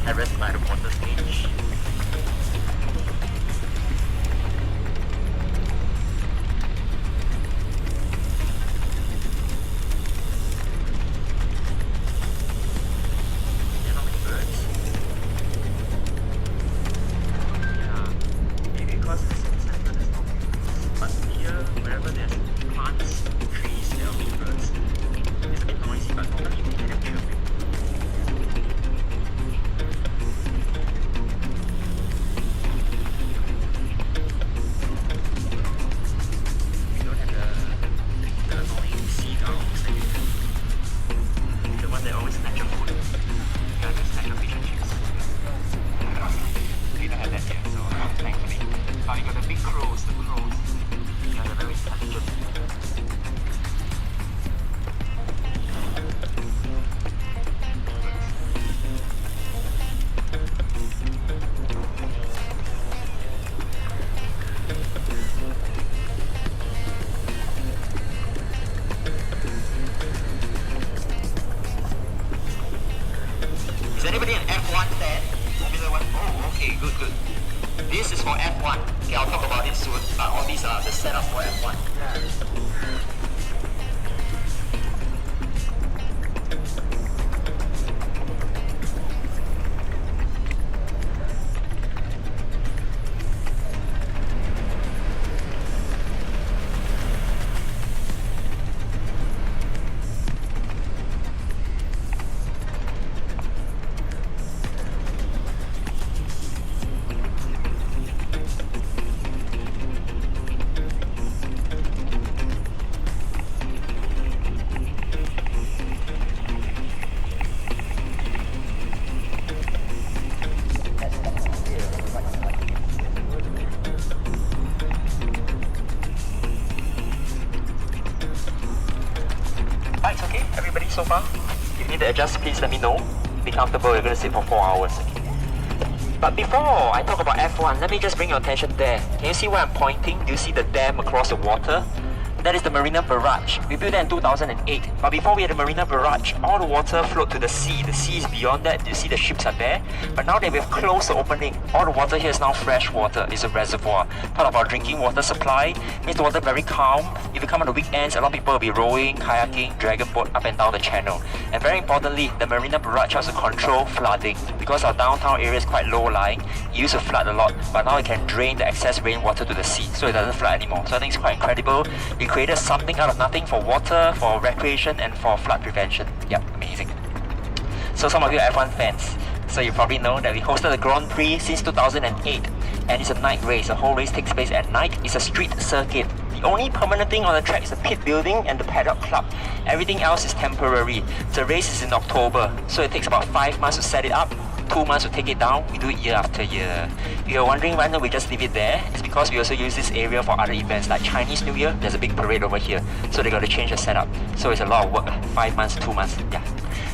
harassed by the water stage. There are not many birds. Yeah, maybe because it's in the center there's no birds. But here, wherever there's plants, trees, there are many birds. It's a bit noisy, but normally you can hear them chirping. We don't have the annoying seagulls that you have. The one that always snatch your food. Yeah, they snatch your fish and chips. We don't have that here, so thankfully. But we got the big crows, Yeah, they're very intelligent. Is anybody an F1 fan? Formula 1? Oh, okay, good. This is for F1. Okay, I'll talk about it soon. But all these are the setups for F1. It's okay? Everybody so far? If you need to adjust, please let me know. Be comfortable, you're going to sit for 4 hours. But before I talk about F1, let me just bring your attention there. Can you see where I'm pointing? Do you see the dam across the water? That is the Marina Barrage. We built that in 2008. But before we had the Marina Barrage, all the water flowed to the sea. The sea is beyond that. You see the ships are there. But now that we've closed the opening, all the water here is now fresh water. It's a reservoir. Part of our drinking water supply. Makes the water very calm. If you come on the weekends, a lot of people will be rowing, kayaking, dragon boat up and down the channel. And very importantly, the Marina Barrage helps to control flooding. Because our downtown area is quite low-lying, it used to flood a lot. But now it can drain the excess rainwater to the sea. So it doesn't flood anymore. So I think it's quite incredible. It created something out of nothing for water, for recreation, and for flood prevention. Yep, amazing. So some of you are F1 fans. So you probably know that we hosted the Grand Prix since 2008. And it's a night race. The whole race takes place at night. It's a street circuit. The only permanent thing on the track is the pit building and the paddock club. Everything else is temporary. The race is in October. So it takes about 5 months to set it up. 2 months to take it down. We do it year after year. If you're wondering why don't we just leave it there, it's because we also use this area for other events like Chinese New Year. There's a big parade over here, so they got to change the setup. So it's a lot of work. 5 months, 2 months, yeah.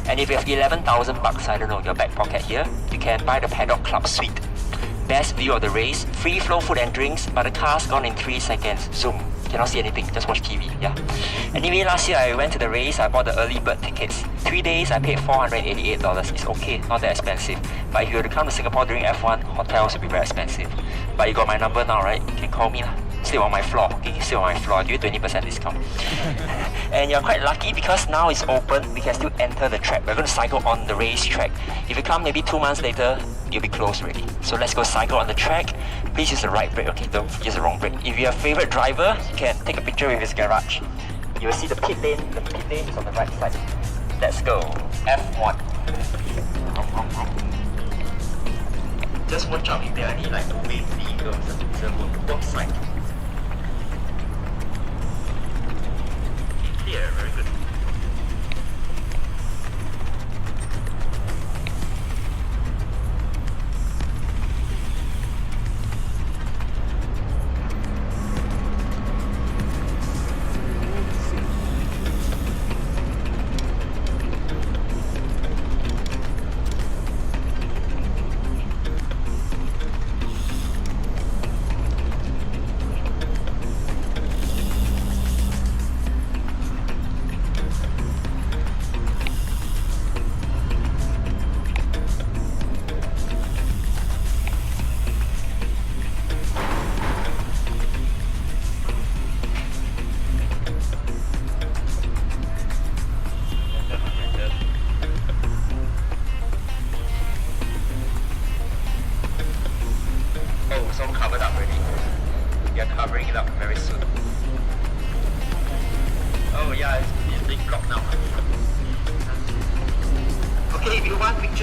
And if you have 11,000 bucks, I don't know, your back pocket here, you can buy the paddock club suite. Best view of the race, free flow food and drinks, but the car's gone in 3 seconds. Zoom. Cannot see anything, just watch TV, yeah. Anyway, last year I went to the race, I bought the early bird tickets. 3 days, I paid $488. It's okay, not that expensive. But if you were to come to Singapore during F1, hotels will be very expensive. But you got my number now, right? You can call me lah. Sleep on my floor, okay? Sleep on my floor, I'll give you 20% discount. And you're quite lucky because now it's open, we can still enter the track. We're going to cycle on the race track. If you come maybe 2 months later, you'll be closed already. So let's go cycle on the track. Please use the right brake, okay? Don't use the wrong brake. If you're a favorite driver, you can take a picture with his garage. You'll see the pit lane. The pit lane is on the right side. Let's go. F1. Just watch out if there are any like moving vehicles. It's a work site. Clear, very good.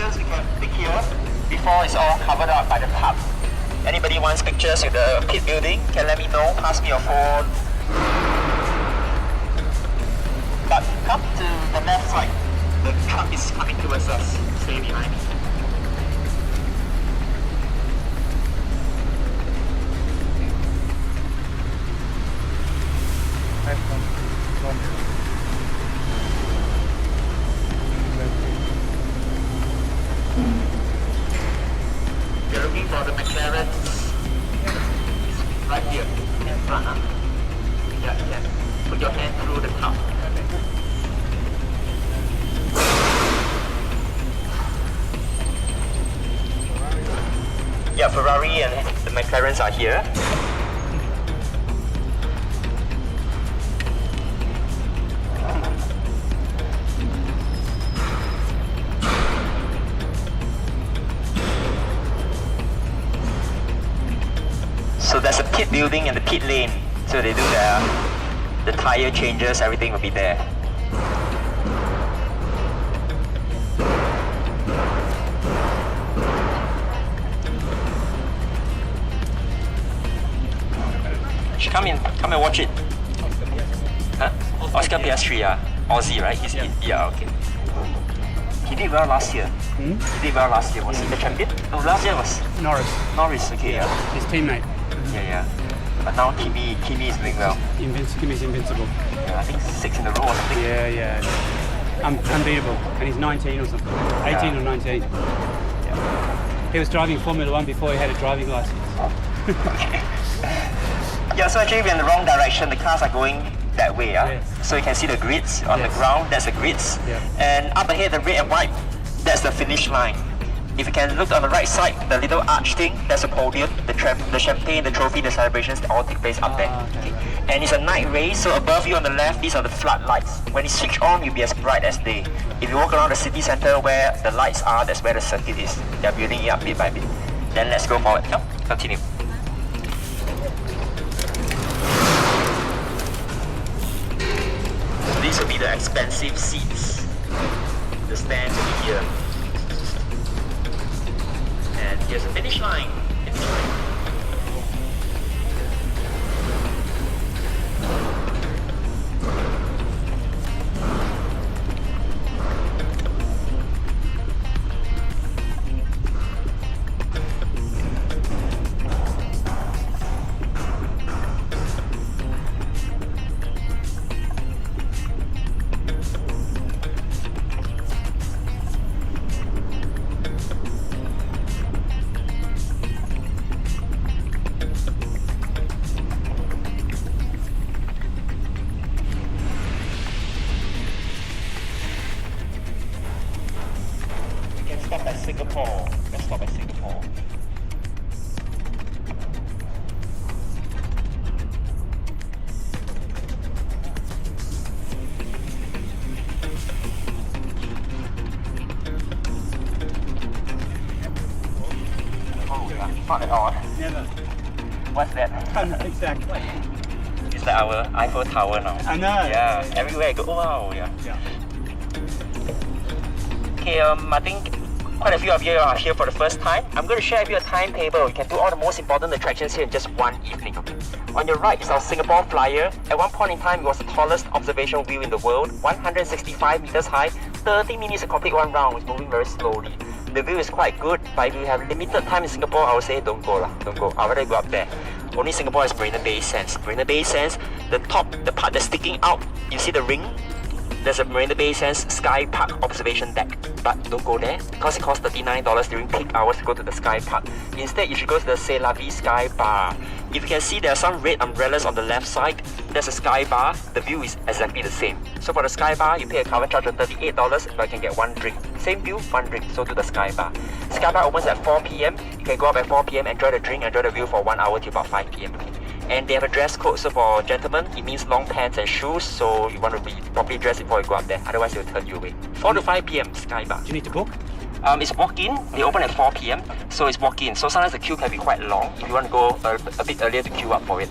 pictures, we can click here. Before it's all covered up by the tarp. Anybody wants pictures with the pit building, can let me know, pass me your phone. But come to the left side. The truck is coming towards us. Stay behind me. You're looking for the McLaren right here in front, huh? Yeah, you can put your hand through the top. Yeah, Ferrari and the McLarens are here. So there's a pit building and the pit lane. So they do the tire changes, everything will be there. Come and watch it. Huh? Oscar PS3, yeah. Aussie, right? Yeah, okay. He did well last year. He did well last year. Was he the champion? No, last year was Norris, okay, yeah. His teammate. Yeah. But now Kimi is doing well. Kimi's invincible. Yeah, I think 6 in a row or something. Yeah. Unbeatable. And he's 19 or something. 18 or 19. Yeah. He was driving Formula 1 before he had a driving license. Yeah, so actually we're in the wrong direction. The cars are going that way. Yes. So you can see the grids on the ground. That's the grids. Yeah. And up ahead, the red and white, that's the finish line. If you can look on the right side, the little arch thing, that's the podium, the champagne, the trophy, the celebrations, they all take place up there. Okay. And it's a night race, so above you on the left, these are the floodlights. When you switch on, you'll be as bright as day. If you walk around the city center where the lights are, that's where the circuit is. They're building it up bit by bit. Then let's go forward. Come, continue. These will be the expensive seats. The stands will be here. And here's the finish line. Stop at Singapore. Let's stop at Singapore. Oh, yeah. Not at all. Never. What's that? Exactly. It's like our Eiffel Tower now. I know. Yeah, everywhere you go. Oh, wow, yeah. Okay, I think quite a few of you are here for the first time. I'm going to share with you a timetable. You can do all the most important attractions here in just one evening. Okay? On your right is our Singapore Flyer. At one point in time, it was the tallest observation view in the world, 165 meters high, 30 minutes to complete one round. It's moving very slowly. The view is quite good, but if you have limited time in Singapore, I would say don't go lah. Don't go. I'd rather go up there. Only Singapore has Marina Bay Sands. Marina Bay Sands, the part that's sticking out, you see the ring? There's a Marina Bay Sands Sky Park observation deck, but don't go there because it costs $39 during peak hours to go to the Sky Park. Instead, you should go to the C'est La Vie Sky Bar. If you can see, there are some red umbrellas on the left side. There's a Sky Bar. The view is exactly the same. So for the Sky Bar, you pay a cover charge of $38, but you can get one drink. Same view, one drink. So to the Sky Bar. Sky Bar opens at 4 p.m. You can go up at 4 p.m., enjoy the drink, enjoy the view for 1 hour till about 5 p.m. And they have a dress code, so for gentlemen, it means long pants and shoes, so you want to be properly dressed before you go up there, otherwise they'll turn you away. 4 to 5 p.m. Sky Bar. Do you need to book? It's walk-in. They open at 4 p.m. So it's walk-in. So sometimes the queue can be quite long if you want to go a bit earlier to queue up for it.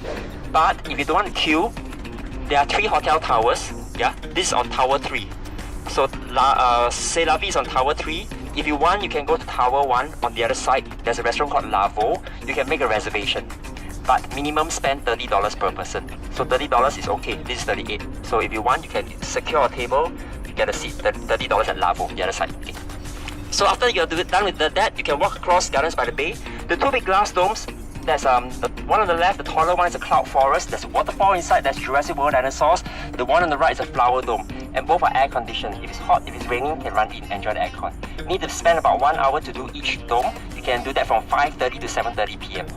But if you don't want to queue, there are 3 hotel towers. Yeah, this is on Tower 3. So C'est La Vie is on Tower 3. if you want, you can go to Tower 1 on the other side. There's a restaurant called Lavo. You can make a reservation. But minimum spend $30 per person. So $30 is okay. This is 38. So if you want, you can secure a table, you get a seat. $30 at Lavo, the other side. Okay. So after you're done with that, you can walk across Gardens by the Bay. The two big glass domes. There's the one on the left, the taller one is a cloud forest. There's a waterfall inside. There's Jurassic World dinosaurs. The one on the right is a flower dome, and both are air conditioned. If it's hot, if it's raining, you can run in, enjoy the aircon. You need to spend about 1 hour to do each dome. You can do that from 5:30 to 7:30 p.m.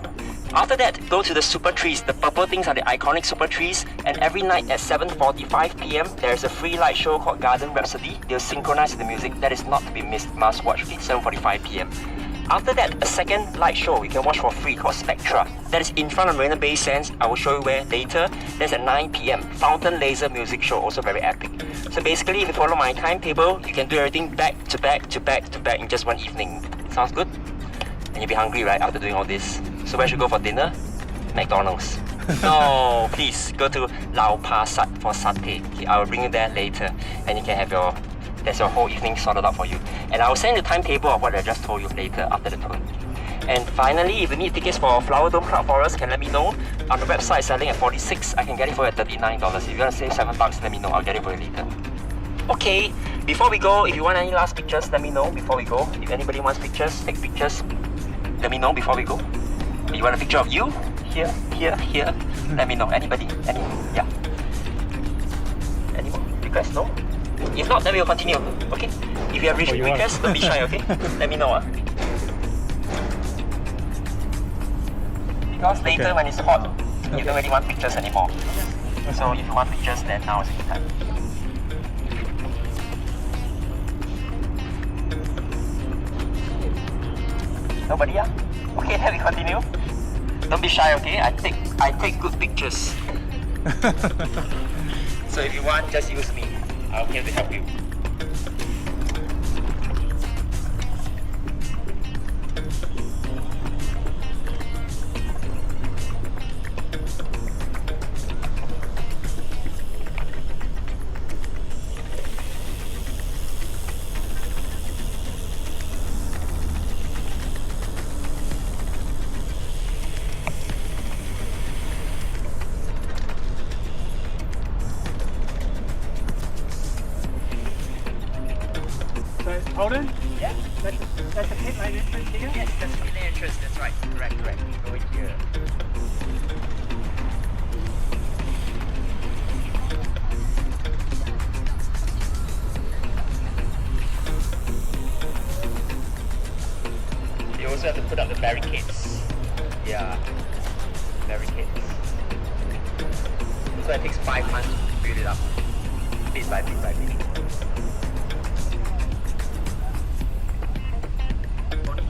After that, go to the super trees. The purple things are the iconic super trees, and every night at 7:45 p.m. there's a free light show called Garden Rhapsody. They'll synchronize with the music. That is not to be missed. Must watch. Okay, 7:45 p.m. After that, a second light show you can watch for free called Spectra. That is in front of Marina Bay Sands. I will show you where later. That's at 9 p.m. Fountain laser music show, also very epic. So basically, if you follow my timetable, you can do everything back to back to back to back in just one evening. Sounds good? And you'll be hungry, right, after doing all this. So where should you go for dinner? McDonald's. No, please go to Lau Pa Sat for satay. Okay, I will bring you there later, and you can have there's your whole evening sorted out for you. And I will send you the timetable of what I just told you later after the tour. And finally, if you need tickets for Flower Dome Cloud Forest, can let me know. On the website, selling at $46. I can get it for you at $39. If you want to save $7, let me know. I'll get it for you later. Okay, before we go, if you want any last pictures, let me know before we go. If anybody wants pictures, take pictures. Let me know before we go. You want a picture of you? Here, here, here. Let me know. Anybody? Any? Yeah. Any more requests? No? If not, then we'll continue. Okay? If you have requests, don't be shy, okay? Let me know. Because later when it's hot, you don't really want pictures anymore. So if you want pictures, then now is a good time. Nobody, yeah? Okay, then we continue. Don't be shy, okay? I take good pictures. So if you want, just use me. I'm here to help you. Hold on. Yeah. That's a pit lane entrance here? Yes, that's the main entrance. That's right. Correct. Go in here. You also have to put up the barricades. Yeah. Barricades. So it takes 5 months to build it up. Bit by bit by bit.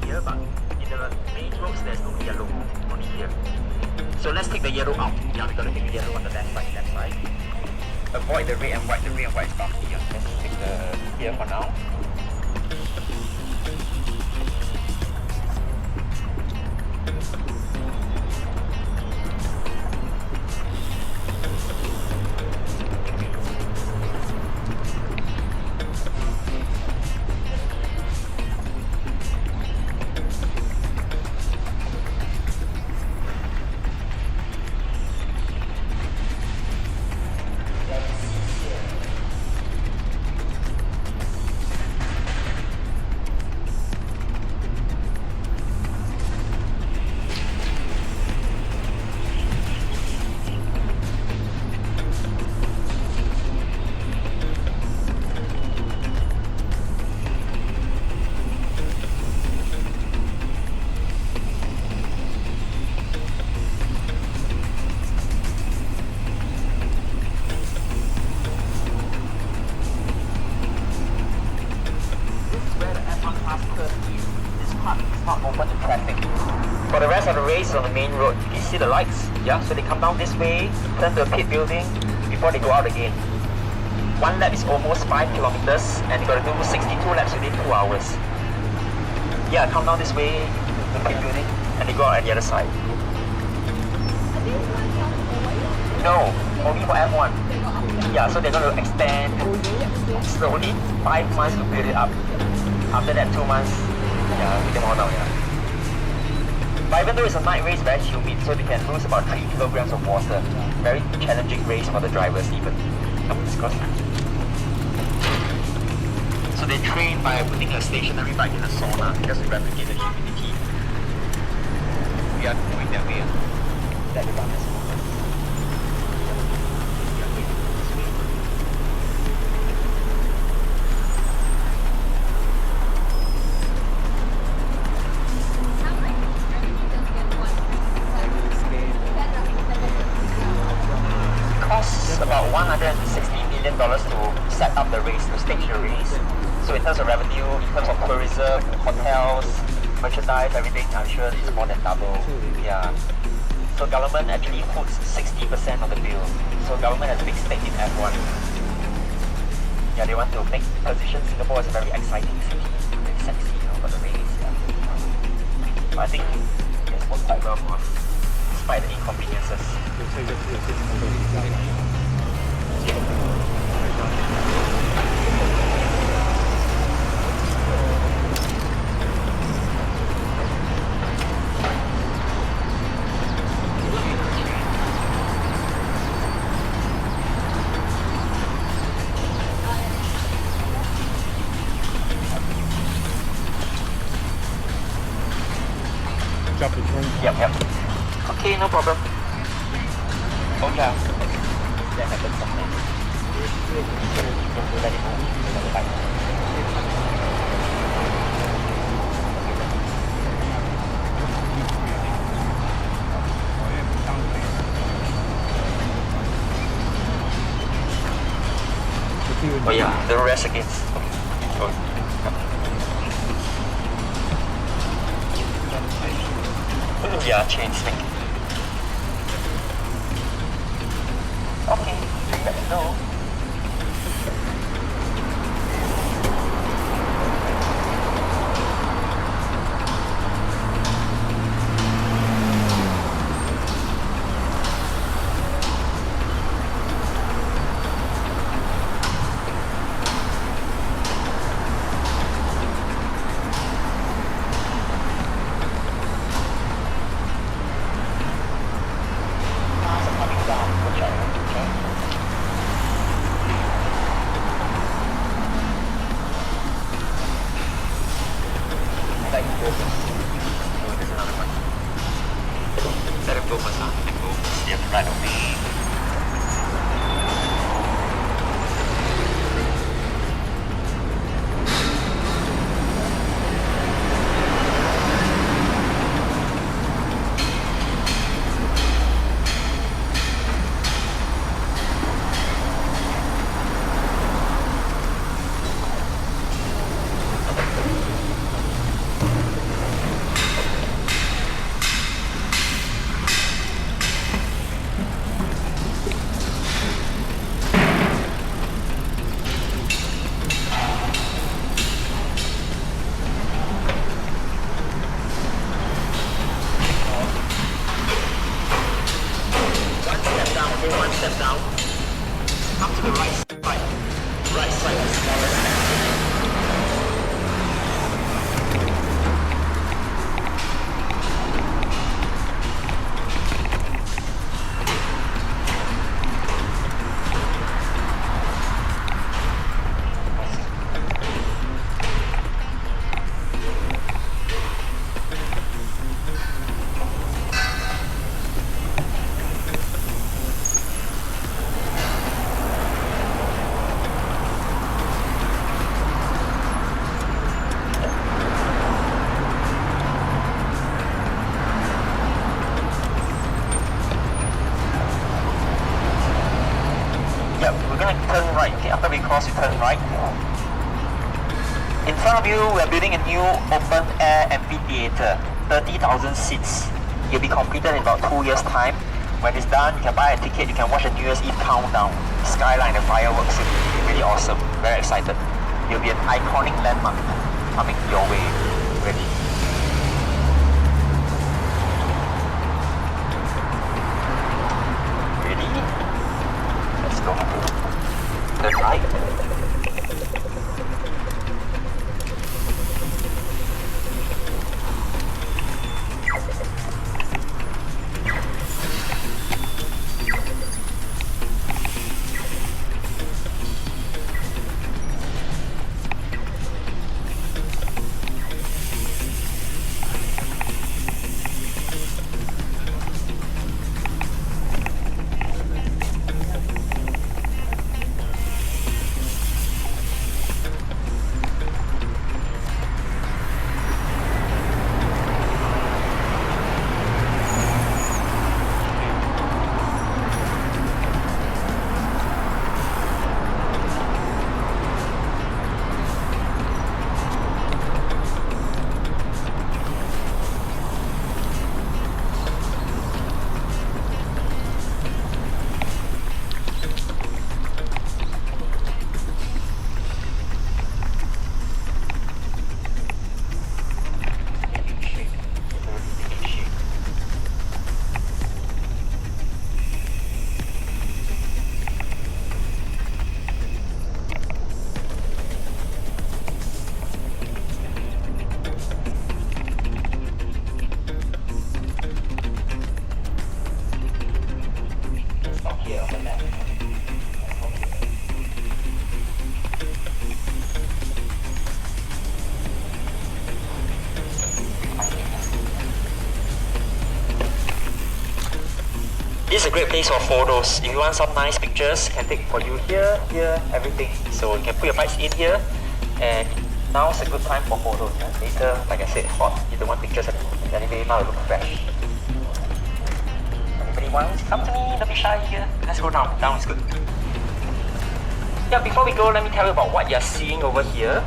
Here, but in the main roads there's no yellow, only here. So let's take the yellow out. Yeah, we're gonna take the yellow on the left side. Avoid the red and white. The red and white is back here. Let's take the here for now. For the rest of the race on the main road, you can see the lights. Yeah, so they come down this way, turn to the pit building before they go out again. One lap is almost 5 kilometers, and you got to do 62 laps within 2 hours. Yeah, come down this way, the pit building, and they go out at the other side. No, only for F1. Yeah, so they're going to extend slowly, 5 months to build it up. After that, 2 months, yeah, we them all down, yeah. But even though it's a night race, very humid, so they can lose about 3 kilograms of water. Very challenging race for the drivers even. So they train by putting a stationary bike in a sauna just to replicate the humidity. We are going that way. That is on this one. About $160 million to set up the race, to stage the race. So in terms of revenue, in terms of tourism, hotels, merchandise, everything, I'm sure this is more than double. Yeah. So government actually puts 60% of the bill. So government has a big stake in F1. Yeah, they want to make position Singapore as a very exciting city, very sexy, for the race. Yeah. But I think it's worked quite well for us, despite the inconveniences. Drop the phone. Yep. Okay, no problem. Oh yeah. That happens sometimes. Let it move. Let it bite. Oh yeah, the rest against. Oh. Yeah, chain snake. Okay, let me know. Let him go first, huh? Let him go. You have to ride on me. One step down, up to the right side. Right side is smallest. We're gonna turn right. Okay, after we cross, we turn right. In front of you, we're building a new open air amphitheater, 30,000 seats. It'll be completed in about 2 years' time. When it's done, you can buy a ticket, you can watch the New Year's Eve countdown, skyline, the fireworks. It'll be really awesome. Very excited. It'll be an iconic landmark coming your way. Ready? Ready? Let's go. Turn right. a great place for photos. If you want some nice pictures, can take for you here, everything. So you can put your bikes in here, and now's a good time for photos. Later, like I said, hot. You don't want pictures anyway. Now it looks fresh. Anybody wants to come to me? Don't be shy here. Let's go down. Down is good. Yeah, before we go, let me tell you about what you're seeing over here.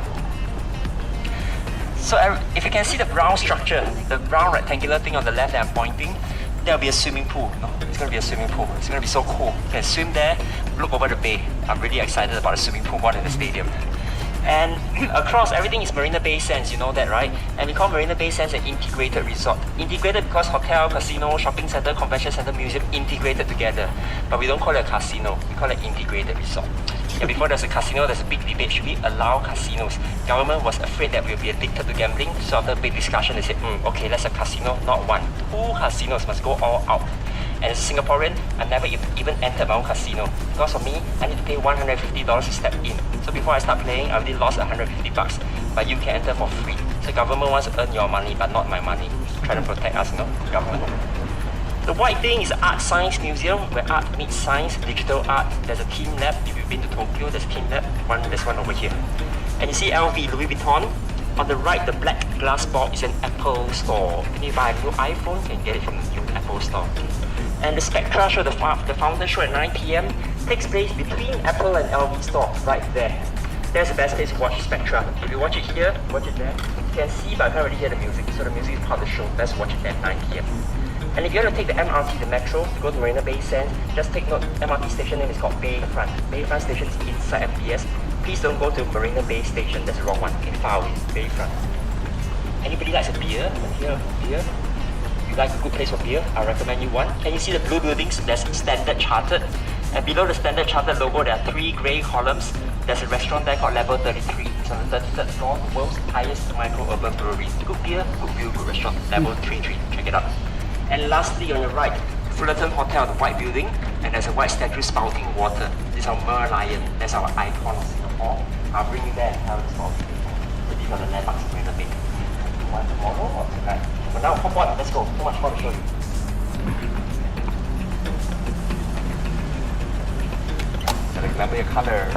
So if you can see the brown structure, the brown rectangular thing on the left that I'm pointing, there'll be a swimming pool. No, it's going to be a swimming pool. It's going to be so cool. You can swim there, look over the bay. I'm really excited about the swimming pool more than the stadium. And across, everything is Marina Bay Sands, you know that, right? And we call Marina Bay Sands an integrated resort. Integrated because hotel, casino, shopping center, convention center, museum integrated together. But we don't call it a casino, we call it an integrated resort. And before there's a casino, there's a big debate, should we allow casinos? Government was afraid that we'll be addicted to gambling, so after a big discussion, they said, okay, let's have a casino, not one. 2 casinos must go all out. And as a Singaporean, I never even entered my own casino. Because for me, I need to pay $150 to step in. So before I start playing, I already lost $150. But you can enter for free. So government wants to earn your money, but not my money. Try to protect us, government. The white thing is Art Science Museum, where art meets science, digital art. There's a team lab. If you've been to Tokyo, there's a team lab. There's one over here. And you see LV, Louis Vuitton. On the right, the black glass box is an Apple store. If you buy a new iPhone, you can get it from the new Apple store. And the Spectra show, the fountain show at 9 p.m. takes place between Apple and LV store, right there. There's the best place to watch Spectra. If you watch it here, watch it there. You can see, but I can't really hear the music. So the music is part of the show. Let's watch it at 9 p.m. And if you want to take the MRT, the metro, to go to Marina Bay Sands, just take note, MRT station name is called Bayfront. Bayfront station is inside MBS. Please don't go to Marina Bay Station, that's the wrong one. Okay, far away, Bayfront. Anybody likes a beer? Here, beer. If you like a good place for beer, I recommend you one. Can you see the blue buildings? There's Standard Chartered. And below the Standard Chartered logo, there are 3 grey columns. There's a restaurant there called Level 33. It's on the 33rd floor, the world's highest micro-urban brewery. Good beer, good view, good restaurant. Level 33, check it out. And lastly, on your right, Fullerton Hotel, the white building, and there's a white statue spouting water. This is our Merlion. That's our icon of Singapore. I'll bring you there and tell the story. So these are the landmarks of Marina Bay. You want tomorrow or tonight? But now, hop on, let's go. So much more to show you. Gotta remember your color.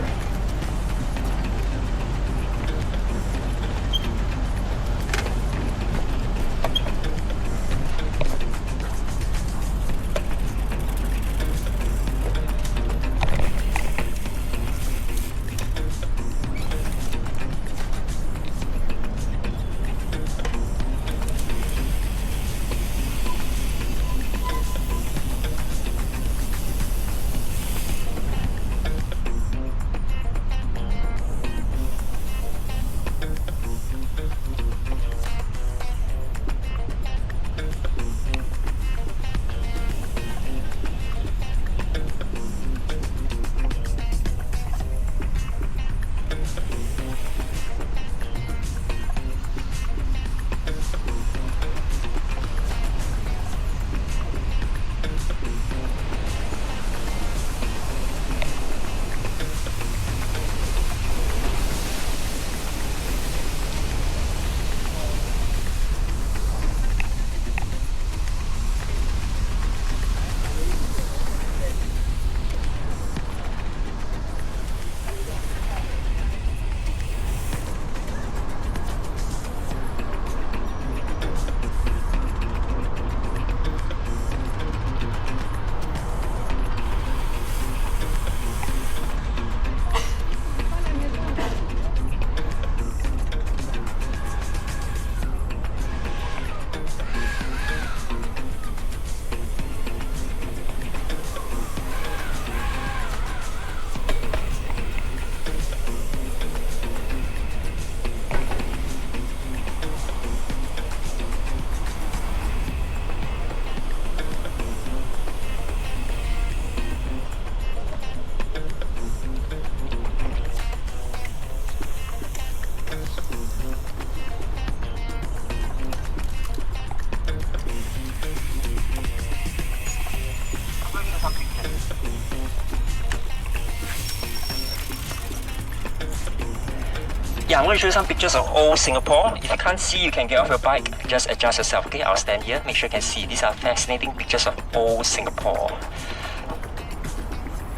Yeah, I'm going to show you some pictures of old Singapore. If you can't see, you can get off your bike. Just adjust yourself. Okay, I'll stand here. Make sure you can see. These are fascinating pictures of old Singapore.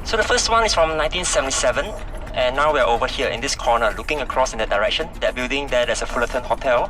So the first one is from 1977. And now we're over here in this corner, looking across in that direction. That building there's a Fullerton Hotel.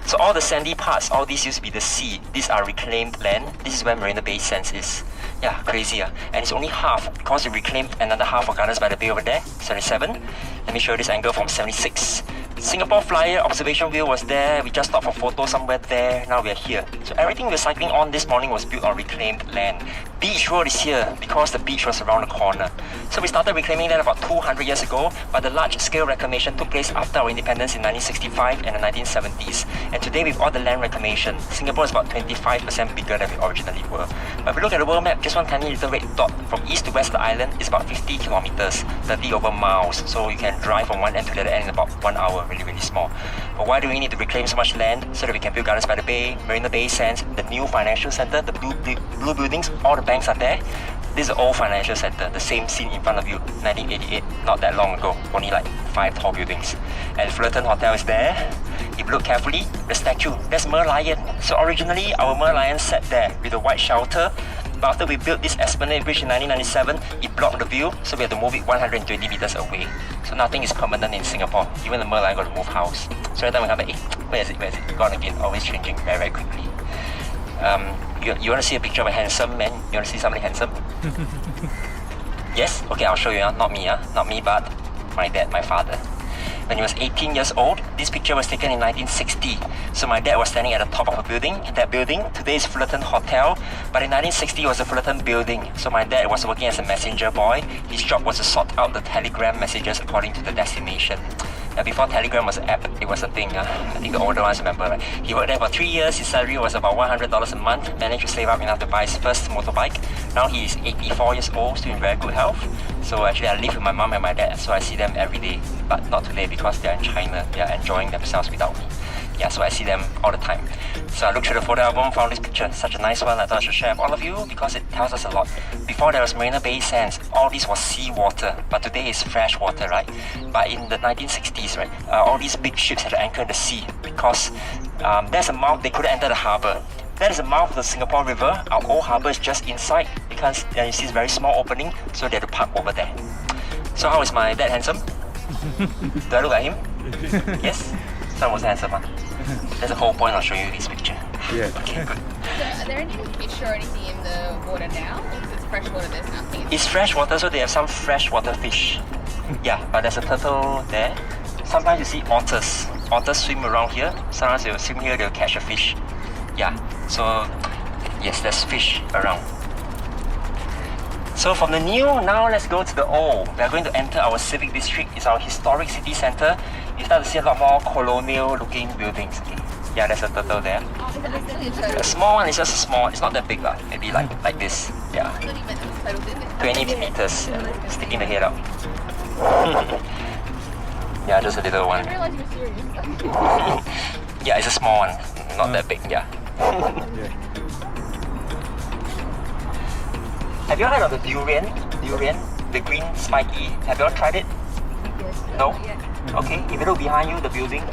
So all the sandy parts, all these used to be the sea. These are reclaimed land. This is where Marina Bay Sands is. Yeah, crazy. And it's only half because we reclaimed another half of Gardens by the Bay over there, 77. Let me show you this angle from 76. Singapore Flyer observation view was there. We just stopped for photo somewhere there. Now we're here. So everything we're cycling on this morning was built on reclaimed land. Beach Road is here because the beach was around the corner. So we started reclaiming land about 200 years ago, but the large-scale reclamation took place after our independence in 1965 and the 1970s. And today with all the land reclamation, Singapore is about 25% bigger than we originally were. But if we look at the world map, just one tiny little red dot from east to west of the island is about 50 kilometers, 30 over miles. So you can drive from one end to the other end in about 1 hour, really, really small. But why do we need to reclaim so much land? So that we can build Gardens by the Bay, Marina Bay Sands, the new financial center, the blue buildings, all the banks are there. This is the old financial center, the same scene in front of you, 1988, not that long ago, only like 5 tall buildings. And Fullerton Hotel is there. If you look carefully, the statue, that's Merlion. So originally, our Merlion sat there with a white shelter. But after we built this Esplanade Bridge in 1997, it blocked the view, so we had to move it 120 meters away. So nothing is permanent in Singapore. Even the Merlion got to move house. So every time we come back, where is it? Gone again, always changing very, very quickly. You want to see a picture of a handsome man? You want to see somebody handsome? Yes? Okay, I'll show you. Not me, not me, but my dad, my father. When he was 18 years old, this picture was taken in 1960. So my dad was standing at the top of a building. That building today is Fullerton Hotel, but in 1960 it was a Fullerton building. So my dad was working as a messenger boy. His job was to sort out the telegram messages according to the destination. Now before Telegram was an app, it was a thing. I think the older ones remember, right? He worked there for 3 years. His salary was about $100 a month. Managed to save up enough to buy his first motorbike. Now he is 84 years old, still in very good health. So actually I live with my mom and my dad, so I see them every day. But not today because they're in China. They are enjoying themselves without me. Yeah, so I see them all the time. So I looked through the photo album, found this picture, such a nice one. I thought I should share with all of you because it tells us a lot. Before there was Marina Bay Sands, all this was seawater, but today is fresh water, right? But in the 1960s, right, all these big ships had to anchor in the sea because there's a mouth, they couldn't enter the harbour. That is the mouth of the Singapore River. Our old harbour is just inside because you see this very small opening, so they had to park over there. So how is my dad handsome? Do I look like him? Yes? Son was handsome, huh? That's the whole point of showing you this picture. Yeah. Okay, good. So are there any fish or anything in the water now? Because it's fresh water, there's nothing. It's fresh water, so they have some freshwater fish. Yeah, but there's a turtle there. Sometimes you see otters. Otters swim around here. Sometimes they'll swim here, they'll catch a fish. Yeah, so yes, there's fish around. So from the new, now let's go to the old. We are going to enter our civic district. It's our historic city centre. You start to see a lot more colonial looking buildings. Okay. Yeah, there's a turtle there. Oh, is it actually a turtle? A small one is just a small, it's not that big, maybe like this. Yeah. I thought you meant it was turtle, didn't it? 20 meters, sticking the head out. Yeah, just a little I one. didn't realize you were serious. Yeah, it's a small one, not that big, yeah. Have you heard of the durian? Durian? The green spiky? Have you all tried it? No? Okay, if you look behind you, the building,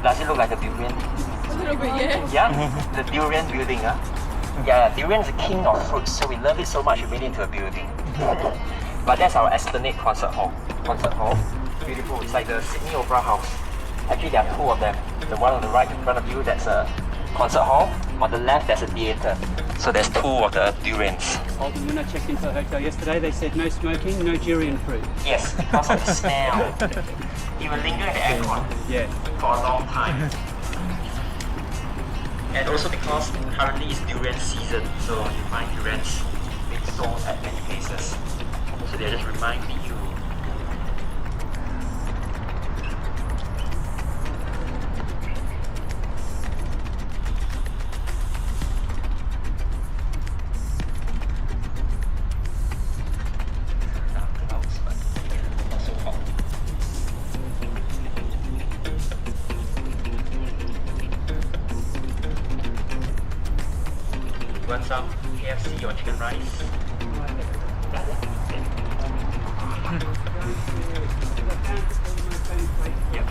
does it look like a durian? A little bit, yeah. Yeah? The durian building, Yeah, durian is the king of fruits, so we love it so much we made it into a building. But that's our Esplanade Concert Hall. Concert Hall, beautiful. It's like the Sydney Opera House. Actually, there are two of them. The one on the right in front of you, that's a concert hall. On the left, there's a theatre. So there's two of the durians. Holden, when I checked into the hotel yesterday, they said no smoking, no durian fruit. Yes, because of the smell. It will linger in the aircon Yeah. for a long time. And also because currently it's durian season, so you find durians being sold at many places. So they're just reminding you. Want some KFC or chicken rice? Yep.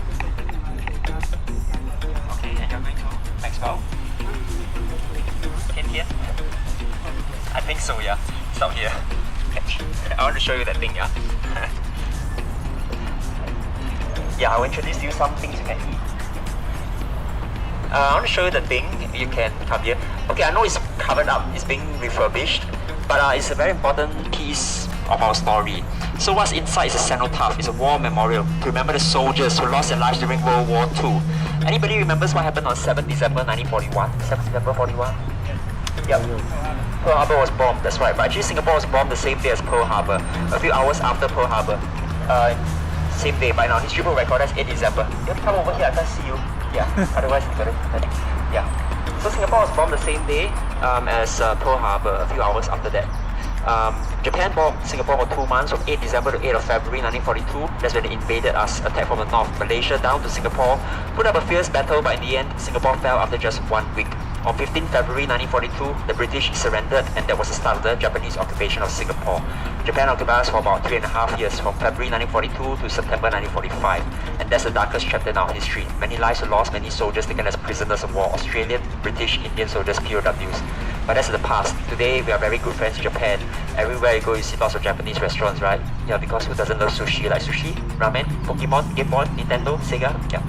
well? Here? I think so, yeah. It's out here. I want to show you that thing, yeah. Yeah, I'll introduce you some things you can eat. I want to show you the thing. You can come here. Okay, I know it's covered up. It's being refurbished, but it's a very important piece of our story. So what's inside is a cenotaph. It's a war memorial to remember the soldiers who lost their lives during World War II. Anybody remembers what happened on 7 December 1941? 7 December 41? Yep. Pearl Harbor was bombed, that's right. But actually Singapore was bombed the same day as Pearl Harbor. A few hours after Pearl Harbor. Same day, by now history book record, that's 8 December. You come over here, I can't see you. Yeah, otherwise you got it. Yeah. So Singapore was bombed the same day as Pearl Harbor, a few hours after that. Japan bombed Singapore for 2 months, from 8 December to 8 of February 1942. That's when they invaded us, attacked from the north, Malaysia down to Singapore, put up a fierce battle, but in the end, Singapore fell after just 1 week. On 15 February 1942, the British surrendered, and that was the start of the Japanese occupation of Singapore. Japan occupied us for about 3.5 years, from February 1942 to September 1945, and that's the darkest chapter in our history. Many lives were lost, many soldiers taken as prisoners of war, Australian, British, Indian soldiers, POWs. But that's the past. Today, we are very good friends with Japan. Everywhere you go, you see lots of Japanese restaurants, right? Yeah, because who doesn't love sushi? Like sushi, ramen, Pokemon, Game Boy, Nintendo, Sega, yeah.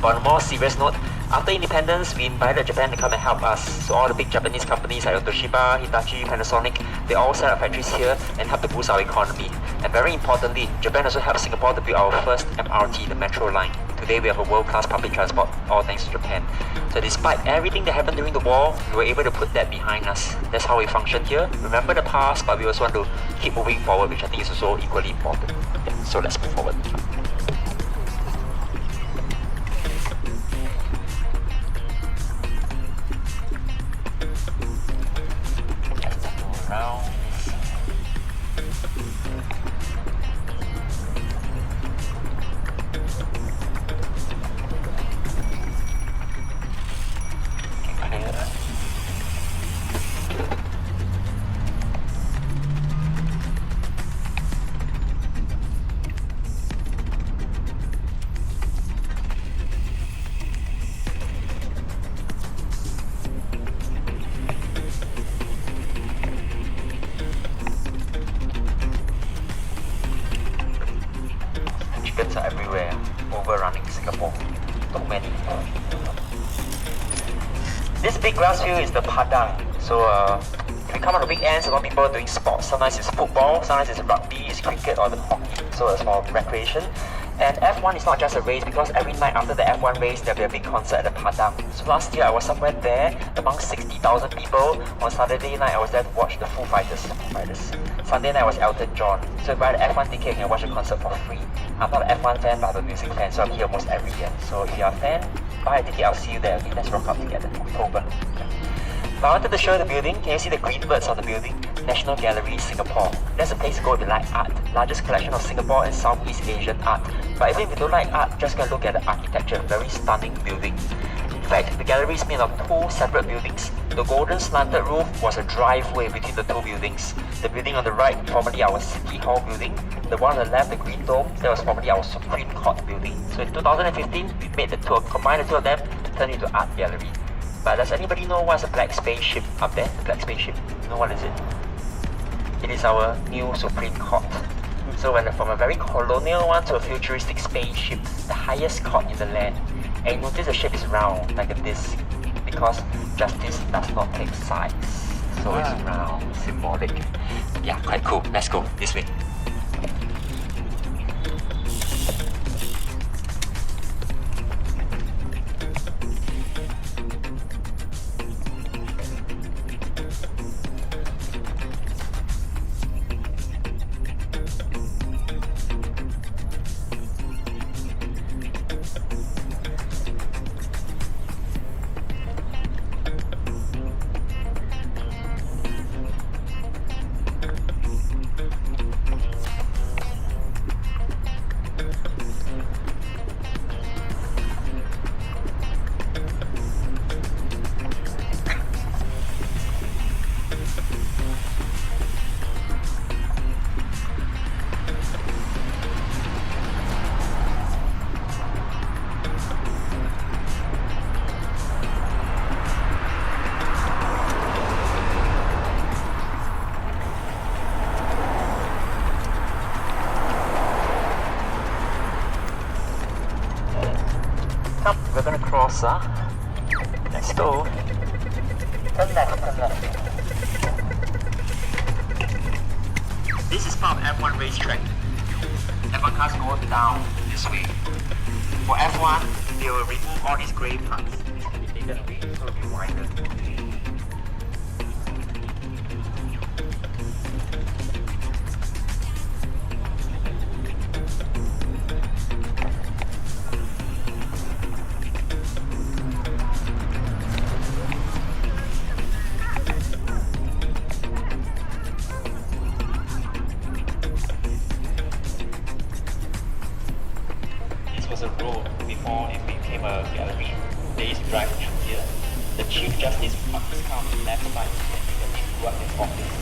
But on a more serious note, after independence, we invited Japan to come and help us. So all the big Japanese companies like Toshiba, Hitachi, Panasonic, they all set up factories here and help to boost our economy. And very importantly, Japan also helped Singapore to build our first MRT, the metro line. Today we have a world-class public transport, all thanks to Japan. So despite everything that happened during the war, we were able to put that behind us. That's how we function here. Remember the past, but we also want to keep moving forward, which I think is also equally important. Yeah, so let's move forward. Around. Chickens are everywhere, overrunning Singapore. Too many. This big grass field is the Padang. So if you come on the weekends, a lot of people are doing sports. Sometimes it's football, sometimes it's rugby, it's cricket, or the hockey. So it's for recreation. And F1 is not just a race, because every night after the F1 race, there'll be a big concert at the Padang. So last year I was somewhere there among 60,000 people. On Saturday night I was there to watch the Foo Fighters. Sunday night was Elton John. So if you buy the F1 ticket, you can watch the concert for free. I'm not an F1 fan, but I'm a music fan, so I'm here almost every year. So if you're a fan, buy a ticket, I'll see you there. Okay, let's rock out together. October. But I wanted to show you the building. Can you see the green birds on the building? National Gallery, Singapore. That's a place to go if you like art. Largest collection of Singapore and Southeast Asian art. But even if you don't like art, just go and look at the architecture. Very stunning building. In fact, the gallery is made of 2 separate buildings. The golden slanted roof was a driveway between the 2 buildings. The building on the right, formerly our City Hall building. The one on the left, the green dome, that was formerly our Supreme Court building. So in 2015, we made the 2, combined the 2 of them, turned into art gallery. But does anybody know what's a black spaceship up there? The black spaceship? You know what is it? It is our new Supreme Court. So when from a very colonial one to a futuristic spaceship, the highest court in the land. And notice the shape is round, like a disc, because justice does not take sides. So it's round, symbolic. Yeah, quite cool. Let's go this way. we're gonna cross, let's go. Turn left, turn left. This is part of F1 racetrack. F1 cars go down this way. For F1, they will remove all these grey parts. This can be taken away, so it will be wider. Was a road before it became a gallery. They used to drive through here. The Chief Justice parked his car on the left side and the Chief grew up in his office.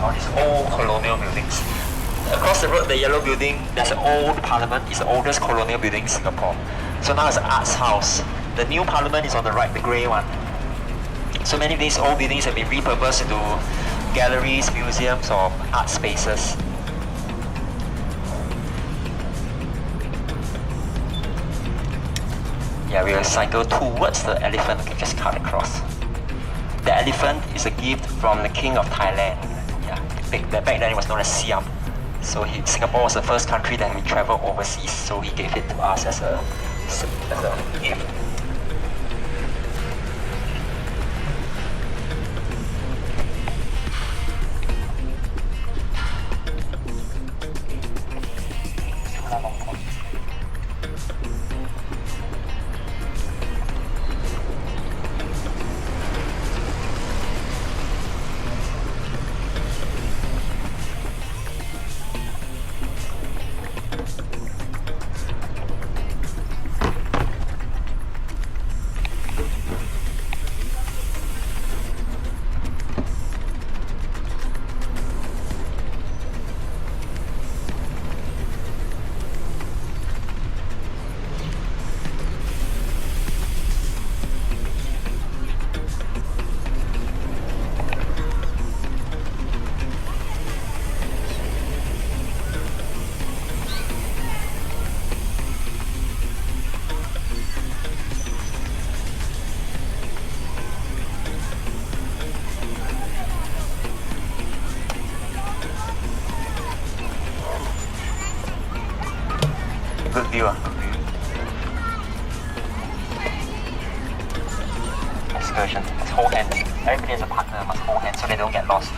All these old colonial buildings. Across the road, the yellow building, there's an old parliament. It's the oldest colonial building in Singapore. So now it's an arts house. The new parliament is on the right, the grey one. So many of these old buildings have been repurposed into galleries, museums, or art spaces. Yeah, we will cycle towards the elephant. We can just cut across. The elephant is a gift from the King of Thailand. Back then it was known as Siam. So Singapore was the first country that had traveled overseas, so he gave it to us as a gift. Good view, good view. Excursion, let's hold hands. Everybody has a partner, must hold hands so they don't get lost.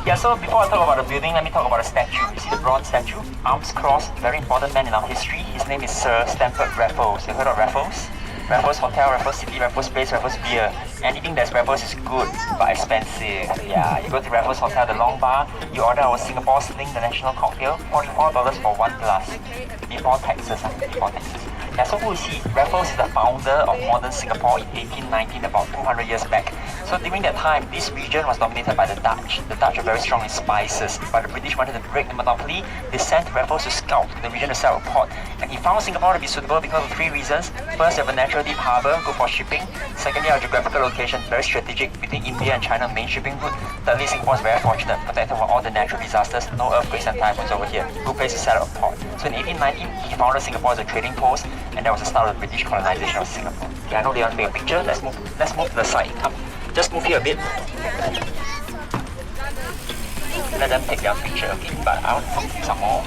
Yeah, so before I talk about the building, let me talk about the statue. You see the bronze statue? Arms crossed, very important man in our history. His name is Sir Stamford Raffles. You heard of Raffles? Raffles Hotel, Raffles City, Raffles Place, Raffles Beer. Anything that's Raffles is good, but expensive. Yeah, you go to Raffles Hotel, the long bar, you order our Singapore Sling, the national cocktail, $44 for one glass. Before taxes, before taxes. Yeah, so who is he? Raffles is the founder of modern Singapore in 1819, about 200 years back. So during that time, this region was dominated by the Dutch. The Dutch are very strong in spices, but the British wanted to break the monopoly. They sent Raffles to scout the region to sell a port. And he found Singapore to be suitable because of three reasons. First, you have a natural deep harbour, good for shipping. Secondly, our geographical location, very strategic between India and China, main shipping route. Thirdly, Singapore is very fortunate, protected from all the natural disasters, no earthquakes and typhoons over here. Good place to set up a port. So in 1819, he founded Singapore as a trading post, and that was the start of the British colonization of Singapore. Okay, I know they want to take a picture. Let's move to the side. Come, just move here a bit. Let them take their picture, okay? But I want to talk to you some more.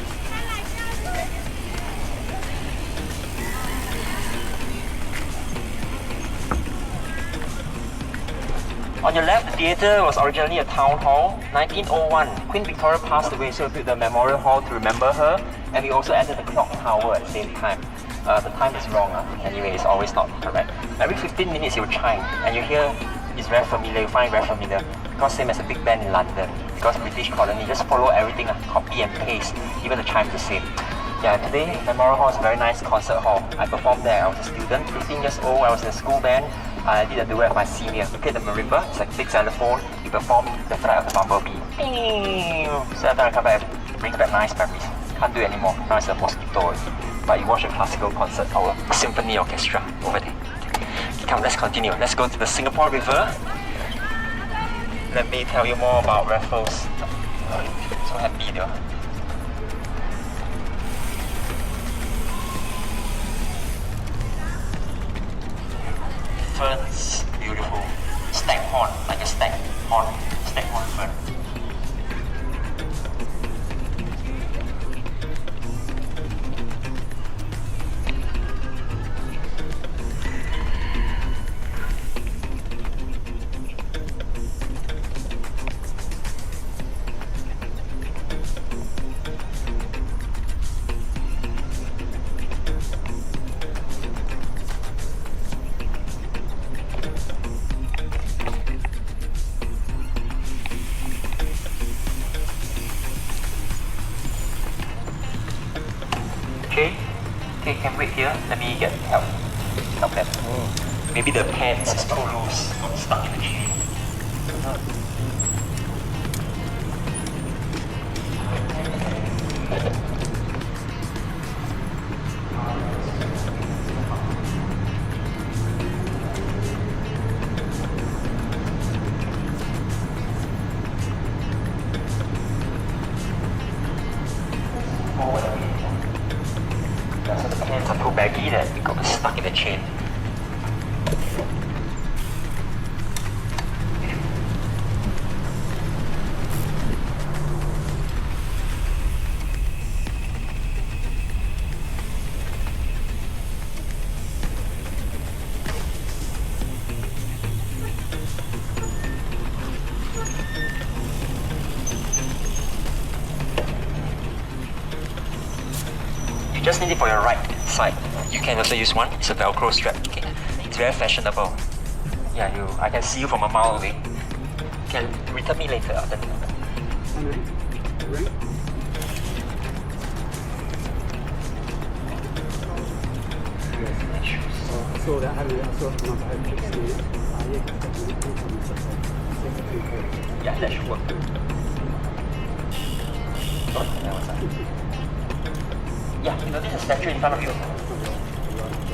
On your left, the theatre was originally a town hall. 1901, Queen Victoria passed away, so we built the memorial hall to remember her, and we also added the clock tower at the same time. The time is wrong. Anyway, it's always not correct. Every 15 minutes it will chime, and you hear it's very familiar. You find it very familiar because same as a Big Ben in London. Because British colony just follow everything, copy and paste. Even the chime is the same. Yeah, today Memorial Hall is a very nice concert hall. I performed there. I was a student, 15 years old. I was in a school band. I did a duet with my senior. We played the marimba. It's like a big xylophone. We performed the Flight of the Bumblebee. So after I come back, it brings back nice memories. Can't do it anymore. Now it's a mosquito. But you watch a classical concert, our symphony orchestra over there. Okay, come, let's continue. Let's go to the Singapore River. Let me tell you more about Raffles. So happy though. Ferns, beautiful. Staghorn, like a staghorn fern. Okay, can wait here. Let me get help them. Maybe the pants is too loose, stuck in the chain. So the pants are too baggy that it got stuck in the chain. You just need it for your right side. You can also use one. It's a Velcro strap. Okay, it's very fashionable. Yeah, I can see you from a mile away. You can return me later. I saw that. I saw it Yeah, that should work. Oh, that was that. Yeah, you notice a statue in front of you.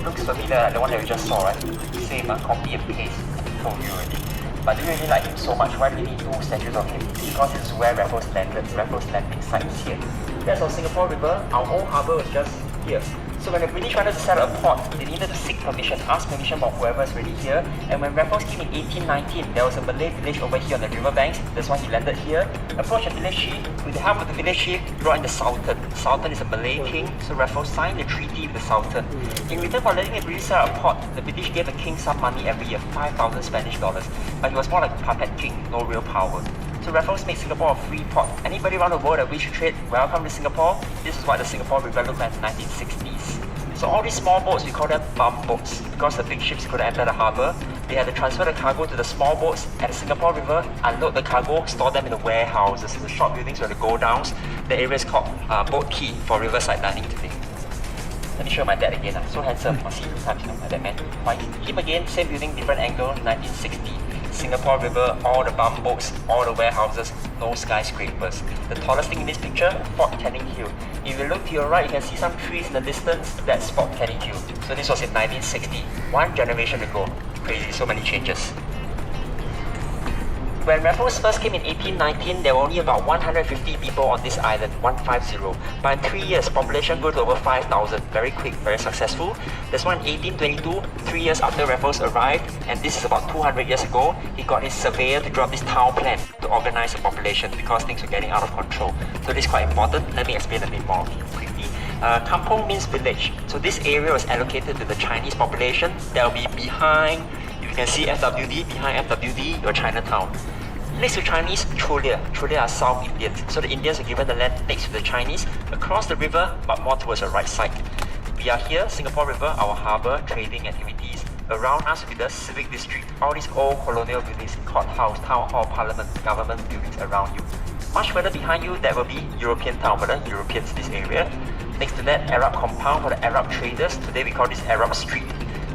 Looks familiar, the one that we just saw, right? Same, copy and paste. Told you already. But do you really like him so much? Why do we need two statues of him? Because this is where Raffles landed. Raffles landing site is here. That's our Singapore River. Our old harbour was just here. So when the British wanted to set up a port, they needed to seek permission, ask permission from whoever's already here. And when Raffles came in 1819, there was a Malay village over here on the riverbanks. That's why he landed here. Approached the village chief. With the help of the village chief, brought in the Sultan. The Sultan is a Malay king, so Raffles signed the treaty with the Sultan. In return for letting the British set up a port, the British gave the king some money every year, 5,000 Spanish dollars. But he was more like a puppet king, no real power. So Raffles made Singapore a free port. Anybody around the world that wish to trade, welcome to Singapore. This is what the Singapore River looked like in the 1960s. So all these small boats, we call them bum boats. Because the big ships couldn't enter the harbour, they had to transfer the cargo to the small boats at the Singapore River, unload the cargo, store them in the warehouses, the shop buildings where the go-downs. The area is called Boat Quay for riverside dining today. Let me show my dad again. So handsome. I'll see you 2 times, my dad man. White. Him again, same building, different angle, 1960. Singapore River, all the bum boats, all the warehouses, no skyscrapers. The tallest thing in this picture, Fort Canning Hill. If you look to your right, you can see some trees in the distance. That's Fort Canning Hill. So this was in 1960, 1 generation ago. Crazy, so many changes. When Raffles first came in 1819, there were only about 150 people on this island, 150. But in 3 years, population grew to over 5,000. Very quick, very successful. There's one in 1822, 3 years after Raffles arrived, and this is about 200 years ago. He got his surveyor to draw this town plan to organize the population because things were getting out of control. So this is quite important. Let me explain a bit more quickly. Kampong means village. So this area was allocated to the Chinese population. That will be behind, if you can see FWD, behind FWD, your Chinatown. Next to Chinese, Cholia. Cholia are South Indians. So the Indians were given the land next to the Chinese, across the river, but more towards the right side. We are here, Singapore River, our harbour, trading activities. Around us will be the civic district, all these old colonial buildings, courthouse, town hall, parliament, government buildings around you. Much further behind you, there will be European town for the Europeans, this area. Next to that, Arab compound for the Arab traders. Today we call this Arab Street.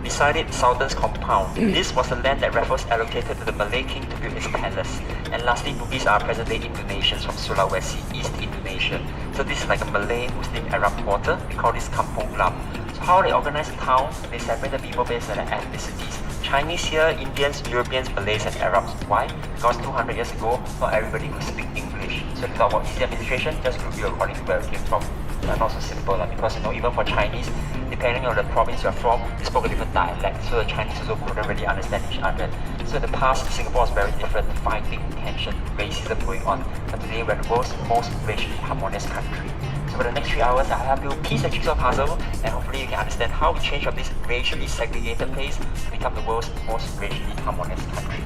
Beside it, Sultan's compound. This was the land that Raffles allocated to the Malay king to build his palace. And lastly, Bugis are present-day Indonesians from Sulawesi, East Indonesia. So this is like a Malay Muslim Arab quarter. We call this Kampung Glam. So how they organize the town? They separate the people based on their ethnicities. Chinese here, Indians, Europeans, Malays and Arabs. Why? Because 200 years ago, not everybody could speak English. So if you talk about easy administration, just group you according to where you came from. Not so simple because even for Chinese, depending on the province you're from, they spoke a different dialect, so the Chinese also couldn't really understand each other. So in the past, Singapore was very different, fighting, tension, racism going on. But today we're the world's most racially harmonious country. So for the next 3 hours, I'll help you piece the jigsaw puzzle, and hopefully you can understand how we changed from this racially segregated place to become the world's most racially harmonious country.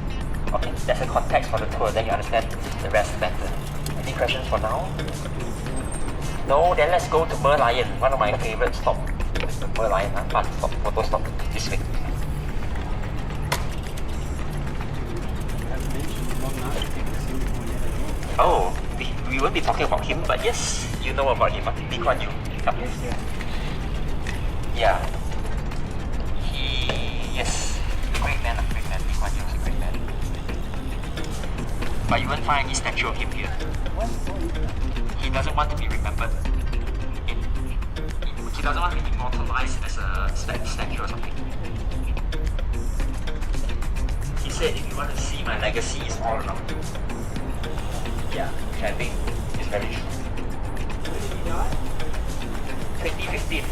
Okay, that's the context for the tour, then you understand the rest better. Any questions for now? No, then let's go to Merlion, one of my favorite stops. The Merlion, fun stop, photo stop, this way. Oh, we won't be talking about him, but yes, you know about him, Lee Kuan Yew. Yeah. Yes, great man, Lee Kuan Yew is a great man. But you won't find any statue of him here. He doesn't want to be remembered. He doesn't want to be immortalized as a statue or something. He said, if you want to see my legacy, it's all around you. Yeah, which I think is very true. When did he die? 2015.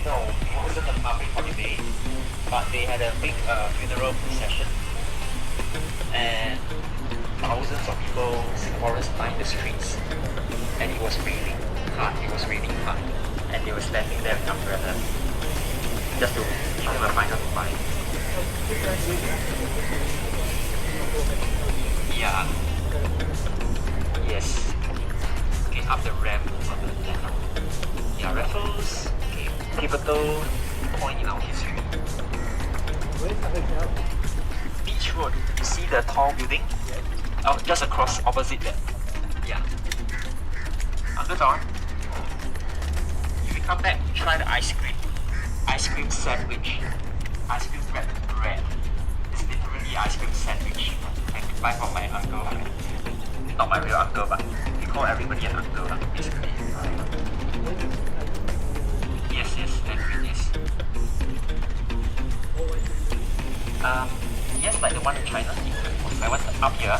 No, it wasn't a public holiday, but they had a big funeral procession, and thousands of people, Singaporeans, lined the streets, and it was raining hard. And they were standing there with umbrella just to give them a final goodbye. Yeah. Yes. Okay, up the ramp on the left. Yeah, Raffles. Okay, pivotal point in our history. Where's the hotel? Beach Road. You see the tall building? Oh, just across, opposite that. Yeah. Uncle John, if you come back, try the ice cream. Ice cream sandwich. Ice cream wrapped in bread. It's literally ice cream sandwich. I can buy from my uncle. Not my real uncle, but we call everybody an uncle, basically. Yes, Mandarin, yes. Yes, like the one in China. I went up here.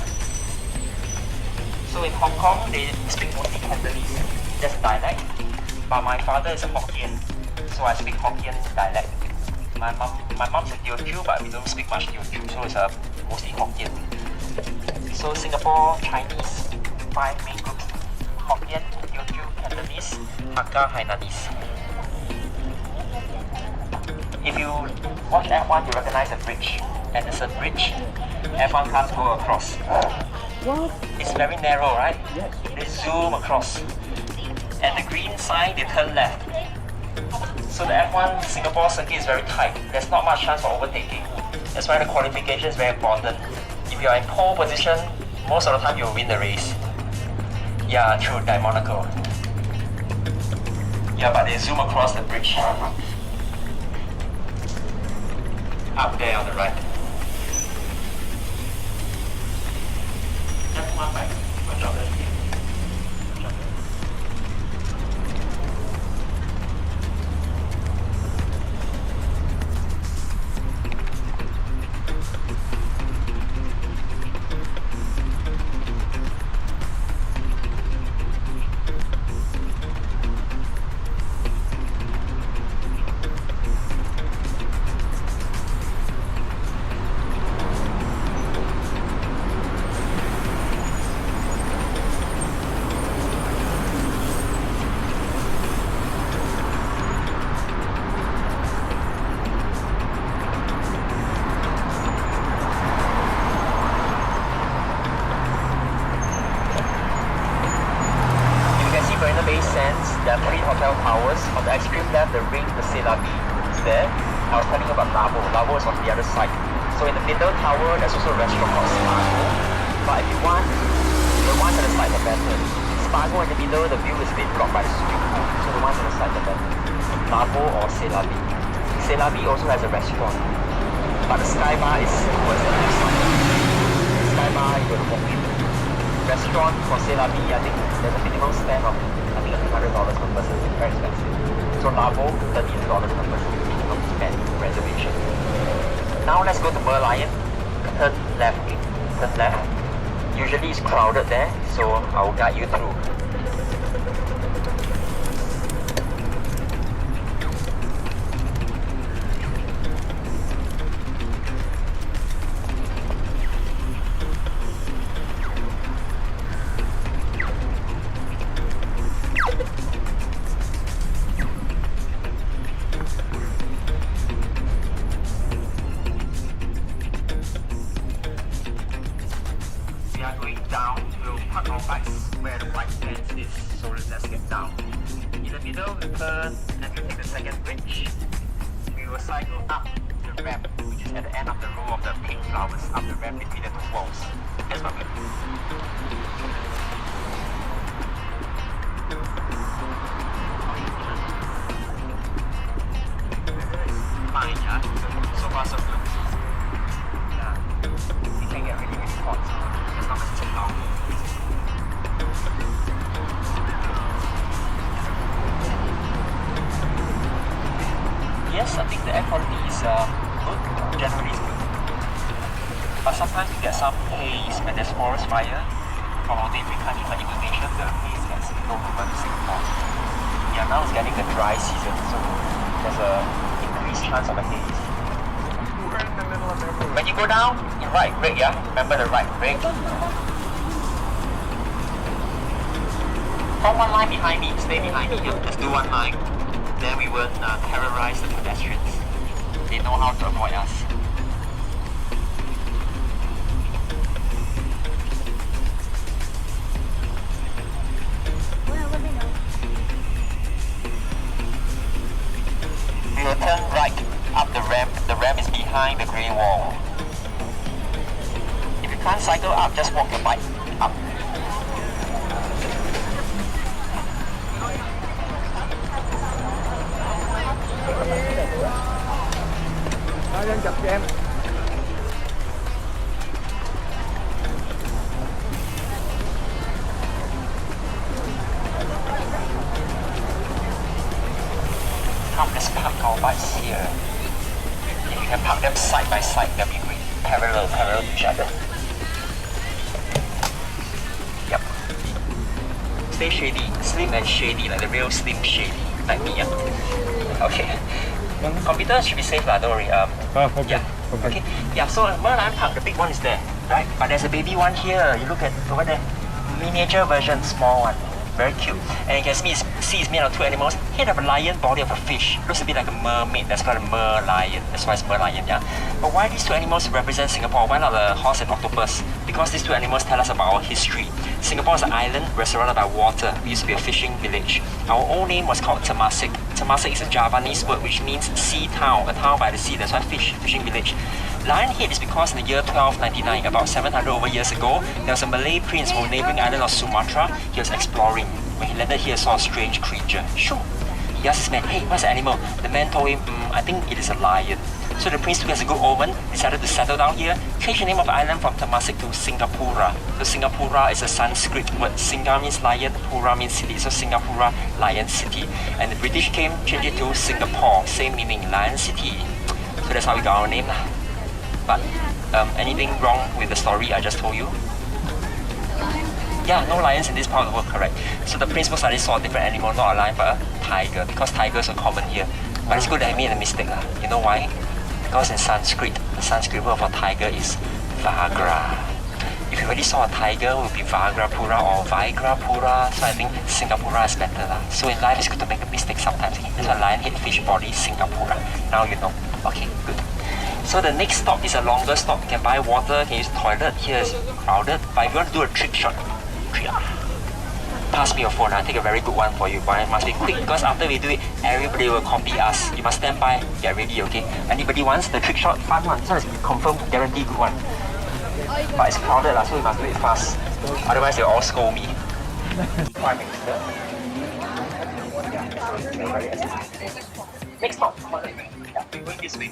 So in Hong Kong, they speak mostly Cantonese. That's a dialect. But my father is a Hokkien, so I speak Hokkien dialect. My mom's a Teochew, but we don't speak much Teochew, so it's mostly Hokkien. So Singapore, Chinese, 5 main groups: Hokkien, Teochew, Cantonese, Hakka, Hainanese. If you watch F1, you recognize the bridge. Anderson Bridge. F1 cars go across. What? It's very narrow, right? Yes. They zoom across. And the green sign, they turn left. So the F1 Singapore circuit is very tight. There's not much chance for overtaking. That's why the qualification is very important. If you are in pole position, most of the time you'll win the race. Yeah, true, Monaco. Yeah, but they zoom across the bridge. Up there on the right. F1 bike. Good job, Leslie. Good job. Bay Sands, there are 3 hotel towers. On the extreme left, the ring, the Selabi is there. I was telling you about Labo. Labo is on the other side. So in the middle tower, there's also a restaurant called Spago. But if you want, the ones on the side are better. Spago in the middle, the view is a bit blocked by the swimming pool. So the ones on the side are better. Labo or Selabi. Selabi also has a restaurant. But the Sky Bar is towards the left side. Sky Bar, you will walk in. Restaurant for Selabi, I think there's a minimum spend of $100 per person. It's very expensive. So Labo, $30 per person minimum spend reservation. Now let's go to Merlion. Turn left. Turn left. Usually it's crowded there, so I will guide you through. We are going down. We'll park our bikes where the white fence is. So let's get down. In the middle, we turn and we take the second bridge. We will cycle up the ramp, which is at the end of the row of the pink flowers, up the ramp between the 2 walls. That's what we do. Fine, yeah. So far so good. Yeah. We can get really, really hot. As long as it's long. Yes, I think the air quality is good. Generally it's good. But sometimes you get some haze when there's forest fire. From our neighboring country like Indonesia, the haze gets blown over to Singapore. Yeah, now it's getting the dry season, so there's a increased chance of a haze. When you go down, you right brake, yeah? Remember the right brake. Form one line behind me, stay behind me. Yeah. Just do one line. Then we won't terrorize the pedestrians. They know how to avoid us. We will turn right up the ramp. The ramp is behind the grey wall. If you can't cycle up, just walk your bike up. Lên chụp cho em. Come, let's park our bikes here. If you can park them side by side, that'll be great. Parallel to each other. Yep. Stay shady, slim and shady, like the real Slim Shady, like me. Yeah. Okay. Computer should be safe, don't worry. Okay. Yeah. Okay. Yeah, so Merlion Park, the big one is there, right? But there's a baby one here. You look at over there. Miniature version, small one. Very cute. And you can see it's made of 2 animals. Head of a lion, body of a fish. Looks a bit like a mermaid. That's called a merlion. That's why it's Merlion, yeah? But why these 2 animals represent Singapore? Why not the horse and octopus? Because these 2 animals tell us about our history. Singapore is an island, we're surrounded by water. We used to be a fishing village. Our old name was called Temasek. Temasek is a Javanese word which means sea town, a town by the sea. That's why fishing village. Lion Head is because in the year 1299, about 700 over years ago, there was a Malay prince from a neighboring island of Sumatra. He was exploring. When he landed here, he saw a strange creature. Sure. He asked his man, hey, what's the animal? The man told him, I think it is a lion. So the prince took as a good omen, decided to settle down here, changed the name of the island from Temasek to Singapura. So Singapura is a Sanskrit word. Singa means lion, Pura means city. So Singapura, Lion City. And the British came, changed it to Singapore, same meaning, Lion City. So that's how we got our name. But anything wrong with the story I just told you? Yeah, no lions in this part of the world, correct. So the prince most likely saw a different animal, not a lion, but a tiger, because tigers are common here. But it's good that I made a mistake. You know why? Because in Sanskrit, the Sanskrit word for tiger is Vagra. If you already saw a tiger, it would be Vagrapura or Vigrapura. So I think Singapura is better. So in life, it's good to make a mistake sometimes. That's why lion head fish body Singapura. Now you know. Okay, good. So the next stop is a longer stop. You can buy water, you can use the toilet. Here is crowded. But if you want to do a trick shot, pass me your phone. I'll take a very good one for you. But it must be quick because after we do it, everybody will copy us. You must stand by, get ready, okay? Anybody wants the trick shot? Fun one. This one is confirmed, guarantee good one. But it's crowded, so we must do it fast. Otherwise, they'll all scold me. Prime Minister. Next stop. Yeah, we're going this way.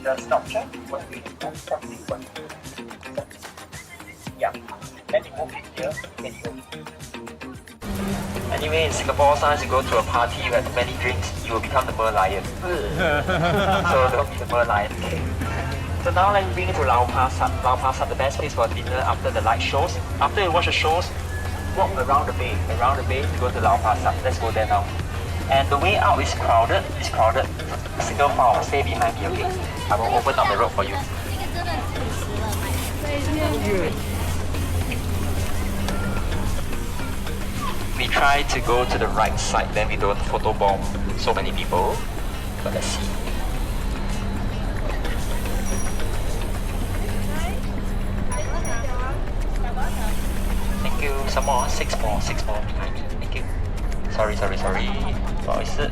The stop check. Yeah. Then you move it here, then you Anyway, in Singapore, sometimes you go to a party with many drinks, you will become the Merlion. So don't be the Merlion. So now let me bring you to Lau Pa Sat. Lau Pa Sat, the best place for dinner after the light shows. After you watch the shows, walk around the bay. Around the bay, go to Lau Pa Sat. Let's go there now. And the way out is crowded. It's crowded. Single file, stay behind me, okay? I will open up the road for you. We try to go to the right side, then we don't photobomb so many people. But let's see. Thank you. Some more. Six more behind me. Thank you. Sorry. 不好意思。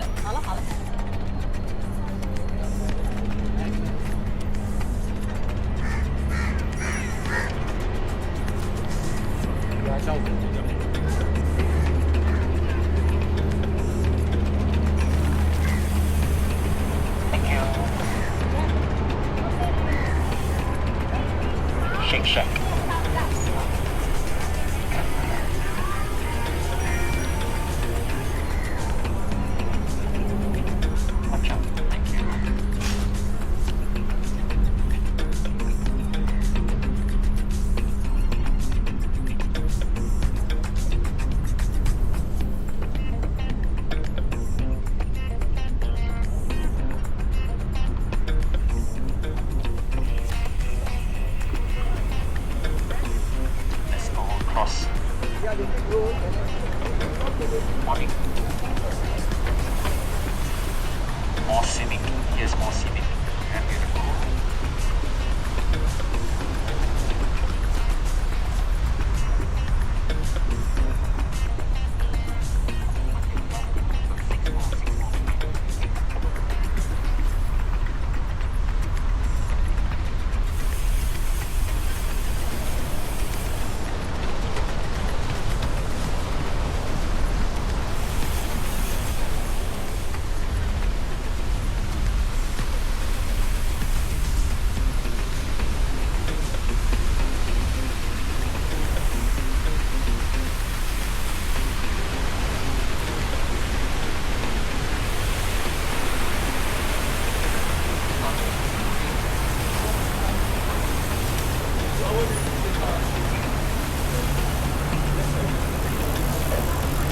Thank you. Shake Shack. Poncho. Thank you. Let's go across. Morning. More swimming. Here's more swimming. Yeah, beautiful.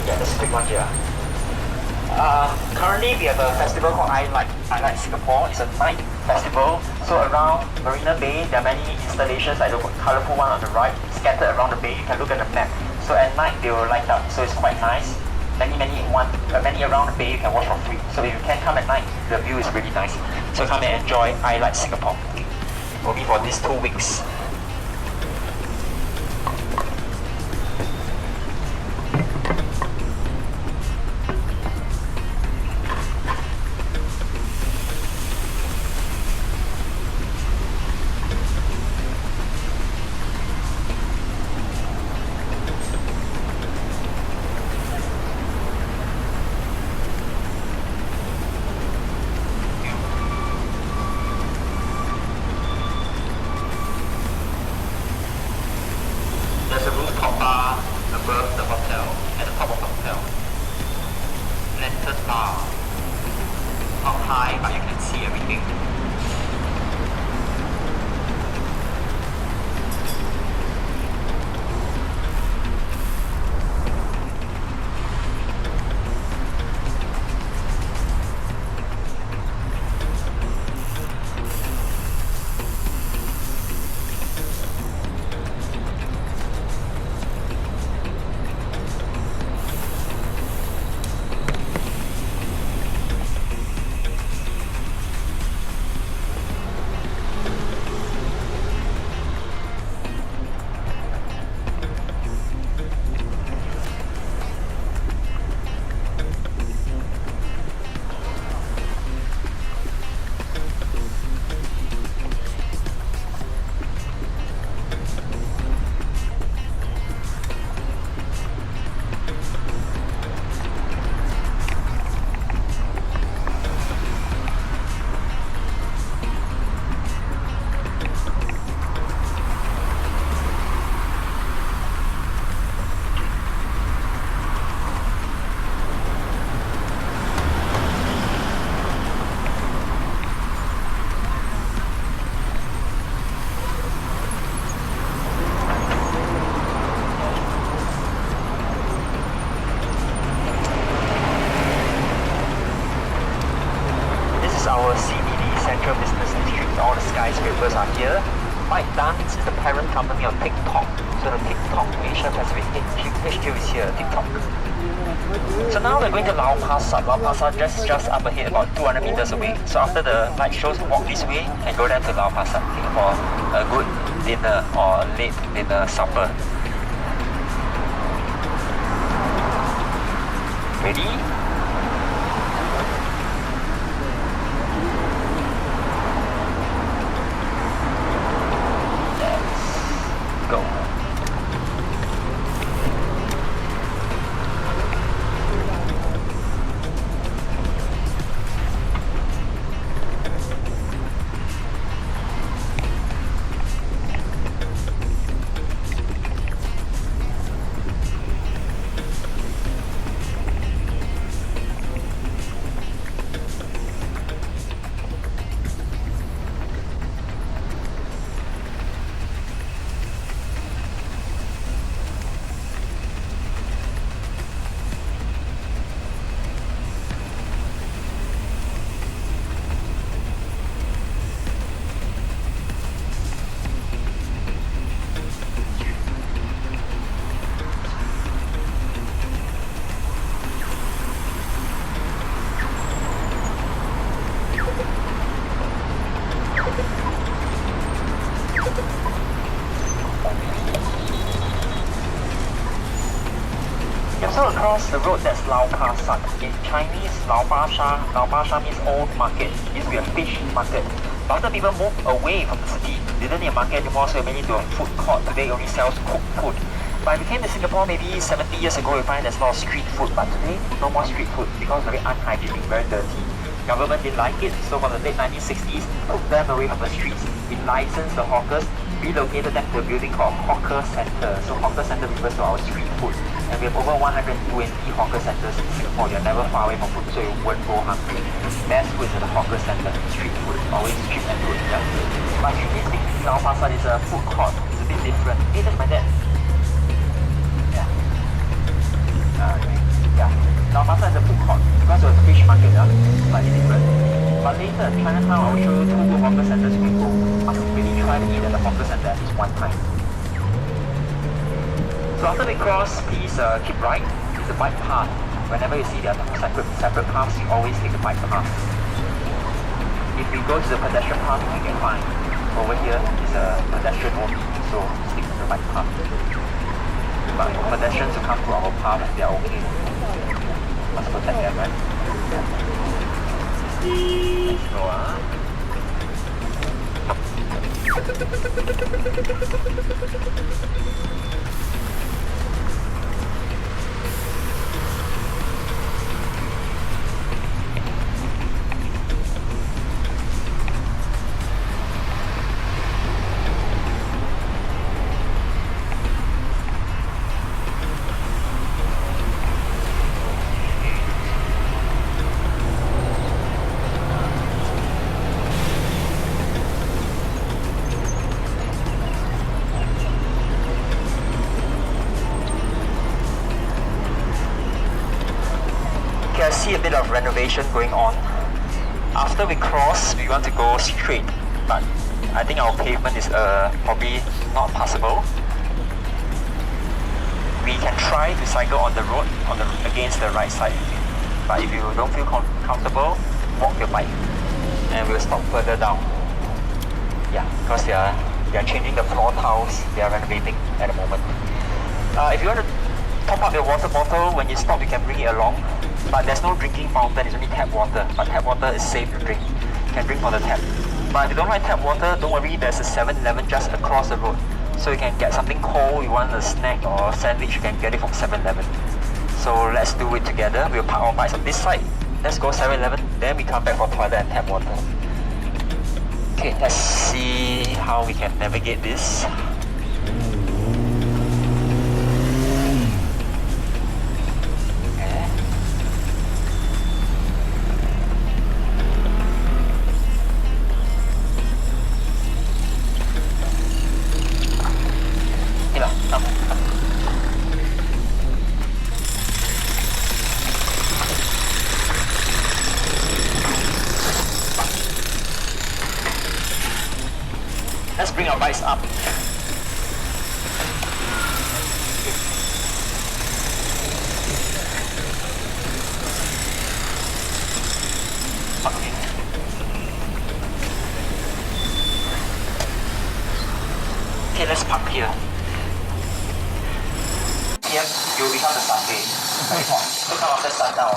Yeah, that's a quick one here. Currently, we have a festival called I Like Singapore. It's a night festival. So around Marina Bay, there are many installations like the colourful one on the right, scattered around the bay. You can look at the map. So at night, they will light up. So it's quite nice. Many around the bay you can watch for free. So if you can come at night, the view is really nice. So come and enjoy I Like Singapore. Only for these 2 weeks. CBD Central Business District. All the skyscrapers are here. ByteDance is the parent company of TikTok. So the TikTok Asia Pacific HQ is here, TikTok. So now we're going to Lau Pa Sat. Lau Pa Sat just up ahead, about 200 meters away. So after the light shows, walk this way and go down to Lau Pa Sat for a good dinner or late dinner supper. Ready? Let's go. So across the road there's Lau Pa Sat. In Chinese, Lau Pa Sha means old market. It used to be a fish market. But after people moved away from the city, they didn't need a market anymore, so they made it into a food court. Today it only sells cooked food. But if you came to Singapore maybe 70 years ago, you find there's a lot of street food. But today, no more street food because very unhygienic, very dirty. Government didn't like it, so from the late 1960s, took them away from the streets. It licensed the hawkers, relocated them to a building called Hawker Center. So Hawker Center refers to our street food. And we have over 120 hawker centers in Singapore. You're never far away from food, so you won't go hungry. Best food is at the hawker center. Street food, always cheap and good. Yeah. But strictly speaking, Lau Pa Sat is a food court. It's a bit different. Hey, that's my dad. Yeah. Yeah. Lau Pa Sat is a food court because it was a fish market. Slightly different. But later, Chinatown, I'll show you 2 good hawker centers you can go. Must really try to eat at the hawker center at least one time. So after we cross, please keep right. It's a bike path. Whenever you see there are separate paths, you always take the bike path. If we go to the pedestrian path, we can find over here is a pedestrian only, so stick to the bike path. But pedestrians who come to our path, they are okay. Must protect them, right? Let's go, I see a bit of renovation going on. After we cross, we want to go straight, but I think our pavement is probably not passable. We can try to cycle on the road against the right side, but if you don't feel comfortable, walk your bike, and we'll stop further down. Yeah, because they are changing the floor tiles. They are renovating at the moment. If you want to top up your water bottle, when you stop, you can bring it along. But there's no drinking fountain, it's only tap water. But tap water is safe to drink. You can drink from the tap. But if you don't like tap water, don't worry, there's a 7-Eleven just across the road. So you can get something cold, you want a snack or a sandwich, you can get it from 7-Eleven. So let's do it together. We'll park our bikes on this side. Let's go 7-Eleven, then we come back for toilet and tap water. Okay, let's see how we can navigate this. price up. Okay. Okay, let's park here. Here, you'll become the Sunday. Very hot. Look how after sundown.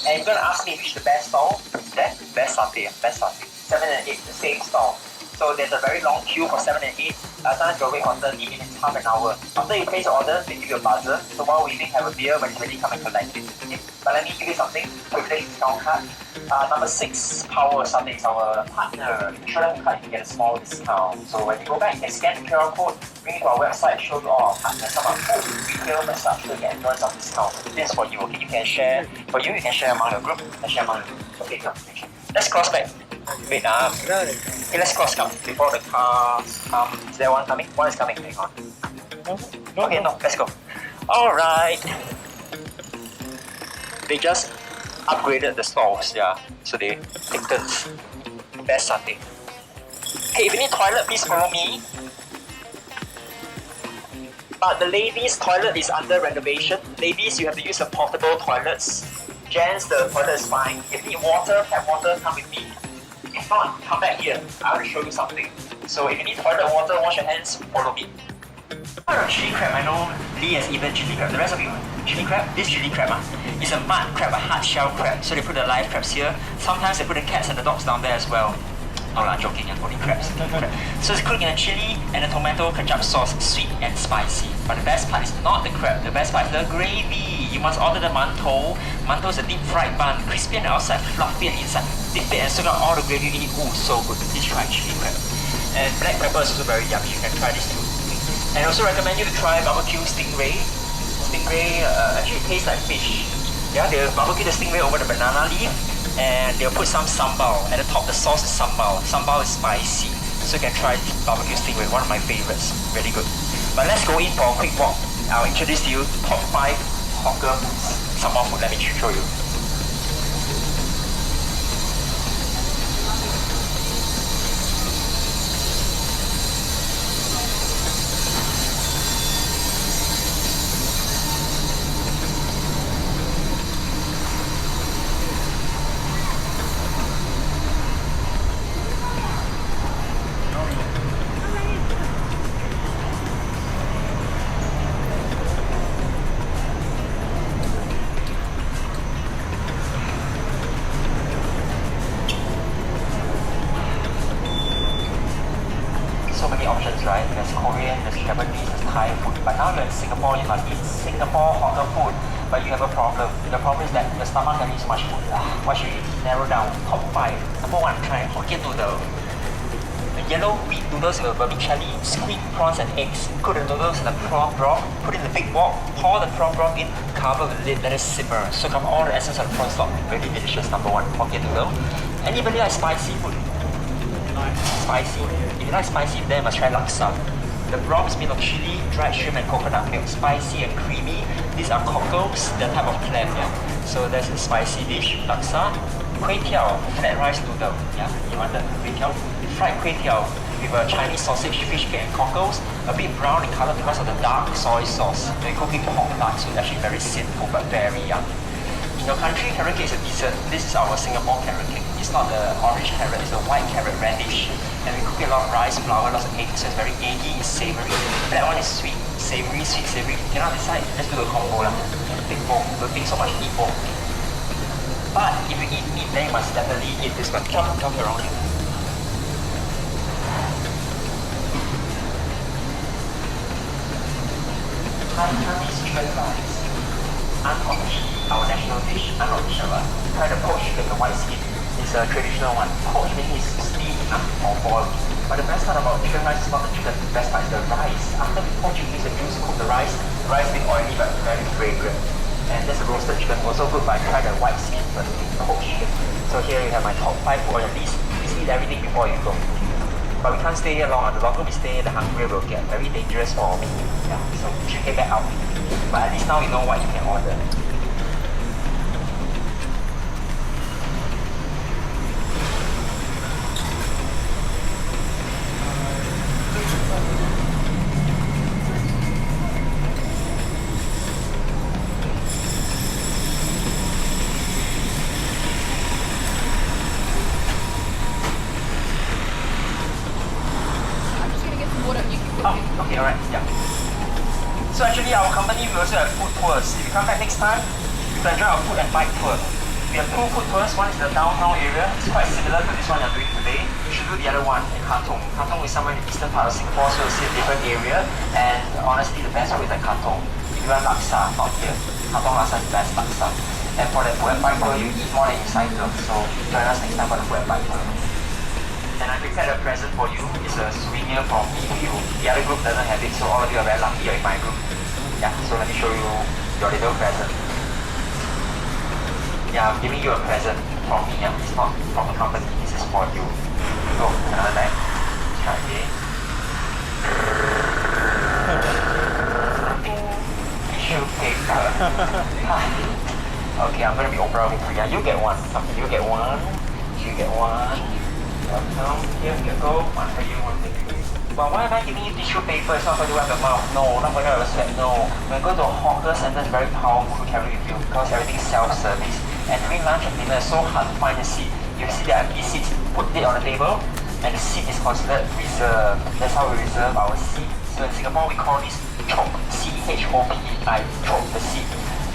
And you're gonna ask me which is the best stall? There? Best Sunday, best Sunday. 7 and 8, the same stall. So there's a very long queue for 7 and 8. Sometimes you'll wait for 30 minutes, half an hour. After you place your order, they give you a buzzer. So while waiting, have a beer when it's ready, come and collect it. Okay? But let me give you something. Quickly, discount card. Number 6, Power Sunday is our partner. If you show them the card, you can get a small discount. So when you go back, you can scan the QR code, bring it to our website, show you all our partners, some of our food, retail, massage, so you can enjoy some discount. This is for you, okay? You can share. For you, you can share among your group and share among your group. Okay, come. Let's cross back. Wait, okay, let's cross come before the cars come. Is there one coming? One is coming. Hang on. Okay, no, let's go. Alright. They just upgraded the stalls, yeah. So they take turns. Best Sunday. Hey, if you need toilet, please follow me. But the ladies' toilet is under renovation. Ladies, you have to use the portable toilets. Gents, the toilet is fine. If you need water, tap water, come with me. If not, come back here. I will show you something. So if you need toilet water, wash your hands, follow me. Chili crab, I know Lee has eaten chili crab. The rest of you, chili crab? This chili crab is a mud crab, a hard shell crab. So they put the live crabs here. Sometimes they put the cats and the dogs down there as well. Oh, I'm joking, only crabs. So it's cooked in a chili and a tomato ketchup sauce, sweet and spicy. But the best part is not the crab, the best part is the gravy. You must order the mantou. Mantou is a deep fried bun, crispy on the outside, fluffy on the inside. Dip it and soak out all the gravy in it. Ooh, so good. Please try chili crab. And black pepper is also very yummy. You can try this too. And I also recommend you to try barbecue stingray. Stingray actually tastes like fish. Yeah, they'll barbecue the stingray over the banana leaf. And they'll put some sambal. At the top, the sauce is sambal. Sambal is spicy. So you can try barbecue stingray, one of my favorites. Really good. But let's go in for a quick walk. I'll introduce you to top 5 hawker foods. Some more food, let me show you. Right? There's Korean, there's Japanese, there's Thai food. But now you're in Singapore, you must eat Singapore hawker food. But you have a problem. The problem is that your stomach can eat so much food. What should you eat? Narrow down. Top 5. Number 1, try Hokkien noodle. The yellow wheat noodles with vermicelli, squid, prawns and eggs. Cook the noodles in the prawn broth, put in the big wok, pour the prawn broth in, cover with lid, let it simmer. Soak up all the essence of the prawn stock. Really delicious. Number 1, Hokkien noodle. Anybody like spicy food? Spicy. If you like spicy, then you must try laksa. The broth is made of chili, dried shrimp and coconut milk. Spicy and creamy. These are cockles, the type of clam, yeah. So that's a spicy dish, laksa. Kway teow, flat rice noodle, yeah. You want the kway teow? Fried kway teow with a Chinese sausage, fish cake and cockles. A bit brown in color because of the dark soy sauce. They cook it pork lard, so it's actually very simple but very yummy. In your country, carrot cake is a dessert. This is our Singapore carrot cake. It's not the orange carrot, it's the white carrot radish. And we cook it a lot of rice, flour, lots of eggs, so it's very eggy, it's savory. That one is sweet, savory, sweet, savory. You cannot decide, let's do a combo lah. Big bowl, we'll think so much eat bowl. But if you eat meat, then you must definitely eat this one. Jump around here. Chinese chicken rice. Unofficial, our national dish, unofficial. Try the poached chicken, the white skin. It's a traditional one. Poached means steamed or boiled. But the best part about chicken rice is not the chicken, the best part is the rice. After we poach, you use the juice to cook the rice. The rice being oily but very fragrant. And there's a roasted chicken, also good, but I try the white skin first, the poached chicken. So here you have my top 5 for your list. Please eat everything before you go. But we can't stay here long. The longer we stay, the hungrier we'll get. Very dangerous for me. Yeah, so you should get back out. But at least now you know what you can order. food tours. If you come back next time, you can enjoy our food and bike tour. We have 2 food tours. One is the downtown area. It's quite similar to this one I'm doing today. You should do the other one in Katong. Katong is somewhere in the eastern part of Singapore, so you'll see a different area. And honestly, the best food is at Katong. If you want laksa, not here. Katong laksa is the best laksa. And for the food and bike tour, you eat more than you cycle. So join us next time for the food and bike tour. And I prepared a present for you. It's a souvenir from me to you. The other group doesn't have it, so all of you are very lucky you're in my group. Yeah, so let me show you your little present. Yeah, I'm giving you a present from me. Yeah. It's not from the company. This is for you. Oh, another bag. Try again. Tissue paper. Okay, I'm gonna be Oprah with you. Yeah, you get one. Okay, you get one. You get one. Here you go. One for you, one for you. But why am I giving you tissue paper? It's not for you to have your mouth. No, not for you to have a sweat. No. When you go to a hawker center, it's very powerful to carry with you because everything is self-service. And during lunch and dinner, it's so hard to find a seat. You see there are empty seats, put it on the table, and the seat is considered reserved. That's how we reserve our seat. So in Singapore, we call this chop, C-H-O-P-I, chop the seat.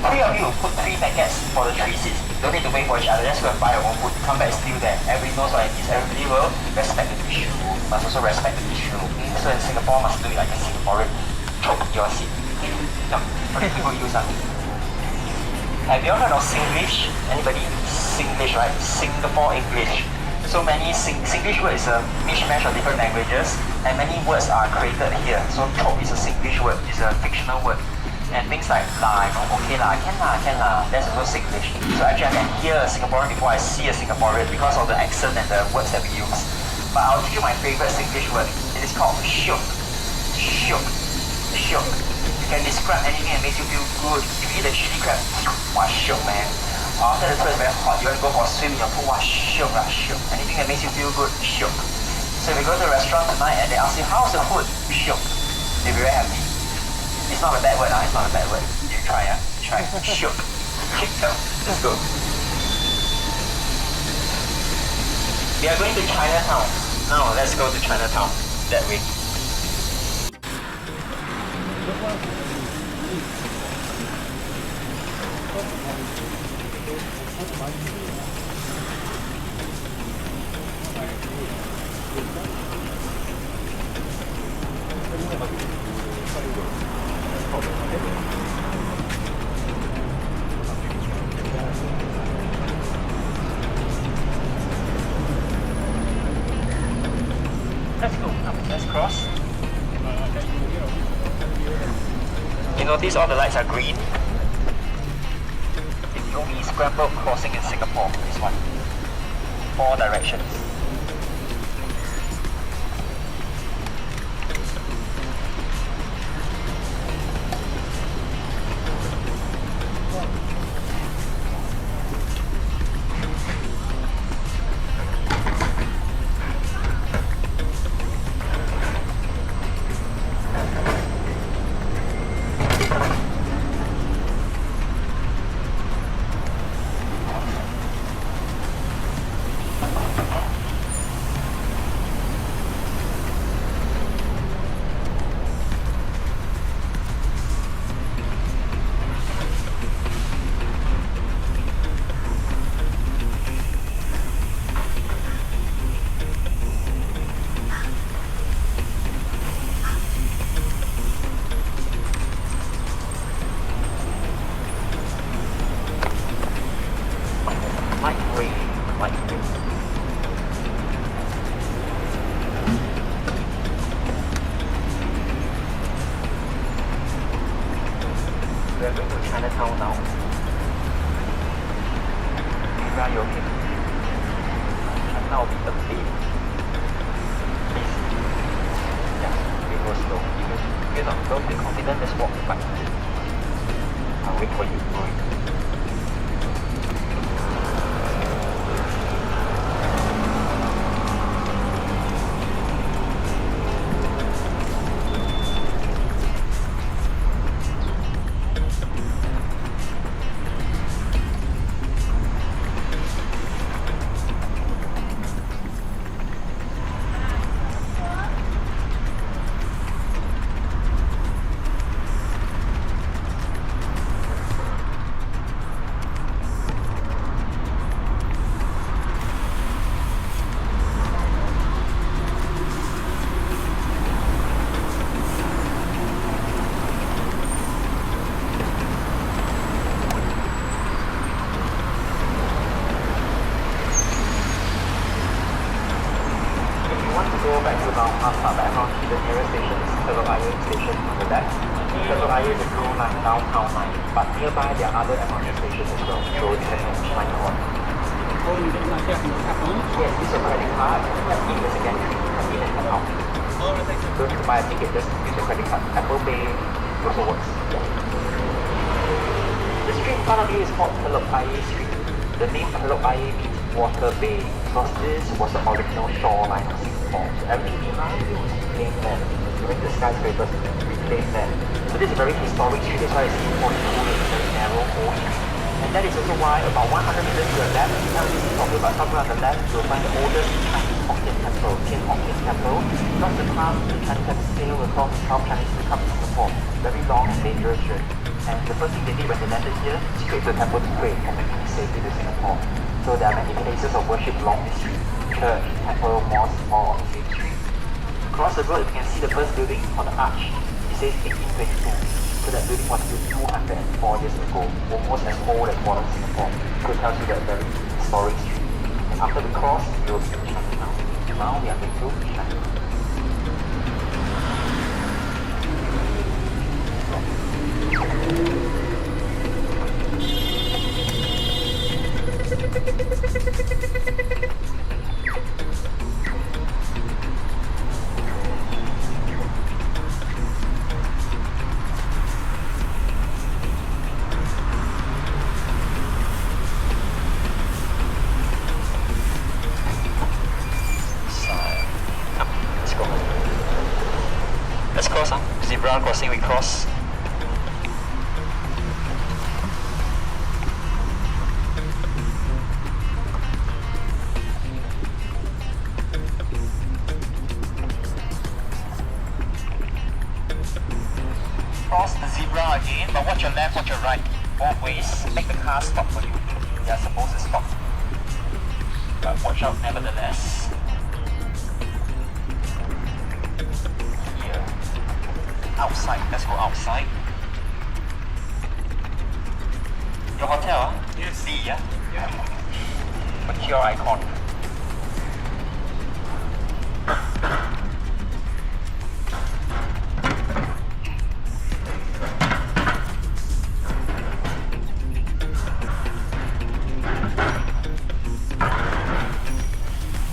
3 of you put 3 packets for the 3 seats. Don't need to wait for each other, just go and buy your own food. Come back, it's still there. Everybody knows what it is. Everybody will respect the tissue. Must also respect the tissue. So in Singapore, must do it like a Singaporean. Chop your seat. Yeah, what do people use? Have you all heard of Singlish? Anybody? Singlish, right? Singapore English. So many Singlish word is a mishmash of different languages, and many words are created here. So chop is a Singlish word, it's a fictional word. And things like la, okay la, can la, that's also Singlish. So actually I can hear a Singaporean before I see a Singaporean because of the accent and the words that we use. But I'll teach you my favorite Singlish word. It is called shiok. Shiok. Shiok. Can describe anything that makes you feel good. If you eat a chili crab, wow, shiok, man. After the tour is very hot, you want to go for a swim in your pool, wow, shiok, shiok. Anything that makes you feel good, shiok. So if you go to a restaurant tonight and they ask you, how's the food? Shiok. They'll be very happy. It's not a bad word, it's not a bad word. You try, try. Shiok. Let's go. We are going to Chinatown. Now, let's go to Chinatown. That way. Let's go. Let's cross. You notice all the lights are green? It's the only scrambled crossing in Singapore, this one. 4 directions. We are going to Chinatown now. Where are you okay? Chinatown will be the theme. Please. Yeah, we go slow. Don't be confident, just walk back. I'll wait for you. nearby there are other MRT stations as well, so depending on which line you want. Oh, you get my check and tap on. Yes, this is a credit card, tap in the second tap in and tap out. So to buy a ticket, just use your credit card. Apple Pay also works. Yeah. The street in front of you is called Telok Ayer Street. The name Telok Ayer means water bay, because this was the original shoreline of Singapore. So everything behind you was reclaimed land. During the skyscrapers, reclaimed land. So this is a very historic street, that's why it's important to hold a very narrow old street. And that is also why about 100 meters to the left, now this is talking about somewhere on the left, you'll find the oldest Chinese Hokkien temple, Tian Hokkien temple. Because the past, the Chinese sailed across the South China Sea to come to Singapore. Very long and dangerous journey. And the first thing they did when they landed here, straight to the temple to pray and bring safety to Singapore. So there are many places of worship along this street. Church, temple, mosque, all on the same street. Across the road, you can see the first building on the arch. It says 1822. So that building was built 204 years ago, almost as old as modern Singapore. So it tells you that very historic street. And after we cross, we will be in Chinatown. Now we are going to Chinatown. Let's cross, huh? Zebra crossing, we cross. Cross the zebra again, but watch your left, watch your right. Both ways, make the car stop for you. They are supposed to stop. But watch out nevertheless. Outside, let's go outside. Your hotel, huh? You see, yeah? Yeah. What's your icon?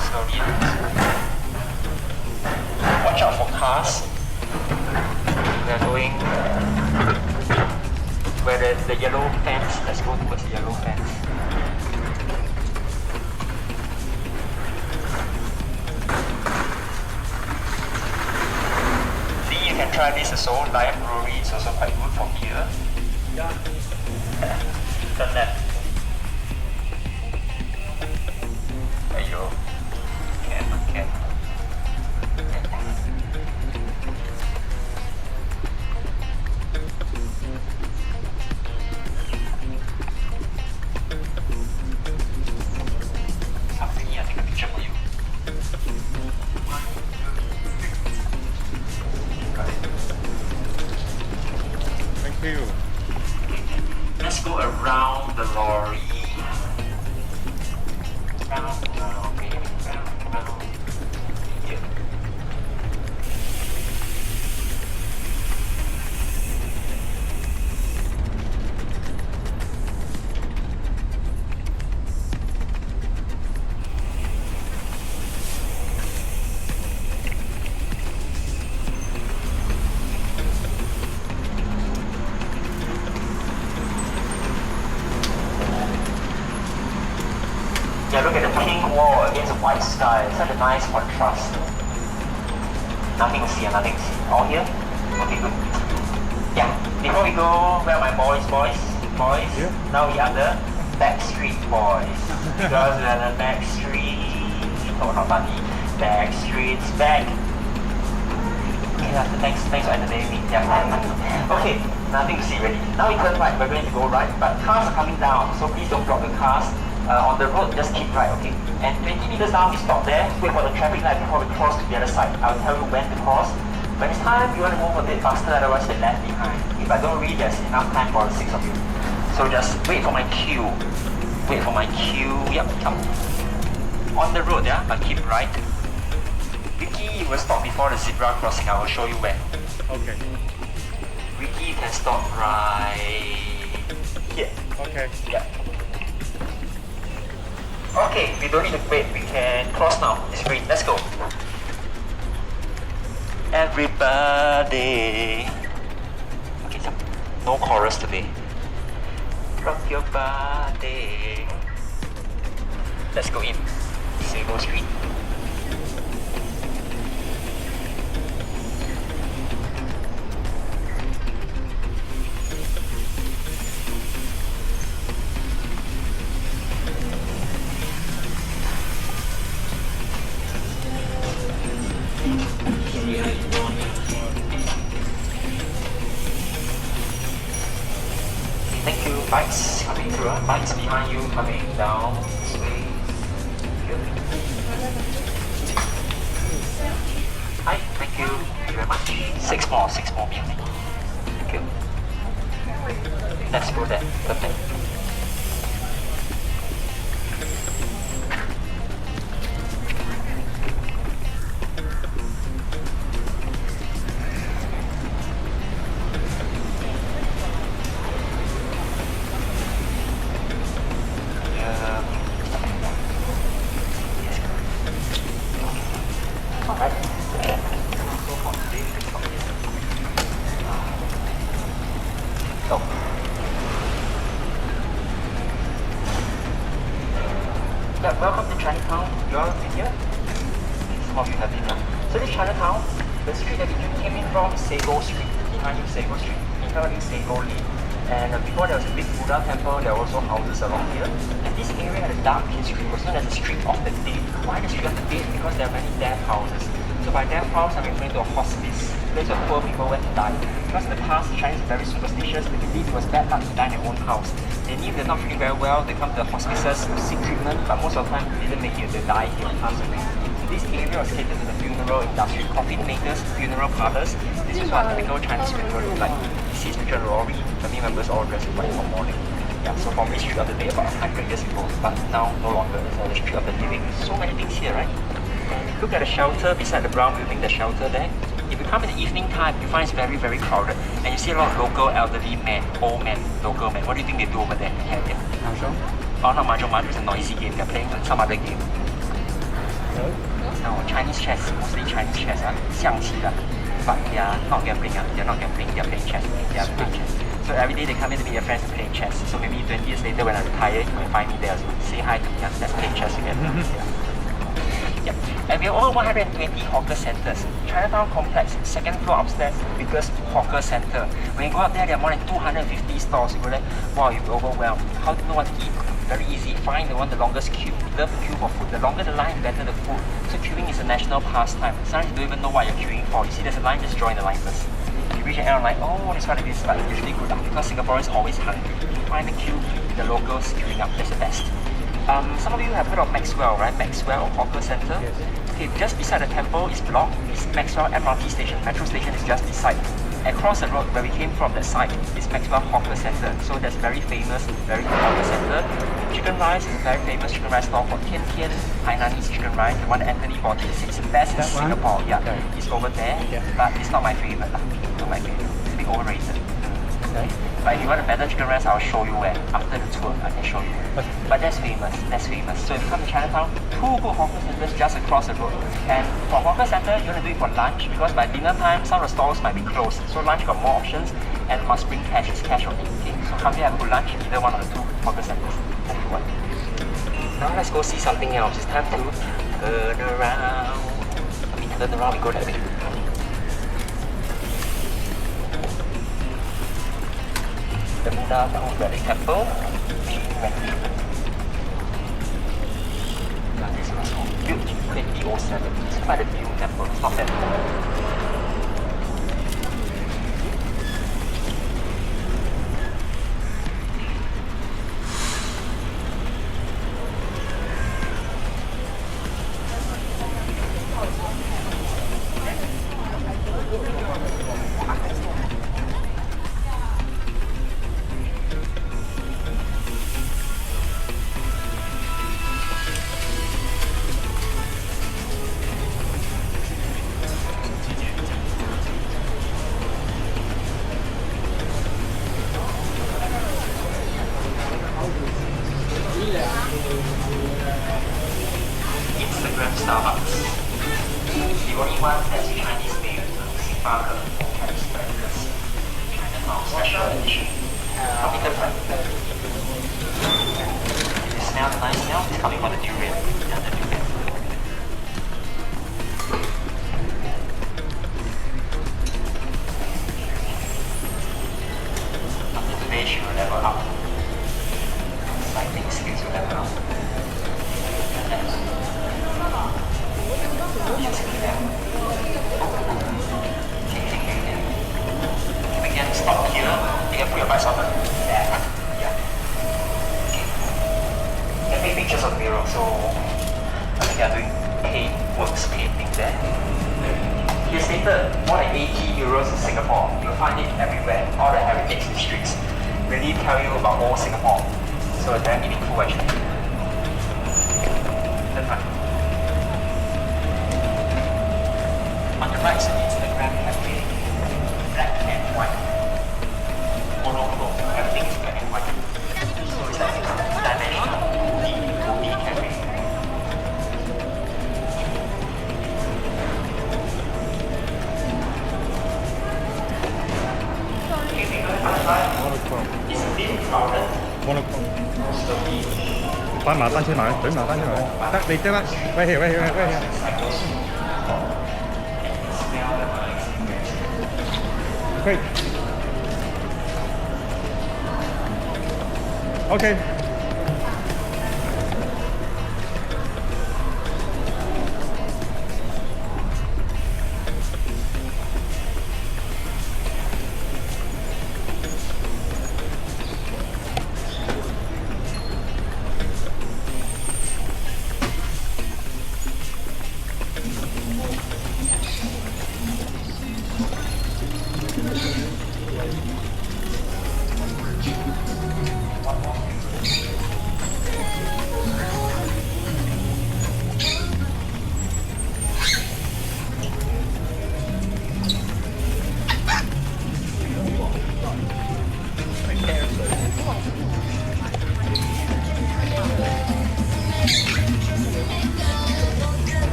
Slowly. Watch out for cars. We are going where the yellow fence. Let's go towards the yellow fence. See, you can try this also. Lion Brewery is also quite good from here. Yeah. Turn left. There you go. Can. Let's go around the lorry. Round, baby, round. Yeah. Yeah, look at the pink wall against the white sky. It's such a nice contrast. Nothing to see, nothing to see. All here? Okay, good. Yeah, before we go, where are my boys? Yeah. Now we are the Backstreet Boys. Because we are the Backstreet. Oh, not funny. Backstreet's back. Okay, thanks for entertaining me. Yeah. Okay, nothing to see really. Now we turn right, we're going to go right, but cars are coming down, so please don't block the cars. On the road, just keep right, okay? And 20 meters down, we stop there, wait for the traffic light before we cross to the other side. I'll tell you when to cross. When it's time, you want to move a bit faster, otherwise they lag behind. If I don't read, there's enough time for the 6 of you. So just wait for my cue. Yep, come. On the road, yeah, but keep right. Ricky, you will stop before the zebra crossing. I will show you where. Okay. Ricky, you can stop right Okay. Yeah. Okay, we don't need to wait. We can cross now. It's great. Let's go. Everybody. Okay, so no chorus today. Rock your body. Let's go in. Sabo Street. Thank you. Bikes coming through. Bikes behind you coming down this way. Good. Hi. Thank you. Thank you very much. Six more behind. Thank you. Let's go there. Perfect. So, yeah, welcome to Chinatown. You all been here? Some of you have been here. So this Chinatown, the street that we came in from is Sago Street. Behind you, Sago Street. Including Sago Lane. And before there was a big Buddha temple, there were also houses along here. And this area had a dark history. It was known as the Street of the Dead. Why the Street of the Dead? Because there are many dead houses. So by dead house, I'm referring to a hospice, place where poor people went to die. Because in the past, the Chinese were very superstitious. They believed it was bad luck to die in their own house. They knew they're not feeling very well. They come to the hospices to seek treatment, but most of the time, they didn't make it. They die here, pass away. So this area was catered to the funeral industry. Coffin makers, funeral parlors. This is what a typical Chinese funeral look like. You see Richard Rory, family members all dressed in white for mourning. Yeah, so from the Street of the Day about 100 years ago, but now no longer. It's the Street of the Living. So many things here, right? And look at the shelter beside the brown building, the shelter there. If you come in the evening time, you find it's very, very crowded. And you see a lot of local elderly men, old men, local men. What do you think they do over there? Mahjong? Oh, not Mahjong. Mahjong is a noisy game. They're playing some other game. No, Chinese chess, mostly Chinese chess. 象棋 but they are not gambling. They're not gambling. They're playing chess. They are playing chess. So every day they come in to meet their friends and play chess. So maybe 20 years later when I retire, you might find me there. So say hi to me. Let's play chess together. Yeah. And we have over 120 hawker centers. Chinatown complex, second floor upstairs, biggest hawker center. When you go up there, there are more than 250 stores. You go there, wow, you'll be overwhelmed. How do you know what to eat? Very easy. Find the one the longest queue. Love to queue for food. The longer the line, the better the food. So queuing is a national pastime. Sometimes you don't even know what you're queuing for. You see there's a line, just join the line first. You reach the end, like, oh, this one it is, but usually good because Singaporeans are always hungry. You find the queue, the locals queuing up. That's the best. Some of you have heard of Maxwell, right? Maxwell Hawker Center. Yes. Okay, just beside the temple is blocked. It's Maxwell MRT station. Metro station is just beside. Across the road where we came from, that side is Maxwell Hawker Center. So that's very famous, very good hawker center. Chicken rice is a very famous chicken rice stall for Tian Tian Hainanese chicken rice. The one that Anthony bought is the best in Singapore. Yeah, okay. It's over there, but it's not my favorite. Not my favorite. It's a bit overrated. Okay. But if you want a better chicken rice, I'll show you where. After the tour, I can show you. Okay. But that's famous. That's famous. So if you come to Chinatown, two good hawker centers just across the road. And for hawker center, you want to do it for lunch because by dinner time, some of the stalls might be closed. So lunch got more options and must bring cash. It's cash only. Okay. So come here have a good lunch, either one of the two hawker centers. Thank you. Now let's go see something else. It's time to turn around. Turn around, we go that way. The Buddha Relic Temple. This was built in 2007. It's quite a new temple. It's not that old. Instagram Starbucks. The only one that's Chinese made, Singapore Chinese breakfast, Chinatown special edition. Something different. It smells nice now. It's coming from the durian. Yeah, the durian. After today, she will level up. Cycling skills will level up. We can stop here. You can put your bikes on there. Yeah. You can take pictures of the mirror. So I think they are doing works painting there. He stated more than 80 euros in Singapore. You'll find it everywhere. All the heritage districts really tell you about old Singapore. So it's very meaningful actually. That's right. On the right is an Instagram cafe, black and white, monochrome, everything is black and white. So it's like dimensional, deep cafe. It's a bit crowded. Monochrome. 翻埋單車埋，舉埋單車埋，得你得啦，喂喂喂喂喂。Great. Okay.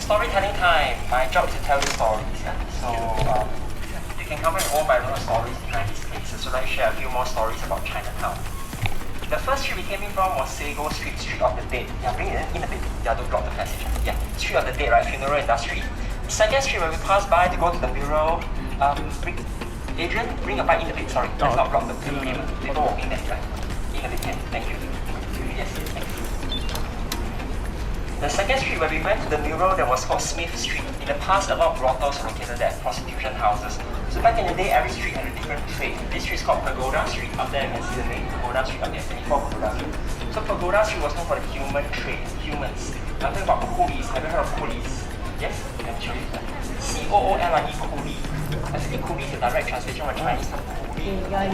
Storytelling time. My job is to tell you stories. Yeah? So you can come and all my real stories behind these places. So let's share a few more stories about Chinatown. The first street we came in from was Sago Street, Street of the Dead. Yeah, bring it in a bit. Yeah, don't block the passage. Yeah, Street of the Dead, right? Funeral industry. Second street where we passed by to go to the mural. Adrian, bring your bike in a bit. Sorry, let's not block the pavement. People walking there, right? In a bit, yeah. Thank you. Yes, thank you. The second street where we went to the mural that was called Smith Street. In the past, a lot of brothels were located there, prostitution houses. So back in the day, every street had a different trade. This street is called Pagoda Street. Up there you can see the name, Pagoda Street. Up there, 24 Pagoda Street. So Pagoda Street was known for the human trade, humans. I'm talking about coolies. Have you heard of coolies? Yes? Let me show you. C-O-O-L-I-E, coolie. Actually, coolie is a direct translation from Chinese from coolie. Young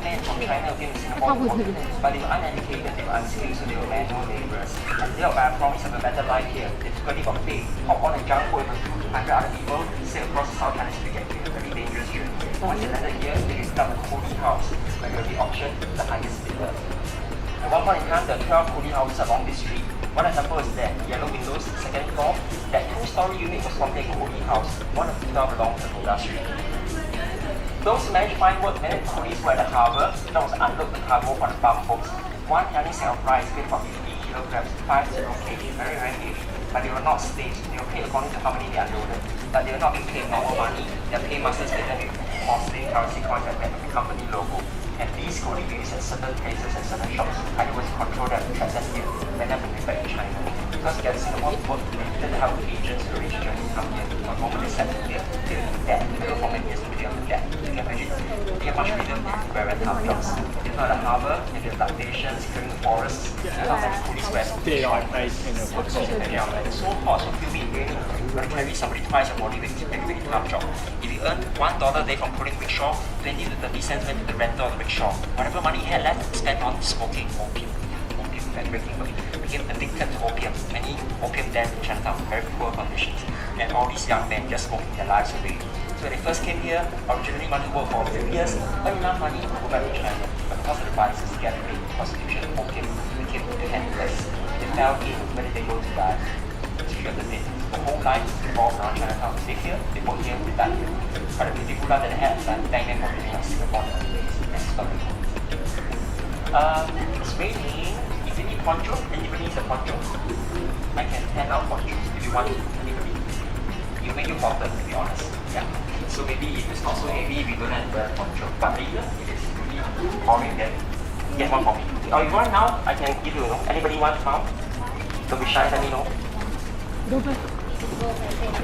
men from China who came to Singapore, but they were uneducated, they were unskilled, so they were manual laborers. And they were by a promise of a better life here. They took a leap of faith, hop on a junk boat with 200 other people, sailed across the South China Sea to get to a very dangerous journey. Once they landed here, they picked up a coolie house, where they will be auctioned to the highest bidder. At one point in time, there are 12 coolie houses along this street. One example is there, yellow windows, second floor. That two-story unit was formerly a coolie house, one of the 12 along Pagoda Street. Those managed fine work men and police were at the harbour, that was unload the cargo for the bump boats. One yarning sale price paid for 50 kilograms, 50 kg, very heavy. But they were not staged, they were paid according to how many they unloaded. But they were not being paid normal money. Their paymasters paid them with costly currency coins that had the company logo. And these could only be used at certain places and certain shops. And it was controlled and transit here, and then bring back to China. Because their Singapore port limited the help agents to arrange journeys come here. But normally set here, they do that. They go for many years to be on the deck. You can imagine. They have much freedom to do very tough jobs. If not the harbour, if there's plantations, clearing the forests, there's not many police west. Daylight based in the So hot, so humid, raining, you have to carry somebody twice your body weight. It's a very tough job. If you earn $1 a day from pulling rickshaw, 20 to 30 cents went to the rental of the rickshaw. Whatever money he had left, spent on smoking opium. Opium and drinking, became addicted to opium. Many opium dens in Chinatown, very poor conditions. And all these young men just smoking their lives away. So when they first came here, originally wanted to work for a few years, earn enough money to go back to China. But because of the vices, gambling, prostitution, opium, became penniless. They fell in whether they go to die. Three of the men, the whole life revolved around Chinatown. They here, they work here, they die here. But the beautiful life that they had, thank them for living in Singapore. That's story. It's raining. If you need poncho, anybody needs a poncho. I can hand out poncho if you want anybody. You make your bottom, to be honest. Yeah. So maybe if it's not so heavy, we don't have the poncho. But later, if it's really boring, then get one for me. Or you want now, I can give you, anybody want now? Don't be shy, let me know.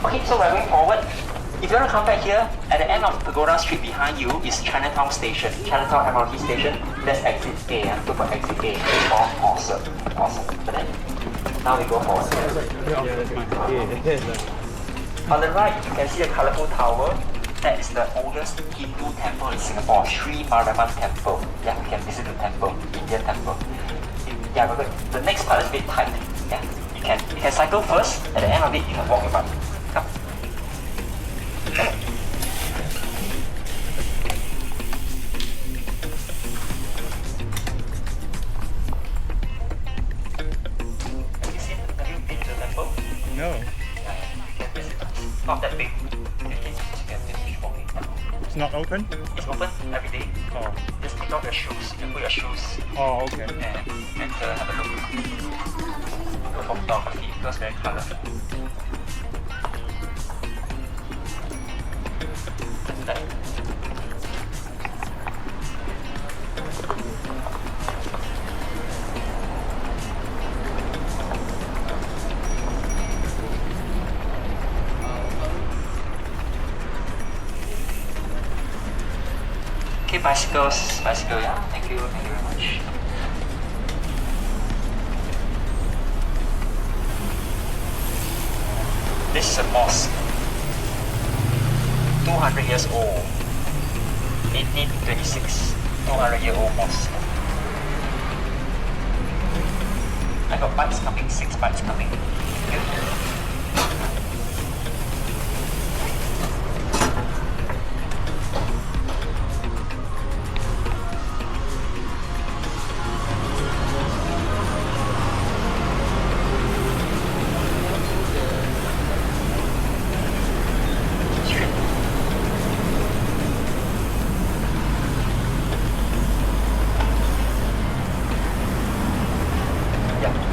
Okay, so we're going forward. If you want to come back here, at the end of Pagoda Street behind you is Chinatown Station, Chinatown MRT Station. That's exit A. Look for exit A. Oh, awesome. Awesome. But then, now we go forward. On the right, you can see a colorful tower. That is the oldest Hindu temple in Singapore, Sri Mariamman Temple. Yeah, we can visit the temple, Indian temple. Yeah, but the next part is a bit tight. Yeah, you can cycle first. At the end of it, you can walk your bike. Come. Have you been to the temple? No. Not that big. 15 minutes you can finish walking. It's not open? It's open every day. Oh. Just take off your shoes. You put your shoes Oh, okay. and have a look. Go for photography because very colorful. Like, okay, bicycle, yeah. Thank you very much. This is a mosque. 200 years old. 1826. 200-year-old mosque. I got bikes coming, 6 bikes coming.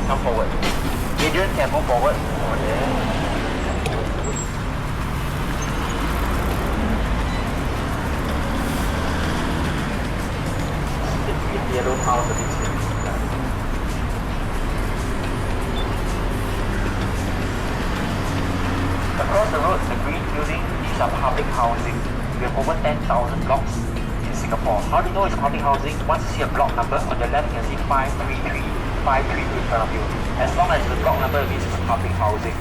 Come forward. Adrian can move forward over there. The yellow house a bit sleepy. Across the road, the green building, these are public housing. We have over 10,000 blocks in Singapore. How do you know it's public housing? Once you see a block number, on the left you can see 533 in front of you. As long as the block number means it's public housing.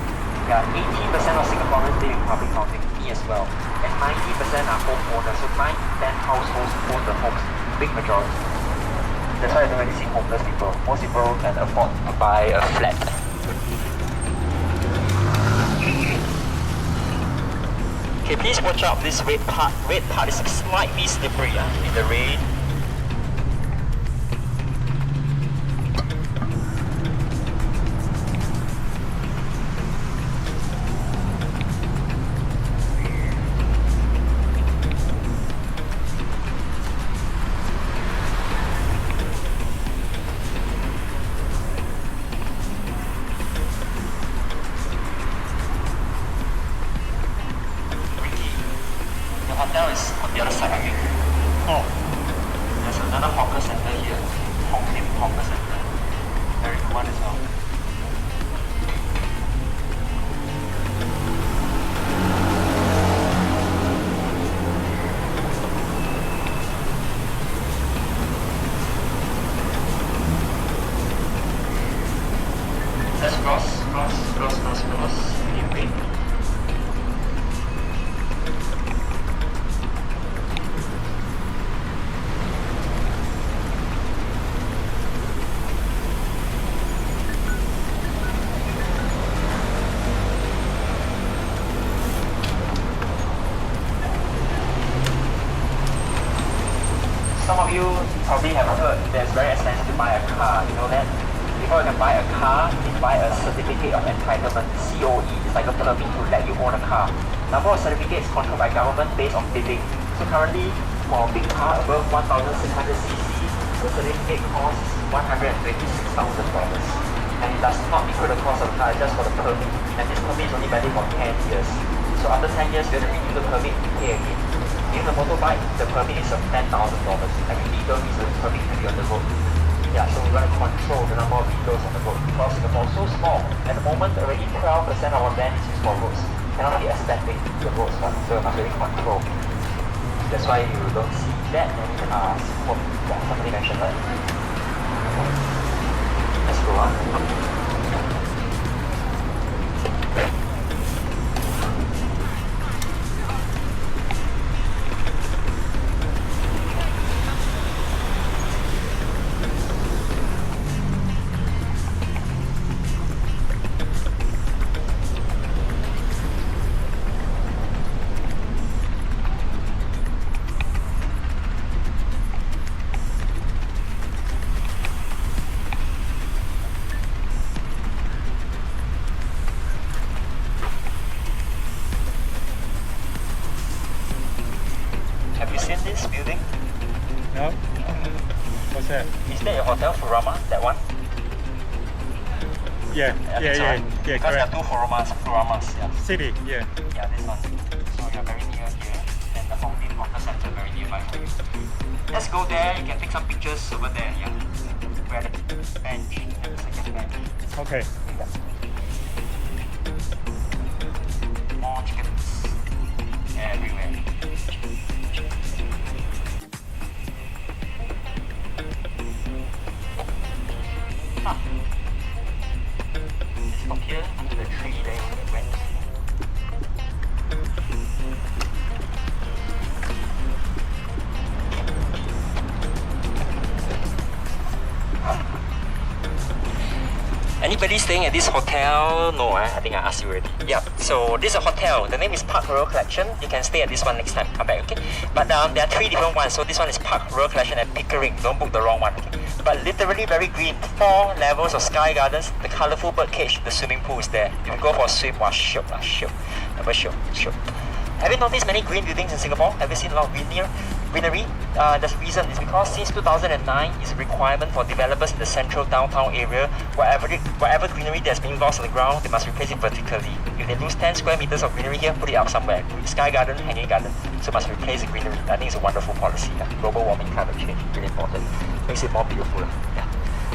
Yeah, 80% of Singaporeans live in public housing, me as well. And 90% are homeowners, so 9 to 10 households own the homes, big majority. That's why I don't really see homeless people. Most people can afford to buy a flat. Okay, please watch out this red part. Red part is slightly slippery in the rain. the other side of it. Oh, There's another hawker center here. Hong Lim Hawker Center. Very good one as well. Let's cross. Medium way. Some of you probably have heard that it's very expensive to buy a car, you know that? Before you can buy a car, you buy a certificate of entitlement, COE. It's like a permit to let you own a car. Number of certificates controlled by government based on bidding. So currently, for a big car above 1,600cc, the certificate costs $126,000. And it does not include the cost of the car, just for the permit. And this permit is only valid for 10 years. So after 10 years, you have to renew the permit to pay again. In the motorbike, the permit is of $10,000. Every legal reason permit can be on the road. Yeah, so we want to control the number of vehicles on the road because Singapore is so small. At the moment, already 12% of our land is used for roads. Cannot be aesthetic the roads, but so must really control. That's why you don't see that many cars. Yeah, somebody mentioned that. Let's go on. Have you seen this building? no. What's that? Is that your hotel, Furama? That one? Yeah, Because there are correct. two Furamas, yeah. City, yeah. Yeah, this one. So you're very near here, and the Hong Lim Hawker Center very nearby for you. Let's go there. You can take some pictures over there. Yeah. We're at the bench, at the second bench. Okay. More chickens everywhere. Huh. It's from here to the tree there it went. Anybody staying at this hotel? No, I think I asked you already. Yeah, so this is a hotel. The name is Park Royal Collection. You can stay at this one next time. Come back, okay? But there are three different ones. So this one is Park Royal Collection at Pickering. Don't book the wrong one, okay? But literally very green. 4 levels of sky gardens. The colourful bird cage. The swimming pool is there. You can go for a swim. Wow, shiok lah, shiok. Never shiok. Have you noticed many green buildings in Singapore? Have you seen a lot of greenery? There's a reason. It's because since 2009, it's a requirement for developers in the central downtown area. Wherever greenery that's being lost on the ground, they must replace it vertically. If they lose 10 square meters of greenery here, put it up somewhere. Sky garden, hanging garden. So must replace the greenery. I think it's a wonderful policy. Yeah. Global warming, climate change, really important. Makes it more beautiful. Yeah.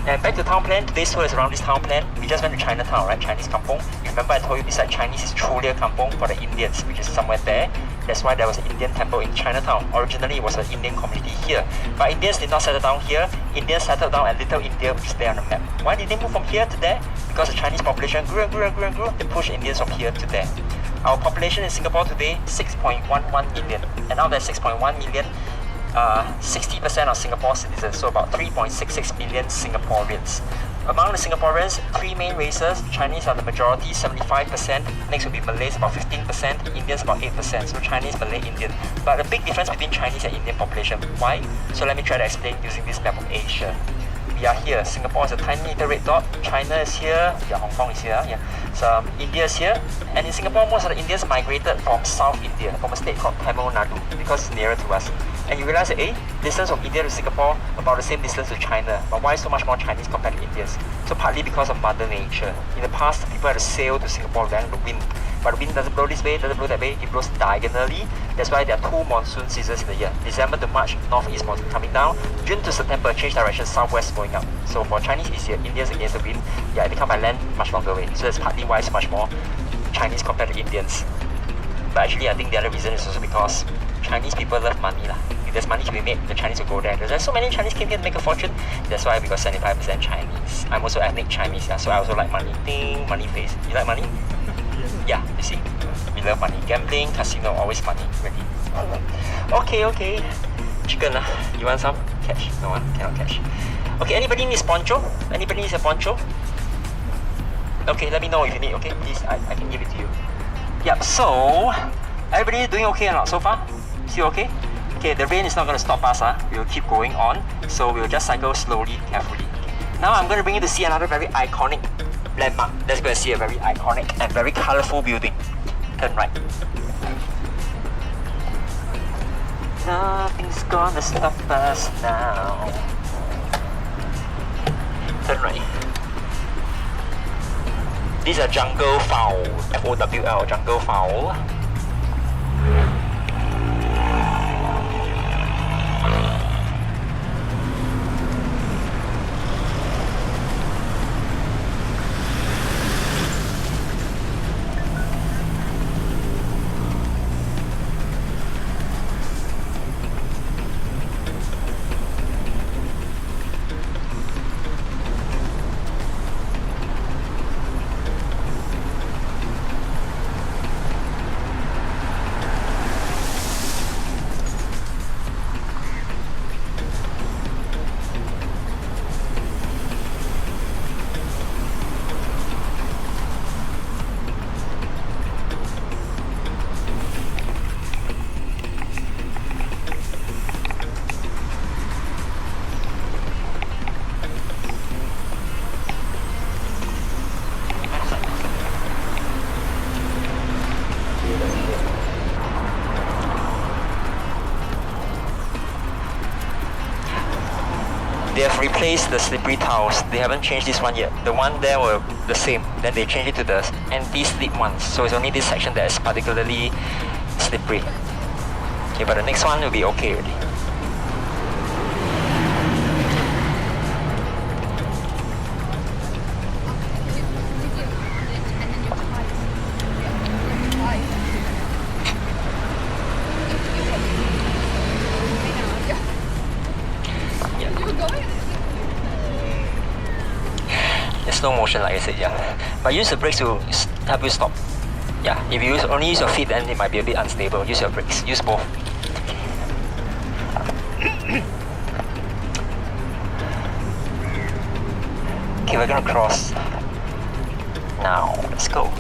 And back to town plan. Today's tour is around this town plan. We just went to Chinatown, right? Chinese kampong. You remember I told you beside Chinese is truly a kampong for the Indians, which is somewhere there. That's why there was an Indian temple in Chinatown. Originally, it was an Indian community here. But Indians did not settle down here. Indians settled down at Little India, which is there on the map. Why did they move from here to there? Because the Chinese population grew. They pushed Indians from here to there. Our population in Singapore today, 6.11 million. And out of that 6.1 million, 60% are Singapore citizens, so about 3.66 million Singaporeans. Among the Singaporeans, 3 main races. Chinese are the majority, 75%. Next will be Malays, about 15%. Indians, about 8%. So Chinese, Malay, Indian. But a big difference between Chinese and Indian population. Why? So let me try to explain using this map of Asia. We are here. Singapore is a tiny little red dot. China is here. Yeah, Hong Kong is here. Yeah. So India is here. And in Singapore, most of the Indians migrated from South India, from a state called Tamil Nadu, because it's nearer to us. And you realize that, distance from India to Singapore, about the same distance to China. But why so much more Chinese compared to Indians? So partly because of Mother Nature. In the past, people had to sail to Singapore, relying on the wind. But the wind doesn't blow this way, doesn't blow that way, it blows diagonally. That's why there are 2 monsoon seasons in the year. December to March, northeast monsoon coming down. June to September, change direction, southwest going up. So for Chinese easier, Indians against the wind, yeah, they come by land much longer way. So that's partly why it's much more Chinese compared to Indians. But actually I think the other reason is also because Chinese people love money lah. If there's money to be made, the Chinese will go there. There's so many Chinese came here to make a fortune. That's why we got 75% Chinese. I'm also ethnic Chinese, yeah, so I also like money. Ding, money face. You like money? Yeah, you see. We love money. Gambling, casino, always money. Really. Okay. Chicken lah. You want some? Catch. No one cannot catch. Okay, anybody needs poncho? Anybody needs a poncho? Okay, let me know if you need, okay? Please, I can give it to you. Yep, so everybody doing okay or not so far? Still okay? Okay, the rain is not going to stop us. We'll keep going on. So we'll just cycle slowly, carefully. Now I'm going to bring you to see another very iconic landmark. Let's go and see a very iconic and very colorful building. Turn right. Nothing's gonna stop us now. Turn right. These are jungle fowl. F-O-W-L, jungle fowl. They have replaced the slippery tiles. They haven't changed this one yet. The one there were the same. Then they changed it to the anti-slip ones. So it's only this section that is particularly slippery. Okay, but the next one will be okay already. Slow motion, like I said, yeah. But use the brakes to help you stop. Yeah, if you only use your feet, then it might be a bit unstable. Use your brakes. Use both. Okay, we're gonna cross. Now, let's go.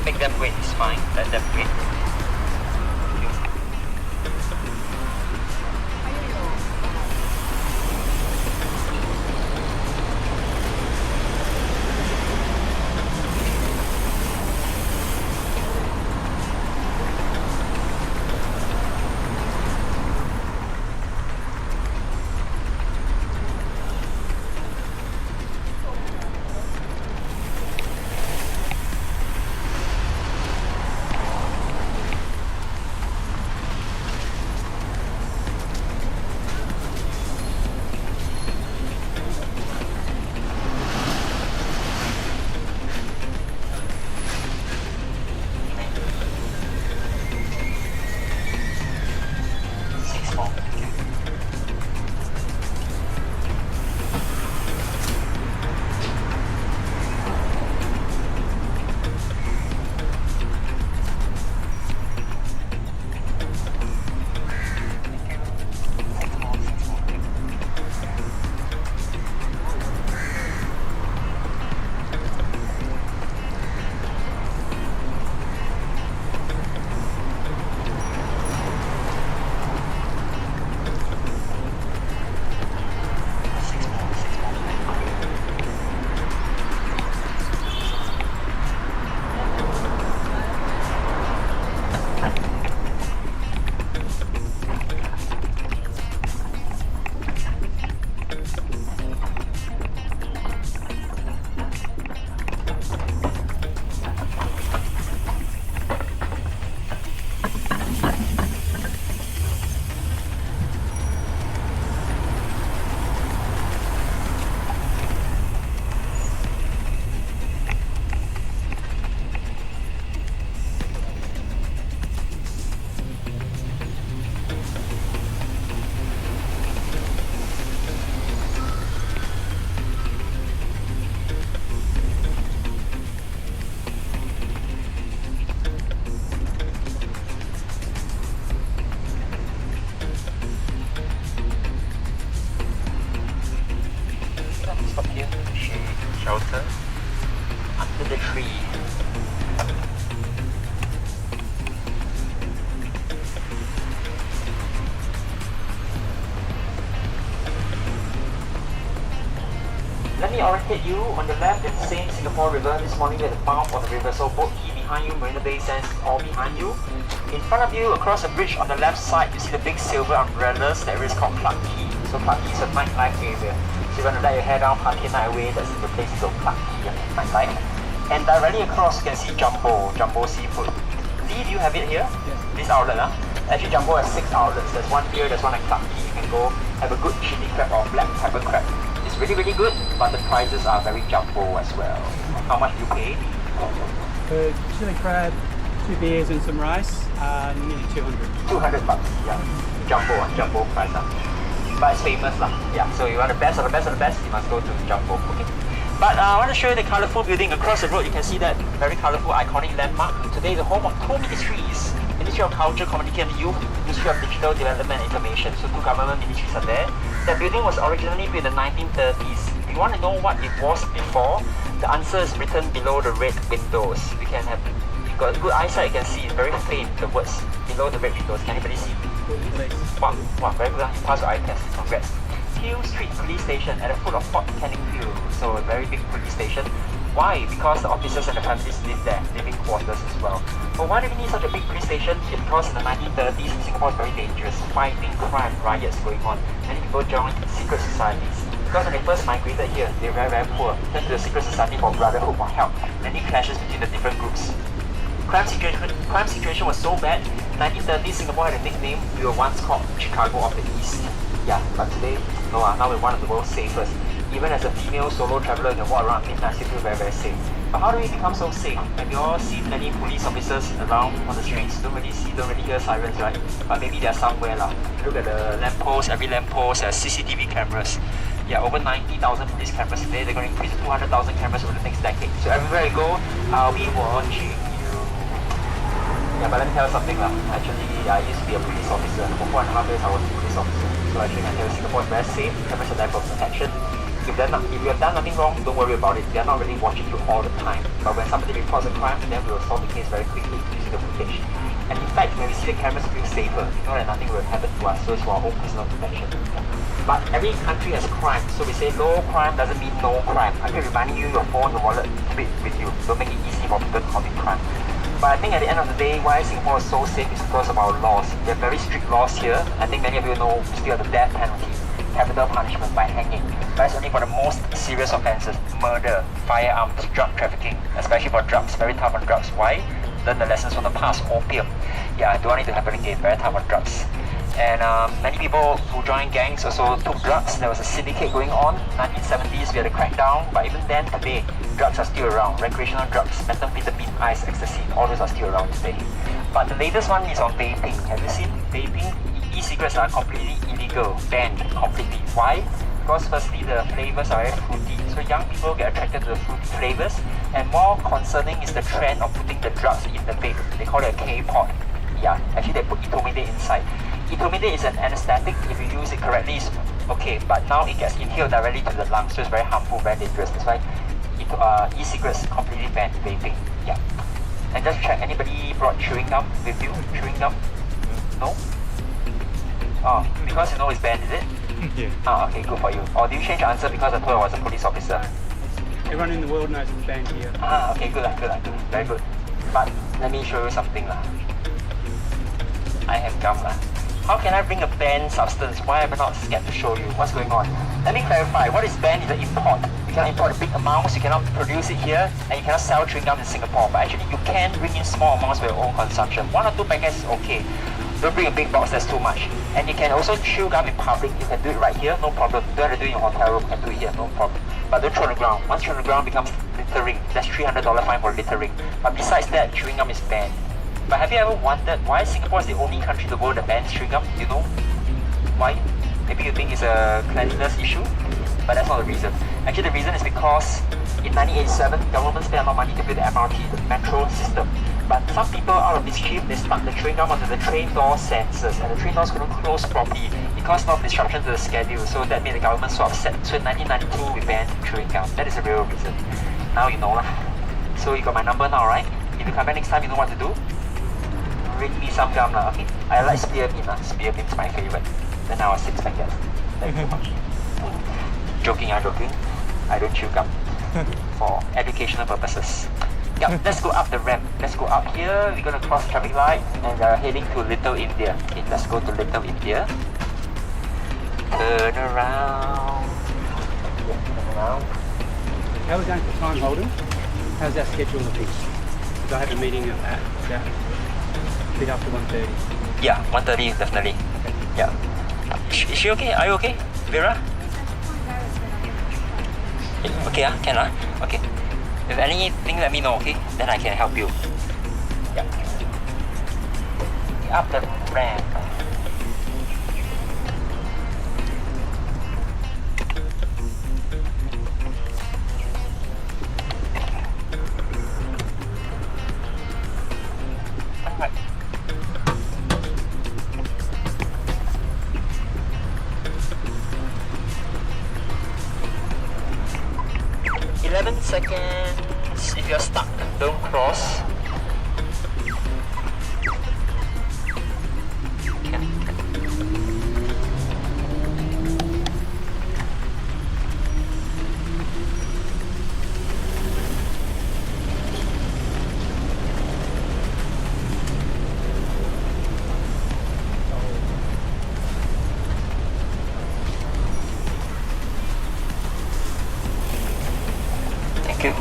Make them wait, it's fine. Let them wait. shelter under the tree. Let me orientate you on the left and same Singapore River. This morning we had a bump on the river, so boat key behind you, Marina Bay Sands all behind you. In front of you, across the bridge on the left side, you see the big silver umbrellas. That is called Clarke Quay. So Clarke Quay is a nightlife area. So you want to let your hair down, party night away, that's the place to go, Clarke Quay, nightlife. And directly across you can see Jumbo Seafood. Lee, do you have it here? Yes. This outlet, huh? Actually Jumbo has 6 outlets. There's one here, there's one at Clarke Quay. You can go have a good chili crab or black pepper crab. It's really, really good, but the prices are very jumbo as well. How much do you pay? For chili crab, 2 beers and some rice, nearly 200. 200 bucks, yeah. Jumbo price. But it's famous lah. Yeah, so you want the best of the best of the best, you must go to Jumbo, okay? But I want to show you the colourful building across the road. You can see that very colourful, iconic landmark. Today, the home of 2 ministries. Ministry of Culture, Communication and Youth, Ministry of Digital Development and Information. So 2 government ministries are there. That building was originally built in the 1930s. If you want to know what it was before, the answer is written below the red windows. You can have, if you've got good eyesight, you can see it's very faint, the words below the red windows. Can anybody see? Wow, very good. You passed your eye test. Congrats. Hill Street Police Station at the foot of Fort Canning Hill. So a very big police station. Why? Because the officers and the families live there, living quarters as well. But why do we need such a big police station? It's because in the 1930s, Singapore is very dangerous. Fighting, crime, riots going on. Many people joined secret societies. Because when they first migrated here, they were very, very poor. Turned to the secret society for brotherhood, for help. Many clashes between the different groups. Crime situation was so bad. 1930s, Singapore had a nickname. We were once called Chicago of the East. Yeah, but today, no, now we're one of the world's safest. Even as a female solo traveller, you can walk around midnight, you feel very, very safe. But how do we become so safe? Have you all seen many police officers around on the streets? Don't really hear sirens, right? But maybe they're somewhere lah. Look at the lamppost, every lamppost has CCTV cameras. Yeah, over 90,000 police cameras today. They're going to increase to 200,000 cameras over the next decade. So everywhere you go, I'll be watching you. Yeah, but let me tell you something lah. Actually, I used to be a police officer. For 4.5 years, I was a police officer. So actually, I can tell you, Singapore is very safe. Cameras are there for protection. If you have done nothing wrong, don't worry about it. They are not really watching you all the time. But when somebody reports a crime, then we will solve the case very quickly using the footage. And in fact, when we see the cameras, we feel safer. We know that nothing will happen to us, so it's for our own personal protection. But every country has crime, so we say no crime doesn't mean no crime. I keep reminding you, your phone, your wallet, keep it with you. Don't make it easy for people to commit crime. But I think at the end of the day, why Singapore is so safe is because of our laws. We have very strict laws here. I think many of you know we still have the death penalty, capital punishment by hanging. But it's only for the most serious offences: murder, firearms, drug trafficking, especially for drugs. Very tough on drugs. Why? Learn the lessons from the past. Opium. Yeah, I don't want it to happen again. Very tough on drugs. And many people who joined gangs also took drugs. There was a syndicate going on. 1970s, we had a crackdown. But even then, today, drugs are still around. Recreational drugs, methamphetamine, ice, ecstasy, all those are still around today. But the latest one is on vaping. Have you seen vaping? E-cigarettes are completely illegal, banned completely. Why? Because firstly, the flavors are very fruity. So young people get attracted to the fruity flavors. And more concerning is the trend of putting the drugs in the vape. They call it a K-pod. Yeah, actually they put etomidate inside. Etomidate is an anesthetic. If you use it correctly, it's okay. But now it gets inhaled directly to the lungs, so it's very harmful, very dangerous. That's why e-cigarettes completely banned vaping. Yeah. And just check, anybody brought chewing gum with you? Chewing gum? No? Oh, because you know it's banned, is it? Yeah. Oh, okay, good for you. Or did you change your answer because I thought I was a police officer? Everyone in the world knows it's banned here. Ah, okay, good. Very good. But let me show you something lah. I have gum lah. How can I bring a banned substance? Why am I not scared to show you? What's going on? Let me clarify. What is banned is the import. You cannot import big amounts, you cannot produce it here, and you cannot sell chewing gum in Singapore. But actually, you can bring in small amounts for your own consumption. 1 or 2 packets is okay. Don't bring a big box, that's too much. And you can also chew gum in public. You can do it right here, no problem. You don't have to do it in your hotel room, you can do it here, no problem. But don't throw on the ground. Once you throw on the ground, it becomes littering. That's $300 fine for littering. But besides that, chewing gum is banned. But have you ever wondered why Singapore is the only country in the world that bans chewing gum? Do you know why? Maybe you think it's a cleanliness issue, but that's not the reason. Actually, the reason is because in 1987, government spent a lot of money to build the MRT, the metro system. But some people out of mischief, they stuck the chewing gum onto the train door sensors, and the train doors couldn't close properly. It caused a lot of disruption to the schedule, so that made the government so upset. So in 1992, we banned chewing gum. That is the real reason. Now you know lah. So you got my number now, right? If you come back next time, you know what to do. Bring me some gum lah, okay? I like spearmint lah. Spearmint's my favorite. Then I was 6 packets. Thank you much. Joking, joking. I don't chew gum for educational purposes. Yeah, let's go up the ramp. Let's go up here. We're gonna cross the traffic light and we're heading to Little India. Okay, let's go to Little India. Turn around. Yeah, turn around. How are we going for time, Holden? How's our schedule looking? Because I have a meeting at a bit after 1:30. Yeah, 1:30 definitely. Yeah. Is she okay? Are you okay, Vera? Okay, can okay. If anything, let me know, okay? Then I can help you. Yeah. Up the ramp. Alright. 11 seconds. If you're stuck, don't cross. Thank you.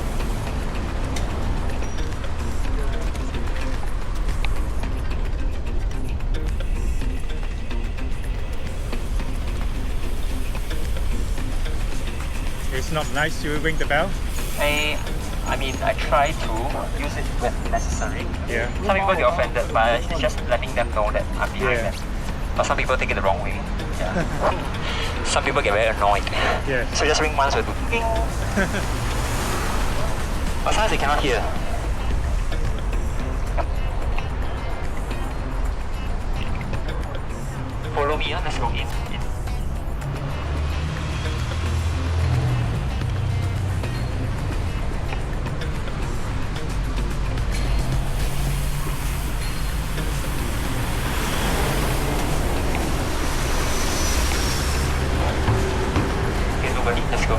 It's not nice to ring the bell. I mean, I try to use it when necessary. Yeah. Some people get offended, but it's just letting them know that I'm behind Yeah. them. But some people take it the wrong way. Yeah. Some people get very annoyed. Yeah. So just ring once will do ding. But sometimes they cannot hear. Follow me, let's go in. Okay, nobody, let's go.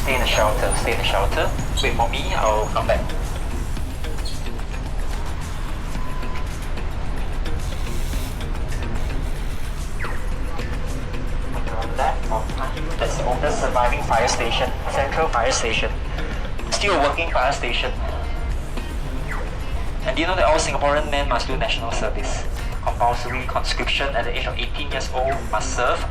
Stay in the shelter, stay in the shelter. Wait for me, I'll come back. That's the oldest surviving fire station, Central Fire Station. Still a working fire station. And do you know that all Singaporean men must do national service? Compulsory conscription at the age of 18 years old must serve.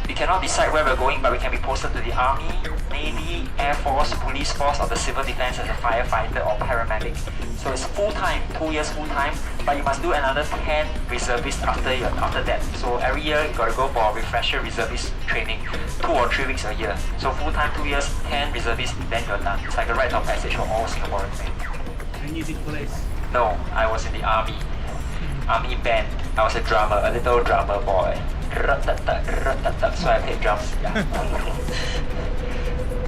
We cannot decide where we're going, but we can be posted to the Army, Navy, Air Force, Police Force, or the Civil Defense as a firefighter or paramedic. So it's full-time, 2 years full-time, but you must do another 10 reservists after that. So every year you got to go for a refresher reservist training, 2 or 3 weeks a year. So full-time 2 years, 10 reservists, then you're done. It's like a rite of passage for all Singaporean men. And you did police? No, I was in the Army. Army band. I was a drummer, a little drummer boy. So I played drums. Yeah.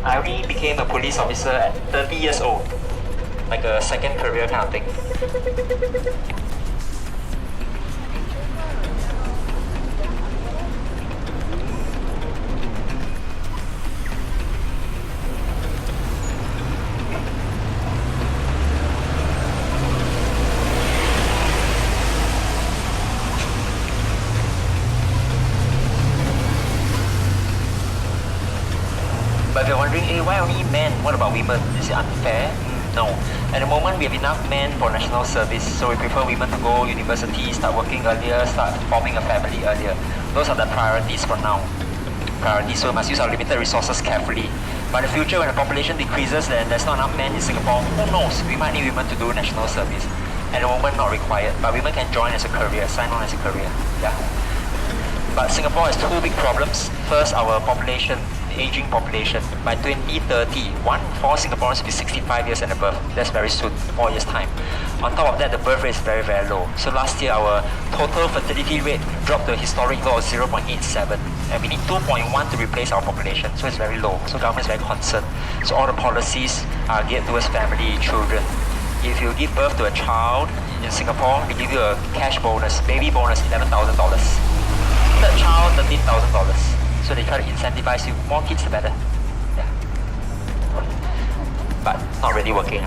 I only became a police officer at 30 years old. Like a second career kind of thing. But if you're wondering, hey, why only men? What about women? Is it unfair? No. At the moment, we have enough men for national service, so we prefer women to go university, start working earlier, start forming a family earlier. Those are the priorities for now. Priorities, so we must use our limited resources carefully. But in the future, when the population decreases and there's not enough men in Singapore, who knows? We might need women to do national service. At the moment, not required, but women can join as a career, sign on as a career. Yeah. But Singapore has two big problems. First, our population, the aging population. By 2030, 1 in 4 Singaporeans will be 65 years and above. That's very soon, 4 years' time. On top of that, the birth rate is very, very low. So last year, our total fertility rate dropped to a historic low of 0.87. And we need 2.1 to replace our population. So it's very low. So government is very concerned. So all the policies are geared towards family, children. If you give birth to a child in Singapore, they give you a cash bonus, baby bonus, $11,000. Third child, $13,000. So they try to incentivize you. More kids, the better. Yeah. But not really working.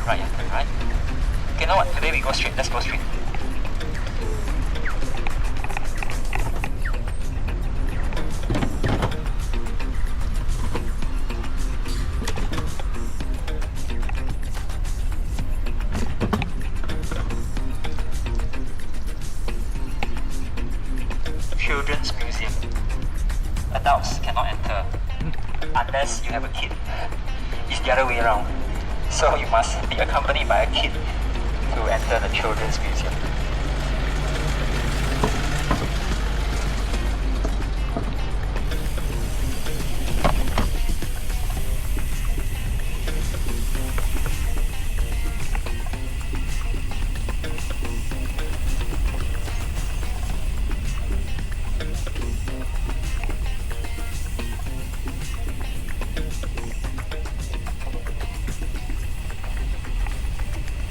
Right, yeah, right. Okay, you know what? Today we go straight. Let's go straight. Children's museum. Adults cannot enter unless you have a kid. It's the other way around. So you must be accompanied by a kid to enter the children's museum.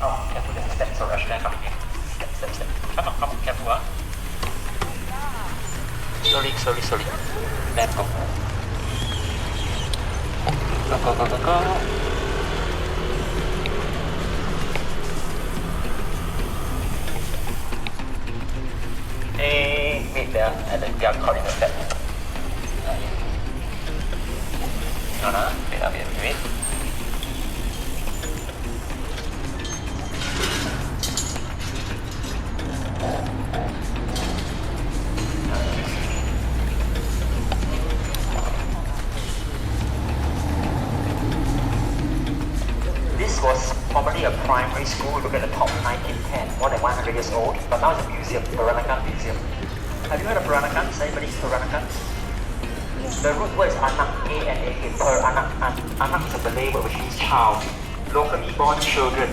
Oh, careful, there's a step, so rush down here. Step. Come on, careful, huh? Slowly. Let's go. Go. Hey, wait there, and then we are caught in the step. Wait. This was formerly a primary school. Look at the top 1910, more than 100 years old, but now it's a museum, Peranakan Museum. Have you heard of Peranakan? Anybody Peranakan? The root word is anak, A-N-A-K, per-anak. Anak is a Malay word which means child. Locally born children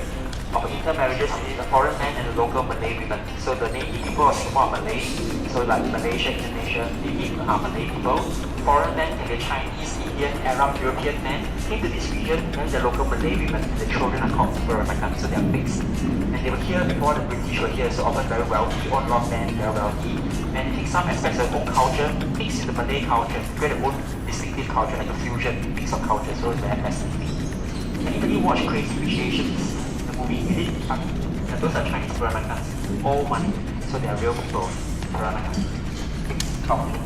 of intermarriages between a foreign man and a local Malay woman. So the native people of Singapore are Malay. So like Malaysia, Indonesia, they are Malay people. Foreign men can be Chinese, Indian, Arab, European men came to this region, and the local Malay women and the children are called Peranakan, so they are mixed. And they were here before the British were here, so often very wealthy, own a lot of land, very wealthy. And they take some aspects of their own culture, mixed with the Malay culture, create their own distinctive culture, like a fusion, mix of culture, so it's very fascinating. Anybody watch Crazy Rich Asians, the movie? You did? And those are Chinese Peranakans, all money, so they are real people, Peranakans. Mixed culture.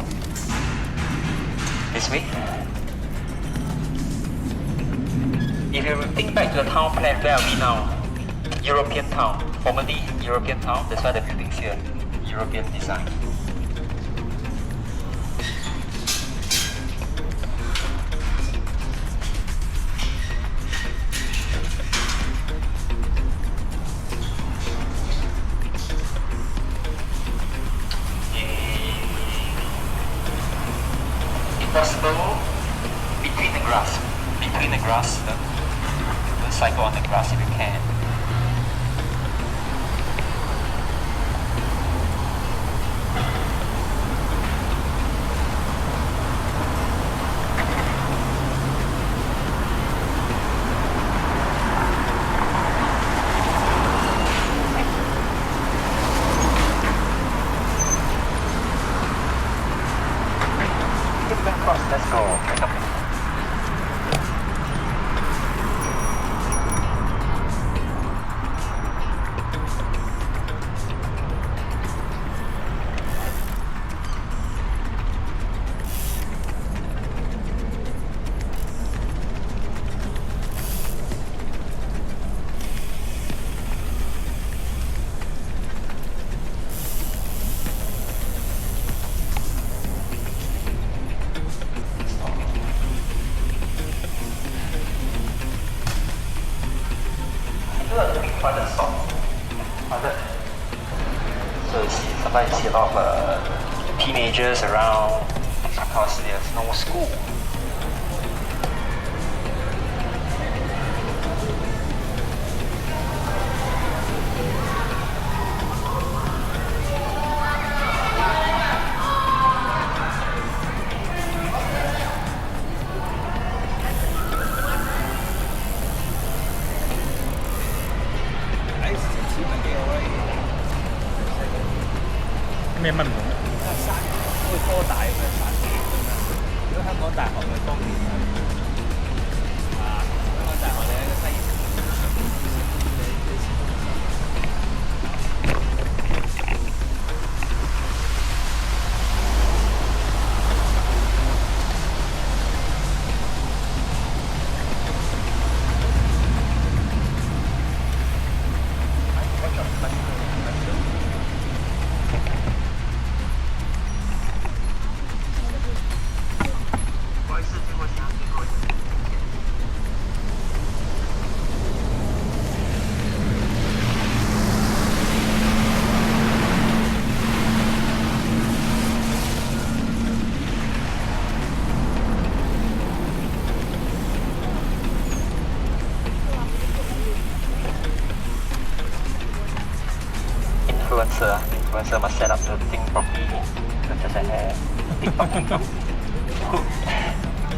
This way. If you think back to the town plan, where are we now? European town. Formerly European town, that's why the buildings here. European design. Possible between the grass, don't cycle on the grass if you can. Let's go. So you see, sometimes you see a lot of teenagers around because there's no school.咩蚊唔同？山好似科大咁嘅山，如果香港大學嘅當年香港大學你喺個西Influencer must set up the thing properly. Just a hair.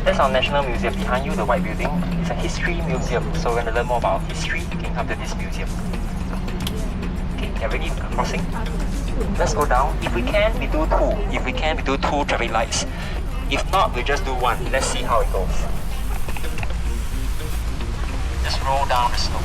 That's our National Museum. Behind you, the white building, it's a history museum. So when you learn more about history, you can come to this museum. Okay, get ready for crossing. Let's go down. If we can, we do two. If we can, we do two traffic lights. If not, we just do one. Let's see how it goes. Just roll down the snow.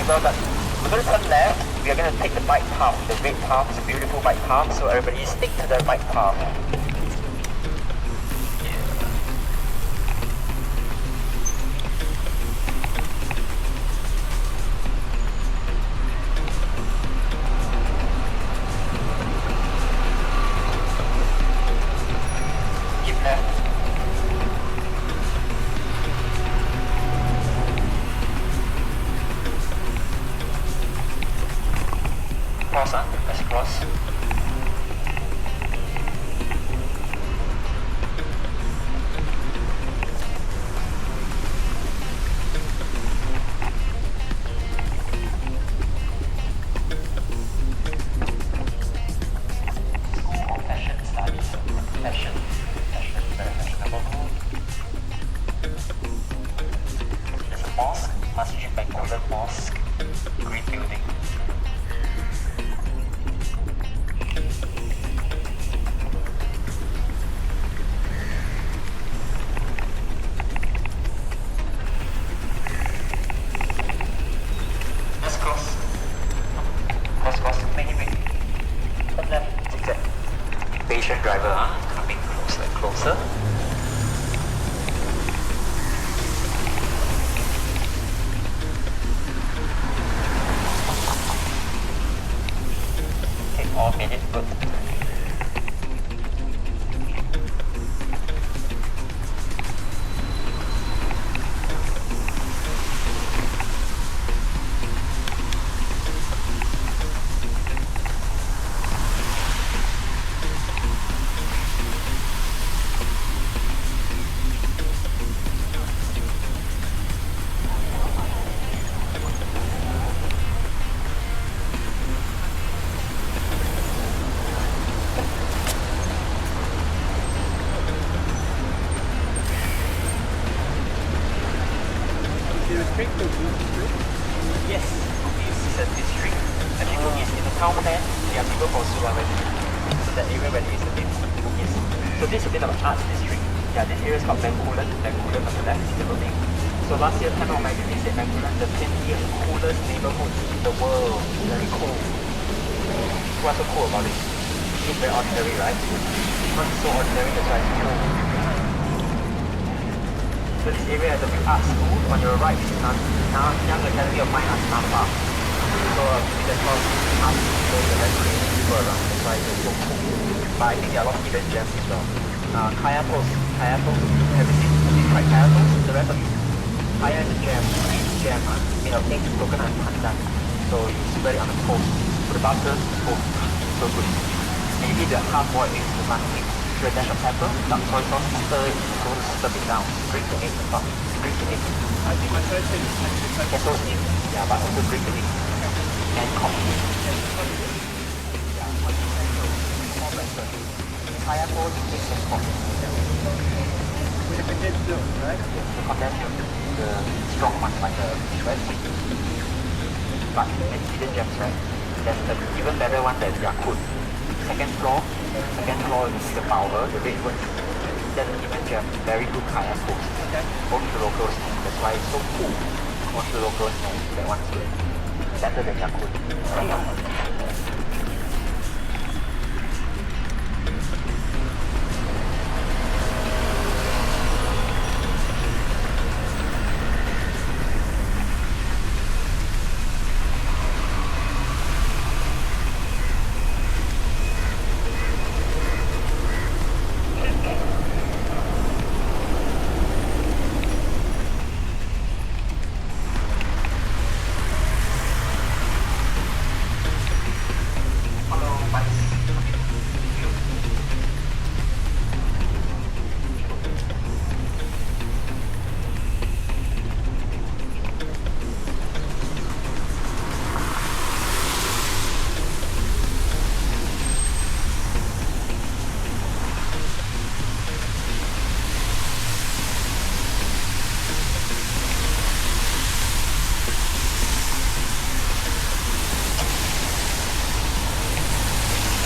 Well done. We're going to turn left. We are going to take the bike path. The red path is a beautiful bike path, so everybody stick to the bike path. Keep left. Cross, let's cross. Fashion studies. Fashion, very fashionable. There's a mosque, Masjid Bencoolen Mosque, green building. Patient driver, coming closer and closer. Okay, all made it good. called Sulawesi. So that area where there is a bit Bugis. So this is a bit of an arts district. Yeah, this area is called Bencoolen. Bencoolen on the left is the building. So last year, Time Out Magazine said Bencoolen the 20th coolest neighborhood in the world. Very cool. What's so cool about it? It's very ordinary, right? Not so ordinary, that's why it's cool. So this area has a big art school. On your right is Young Academy of Fine Arts Nampa. So there's a lot of art people, the very creative people around. That's why it's so cool. But I think there are a lot of hidden gems as well. Kaya Toast. Kaya Toast. Have you tried Kaya Toast? The rest of it. Kaya is a jam, green jam, made of egg, coconut, and pandan. So you spread it on the toast. Put the butter, oh, so good. And you eat the hard-boiled eggs with nothing. A dash of pepper, dark soy sauce, stir it, stir it down. Break the egg, break the egg. I think my first thing is Get those in, yeah, but also break the egg. And coffee. More breakfast. Pineapple, eggs and coffee. with a condensed milk, right? Yes, the condensed milk, the strong one, like the very sweet. But many hidden gems, right? There's the even better one that's Yakult. Second floor you see the powder, the red words. That's an even gem, very good Kaya Toast. Okay. Only the locals know, that's why it's so cool. Only the locals know that one is good. Better than Yakult.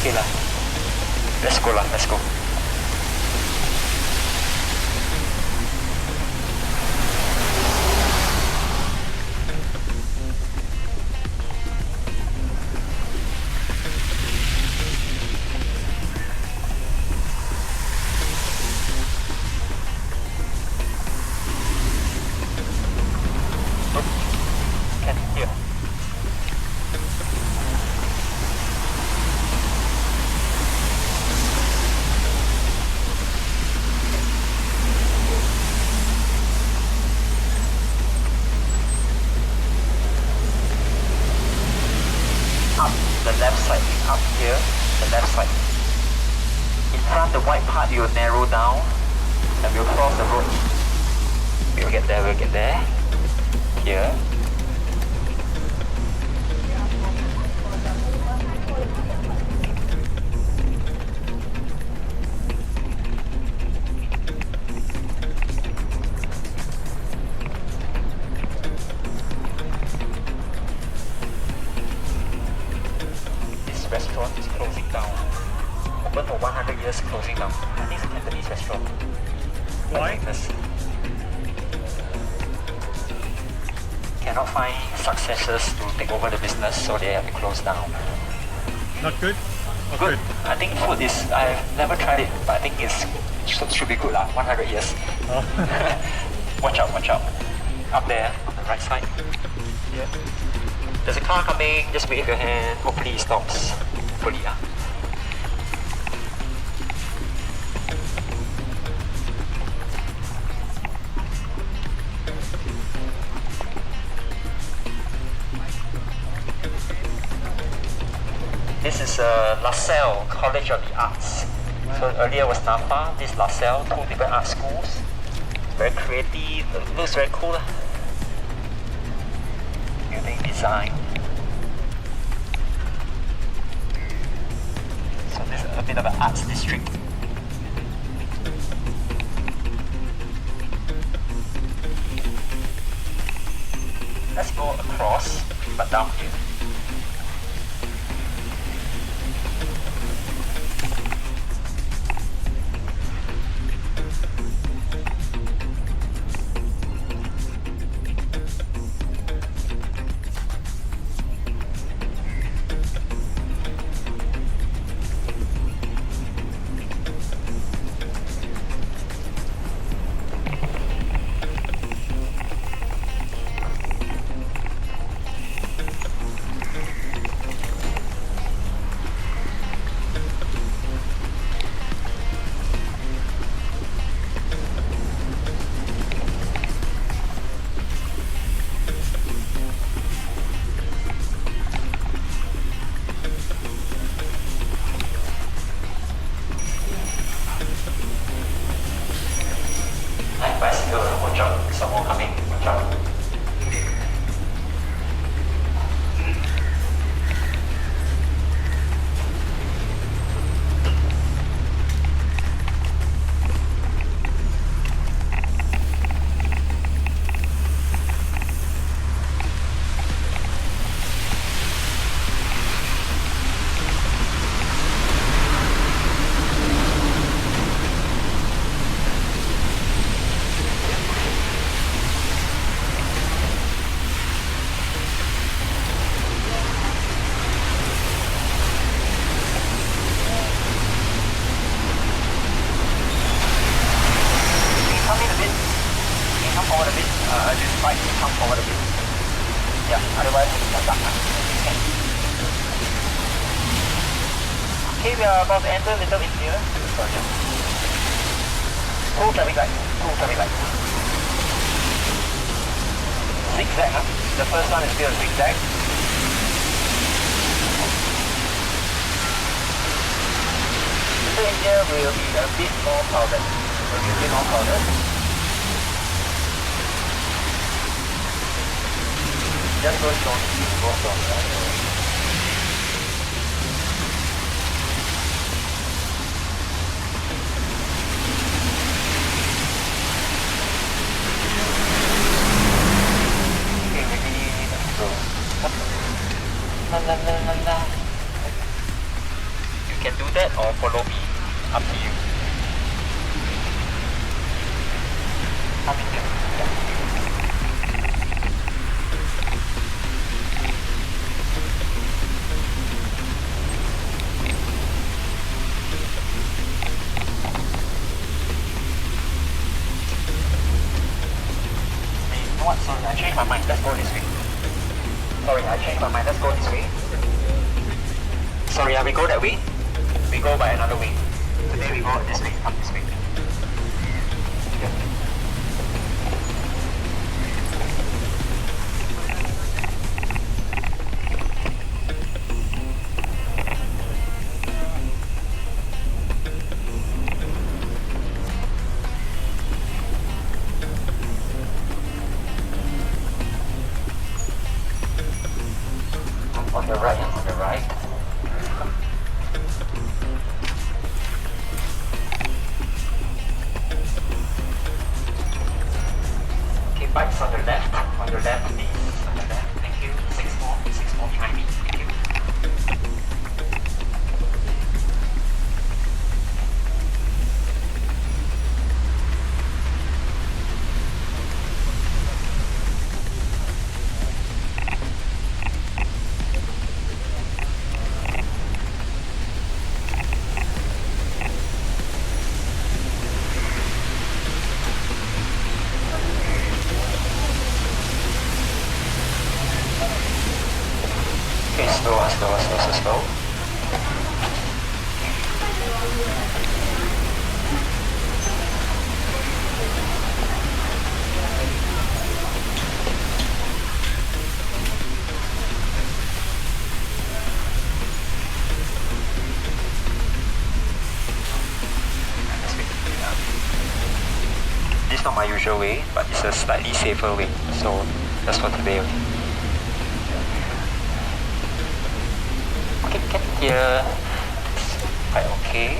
Okay lah. Let's go. Can hear. The left side, up here, the left side. In front, the white part you will narrow down and we'll cross the road. We'll get there. Here. Restaurant is closing down. Open for 100 years, closing down. I think it's a Cantonese restaurant. Why? Famous. Cannot find successors to take over the business, so they have to close down. Not good? Or Good. I think food is, I've never tried it, but I think it should be good lah. 100 years. Oh. Watch out. Up there, on the right side. Yeah. There's a car coming, just wave your hand, hopefully it stops. Hopefully, This is LaSalle, College of the Arts. So earlier was NAFA, this LaSalle, 2 different art schools. Very creative, looks very cool. Building design. So this is a bit of an arts district. Let's go across, but down here. Right, come forward a bit. Yeah, otherwise it's not done. Okay, we are about to enter Little India. Sorry. Full traffic light. Full traffic light. Zigzag, huh? The first one is still a zigzag. Little India will be a bit more crowded. Just go slowly, go slowly. You can do that or follow me, up to you. Up to you. You know what? Sorry, I changed my mind. Let's go this way. Sorry, I changed my mind. Let's go this way. Sorry, we go that way. We go by another way. Today we go this way. Come this way. Yeah. On the right, on the right. Okay, bikes on the left, please. On the left, thank you. 6 more, try me. Thank you. Okay, slow. This is not my usual way, but it's a slightly safer way, so that's for today. Okay, can hear quite okay.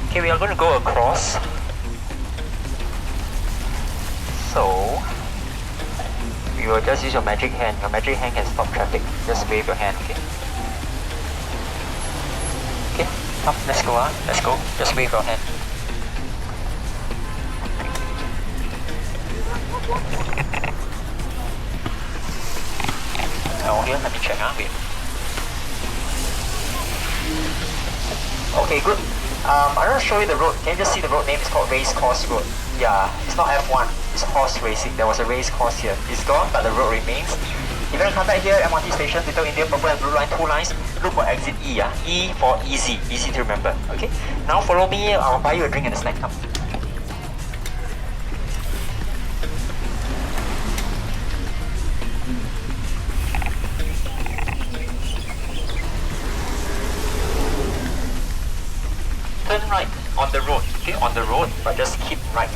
Okay, we are going to go across. So, we will just use your magic hand. Your magic hand can stop traffic. Just wave your hand, okay? Okay, come, let's go, let's go. Just wave your hand. Oh, here, let me check, wait. Okay, good. I'm going to show you the road. Can you just see the road name? It's called Race Course Road. Yeah, it's not F1. It's horse racing. There was a race course here. It's gone, but the road remains. If you want to come back here, MRT station, Little India, purple and blue line, 2 lines. Look for exit E. E for easy. Easy to remember. Okay. Now follow me. I'll buy you a drink and a snack. Come. okay, on the road, but just keep right.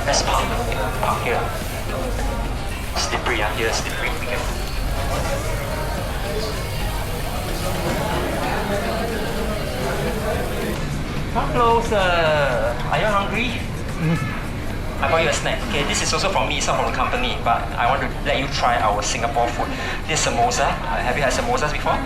Let's park here. Slippery, here, slippery. Be careful. Hello, sir. Are you hungry? I bought you a snack. Okay, this is also from me, it's not from the company, but I want to let you try our Singapore food. This is samosa. Have you had samosas before?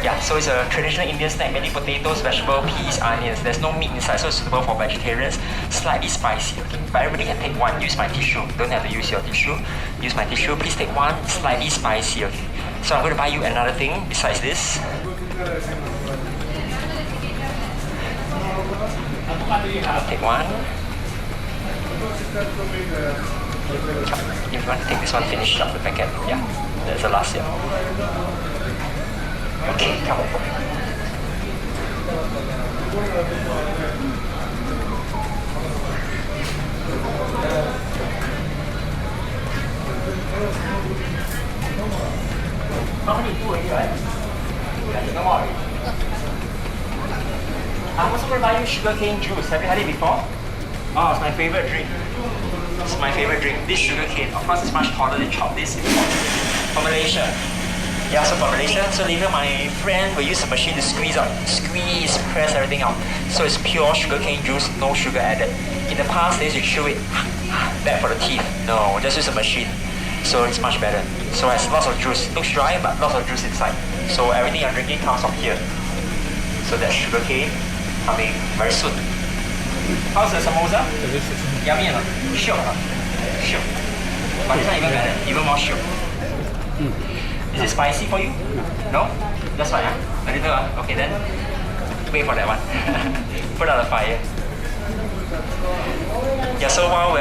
Yeah, so it's a traditional Indian snack, mainly potatoes, vegetable, peas, onions. There's no meat inside, so it's suitable for vegetarians. Slightly spicy, okay? But everybody can take one. Use my tissue. Don't have to use your tissue. Use my tissue. Please take one. Slightly spicy, okay? So I'm going to buy you another thing besides this. Take one. If you want to take this one, finish up the packet. Yeah, that's the last year. Okay, come over. How many? Two already, right? Yeah, no more. I'm also going to buy you sugarcane juice. Have you had it before? Oh, it's my favorite drink. It's my favorite drink. This sugarcane, of course, it's much taller than chopped. This is from Malaysia. Yeah, so from Malaysia. So later my friend will use a machine to squeeze, press everything out. So it's pure sugarcane juice, no sugar added. In the past, they used to chew it bad for the teeth. No, just use a machine. So it's much better. So it has lots of juice. Looks dry, but lots of juice inside. So everything I'm drinking comes from here. So that's sugarcane coming very soon. How's the samosa? Delicious. Yummy or not? Shiok or not? Shiok. But this one even better, even more shiok. Is it spicy for you? No? That's fine, huh? A little, okay then. Wait for that one. Put out the fire. Yeah, so while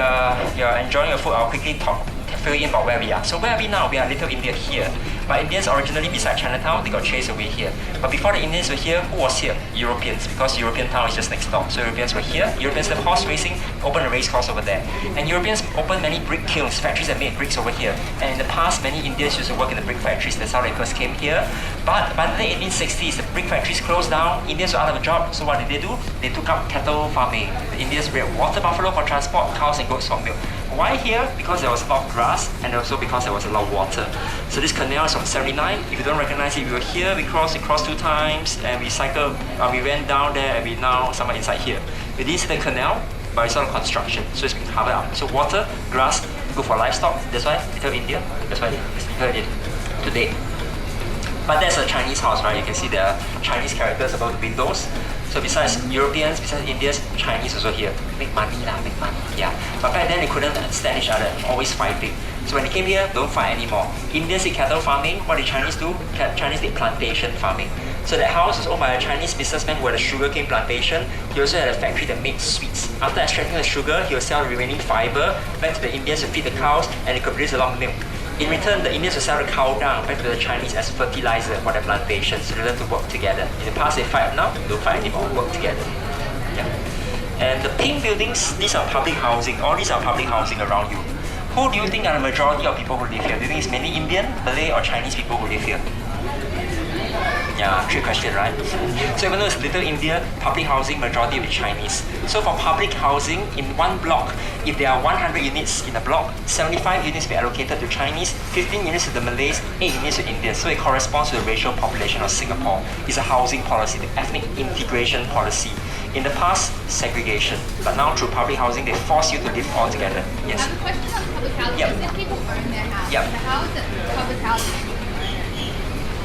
you're enjoying your food, I'll quickly fill in about where we are. So where are we now? We are Little India here. But Indians originally beside Chinatown, they got chased away here. But before the Indians were here, who was here? Europeans, because European town is just next door. So Europeans were here. Europeans love horse racing, opened a race course over there. And Europeans opened many brick kilns, factories that made bricks over here. And in the past, many Indians used to work in the brick factories. That's how they first came here. But by the late 1860s, the brick factories closed down. Indians were out of a job. So what did they do? They took up cattle farming. The Indians bred water buffalo for transport, cows and goats for milk. Why here? Because there was a lot of grass and also because there was a lot of water. So this canal is from 79. If you don't recognize it, we were here, we crossed 2 times and we cycled, we went down there and we now somewhere inside here. We didn't see the canal, but it's all construction, so it's been covered up. So water, grass, good for livestock. That's why Little India, that's why it's Little India today. But that's a Chinese house, right? You can see the Chinese characters above the windows. So besides Europeans, besides Indians, Chinese also here. Make money lah, make money. Yeah. But back then they couldn't stand each other, always fighting. So when they came here, don't fight anymore. Indians did cattle farming. What did Chinese do? Chinese did plantation farming. So that house was owned by a Chinese businessman who had a sugarcane plantation. He also had a factory that made sweets. After extracting the sugar, he would sell the remaining fiber back to the Indians to feed the cows, and they could produce a lot of milk. In return, the Indians would sell the cow dung back to the Chinese as fertilizer for their plantation, so they learned to work together. In the past, they fight. Now, don't fight anymore. Work together. Yeah. And the pink buildings, these are public housing. All these are public housing around you. Who do you think are the majority of people who live here? Do you think it's mainly Indian, Malay, or Chinese people who live here? Yeah, trick question, right? So even though it's Little India, public housing, majority will be Chinese. So for public housing, in one block, if there are 100 units in a block, 75 units will be allocated to Chinese, 15 units to the Malays, 8 units to Indians. So it corresponds to the racial population of Singapore. It's a housing policy, the ethnic integration policy. In the past, segregation. But now through public housing, they force you to live all together. Yes? I have a question on public housing. Yep. You said people own their house. Yep. So how is it public housing?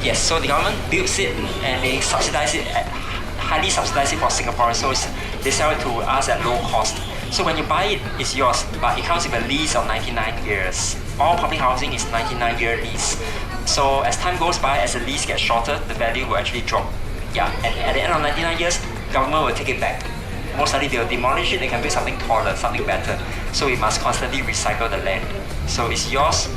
Yes, so the government builds it and they subsidize it, highly subsidize it for Singaporeans. So they sell it to us at low cost. So when you buy it, it's yours, but it comes with a lease of 99 years. All public housing is 99-year lease. So as time goes by, as the lease gets shorter, the value will actually drop. Yeah, and at the end of 99 years, government will take it back. most likely they'll demolish it, they can build something taller, something better. So we must constantly recycle the land. So it's yours,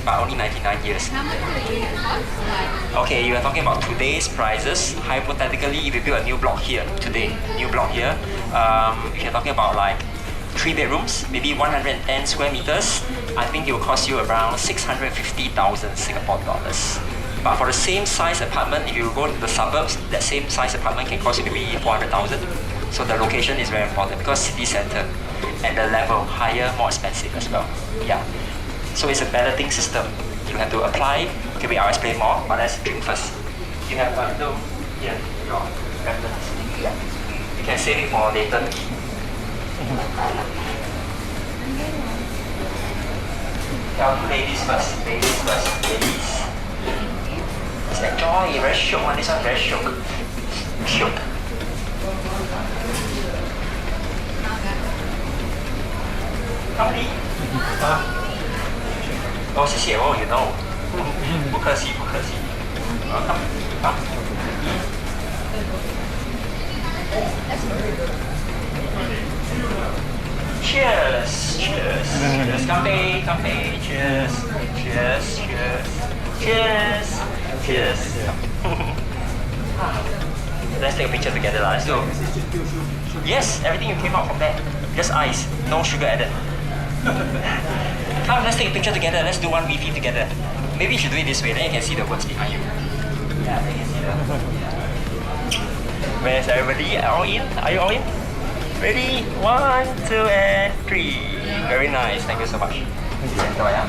but only 99 years. How much do the unit cost? Like, Okay, you are talking about today's prices. Hypothetically, if you build a new block here, today, new block here, if you're talking about like 3 bedrooms, maybe 110 square meters, I think it will cost you around 650,000 Singapore dollars. But for the same size apartment, if you go to the suburbs, that same size apartment can cost you maybe 400,000. So the location is very important because city center and the level higher, more expensive as well. Yeah. So it's a balloting system. You have to apply. Okay, wait, I'll explain more, but let's drink first. You have a window here, your reference. Yeah. You can save it for later. Ladies first, ladies first, ladies. Just enjoy, very shook one, this one very shook. Shook. Come please. Oh, 谢谢 oh, you know. 不客气，不客气。Come, come. Cheers, cheers, cheers. 干杯，干杯 Cheers, cheers, cheers, cheers, cheers. Let's take a picture together, let's go. Yes, everything you came out from there. Just ice, no sugar added. Come, let's take a picture together. Let's do one refill together. Maybe you should do it this way, then you can see the words behind you. Yeah, then you can see the... Where's everybody? All in? Are you all in? Ready? 1, 2, and 3. Very nice. Thank you so much. Enjoy, yeah?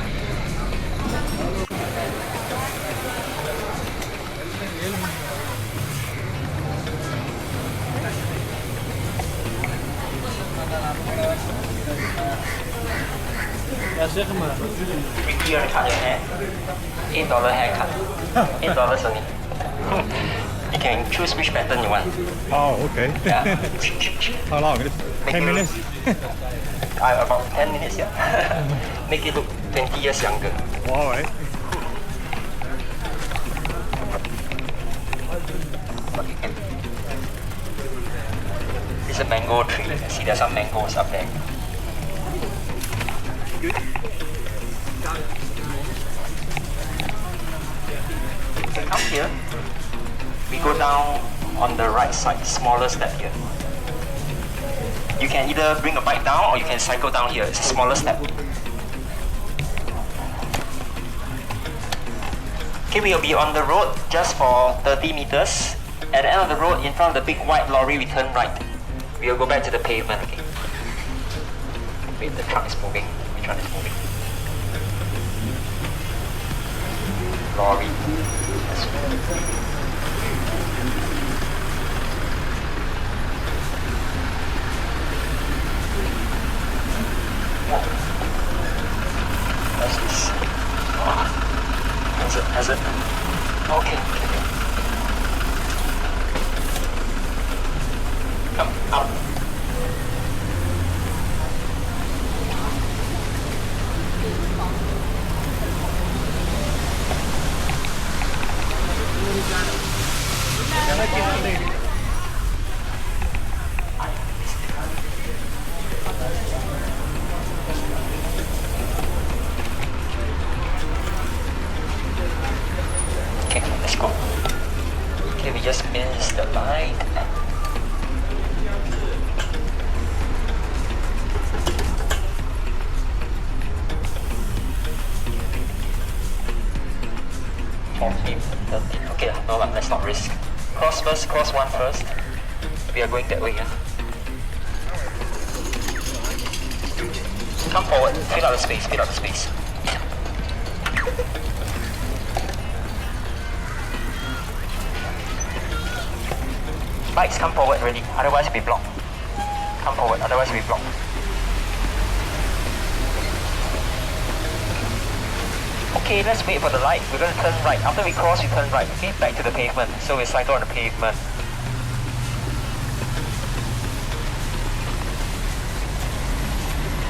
Ja, zeg maar. $50 you want to cut your hair? $8 haircut. $8 only. You can choose which pattern you want. Oh, okay. Yeah. How long? 10 minutes? About 10 minutes, yeah. Make it look 20 years younger. All right. It's a mango tree. You can see there's some mangoes up there. So come here. We go down on the right side, smaller step here. You can either bring a bike down or you can cycle down here. It's a smaller step. Okay, we will be on the road just for 30 meters. At the end of the road, in front of the big white lorry, we turn right. We will go back to the pavement, okay? Wait, the truck is moving. Which one is moving? Lorry. What's this? Has it? Okay. Come up. Okay, let's go. Okay, we just missed the light. Okay, no, let's not risk. Cross first, cross one first. We are going that way, yeah? Come forward, fill out the space, fill out the space. Bikes, come forward already, otherwise you'll be blocked. Come forward, otherwise you'll be blocked. Okay, let's wait for the light. We're going to turn right. After we cross, we turn right, okay? Back to the pavement. So we cycle on the pavement.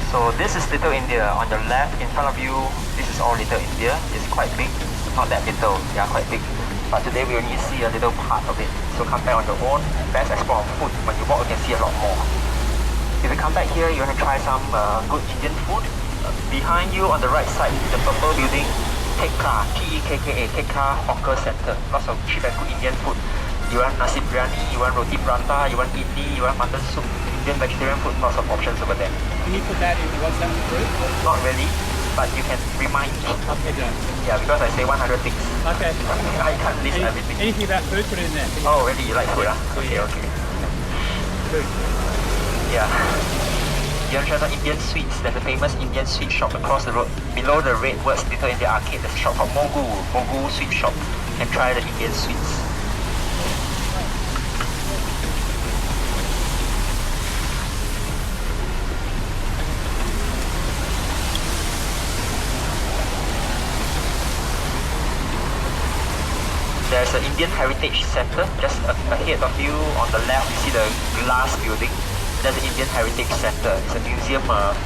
So this is Little India. On your left, in front of you, this is all Little India. It's quite big. Not that little, they are quite big. But today we only see a little part of it. So come back on your own. Best explore on foot. When you walk, you can see a lot more. If you come back here, you want to try some good Indian food. Behind you on the right side, the purple building, Tekka, T-E-K-K-A, Tekka Hawker Center. Lots of cheap and good Indian food. You want nasi biryani, you want roti prata, you want idli, you want mutton soup, Indian vegetarian food, lots of options over there. Can you put that in the WhatsApp group? Not really, but you can remind me. Okay, done. Yeah, because I say 100 things. Okay. I can't list everything. Anything about food, put it in there. Oh, really? You like food, ah? Okay, okay. Food. Yeah. You want to try some Indian sweets? There's a famous Indian sweet shop across the road. Below the red words Little India Arcade, there's a shop called Mogu Sweet Shop. You can try the Indian sweets. There's an Indian Heritage Center just ahead of you. On the left, you see the glass building. There's an Indian Heritage Center. It's a museum about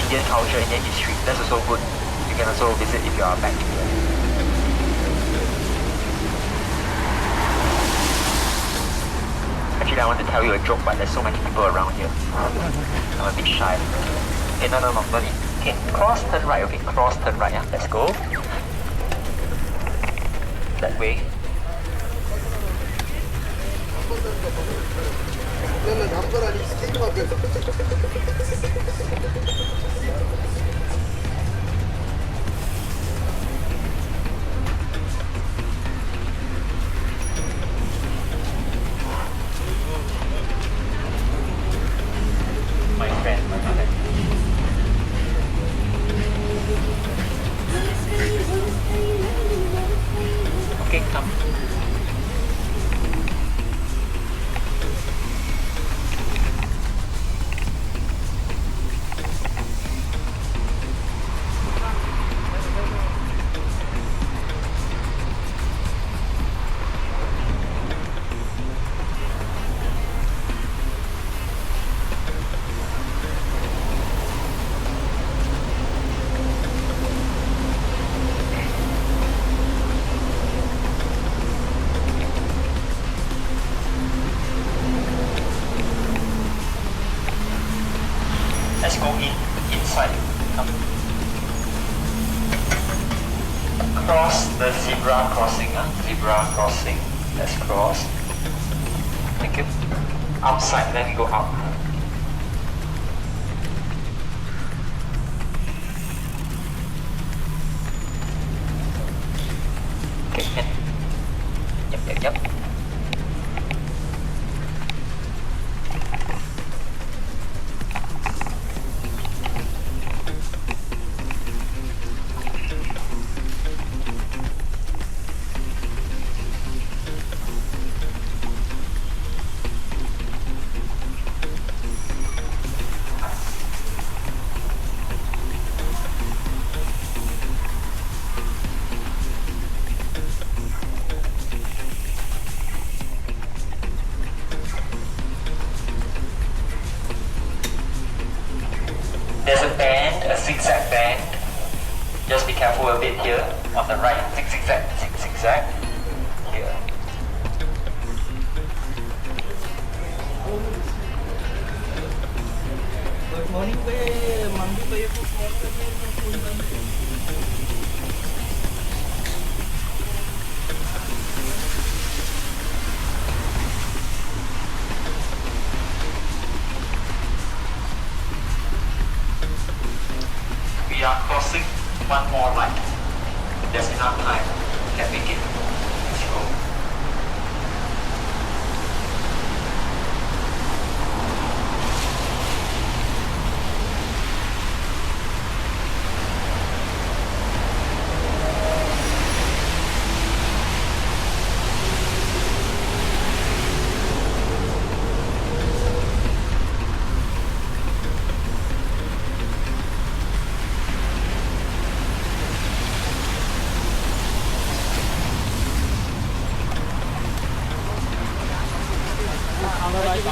Indian culture, Indian history. That's also good. You can also visit if you are back. Actually, I want to tell you a joke, but there's so many people around here. I'm a bit shy. Okay, no need. Okay, cross, turn right. Okay, cross, turn right. Yeah, let's go. That way. My friend, my mother. Okay, come. Let's go inside. Come. Cross the zebra crossing. Zebra crossing. Let's cross. Thank you. Outside, then we go up. Okay, can. Yep. There's a bend, a zigzag bend. Just be careful a bit here. On the right, zigzag. Here. Good morning, babe. Mami, babe. We are crossing one more line. There's enough time. Can make it. Let's go.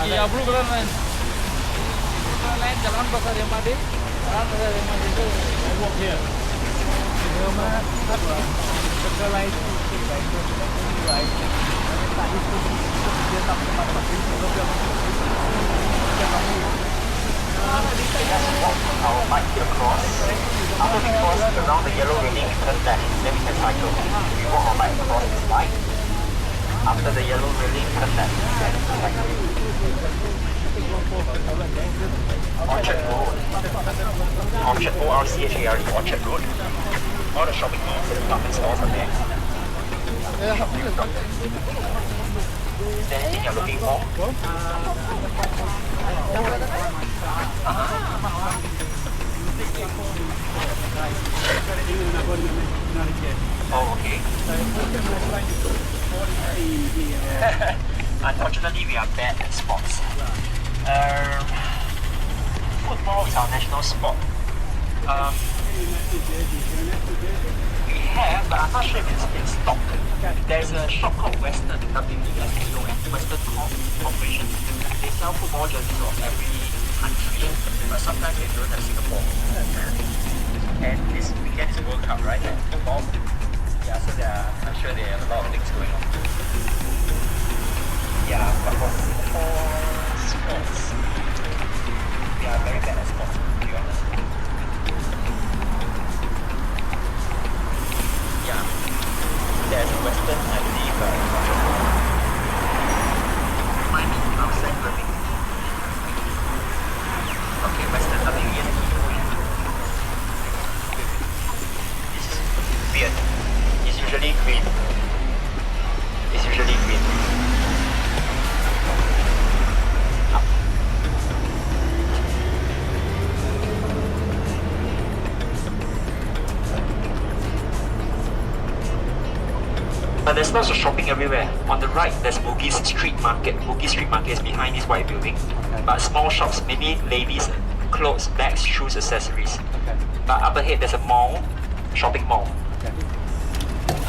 Ya, blue color line. Blue line jalan pasar yang Made. Jalan pasar yang Made itu I walk here. Blue line itu right. Our bike across. After we cross around the yellow railing, we turn left, then we can cycle. We walk our bike across this line. After the yellow railing, turn left, then cycle. Orchard Road. Orchard, O-R-C-H-A-R-D, Orchard Road. All the shopping malls and department stores are there. Is there anything you're looking for? Oh, okay. Unfortunately, we are bad at sports. Football is our national sport. We have, but I'm not sure if it's in stock. There's a shop called Western, W-E-S-T-O-N, Western Corporation. They sell football jerseys of every country, but sometimes they don't have Singapore. And this weekend is World Cup, right? Football. Yeah, so I'm sure they have a lot of things going on. Yeah, but for Singapore sports, we are very bad at sports, to be honest. Yeah, there's a Western, I believe. Remind me, I'll send the link. Okay, Western, W-E-S-T-O-N. This is weird. It's usually green. It's usually green. But there's lots of shopping everywhere. On the right, there's Bugis Street Market. Bugis Street Market is behind this white building. Okay. But small shops, maybe ladies' clothes, bags, shoes, accessories. Okay. But up ahead, there's a mall, shopping mall. Okay.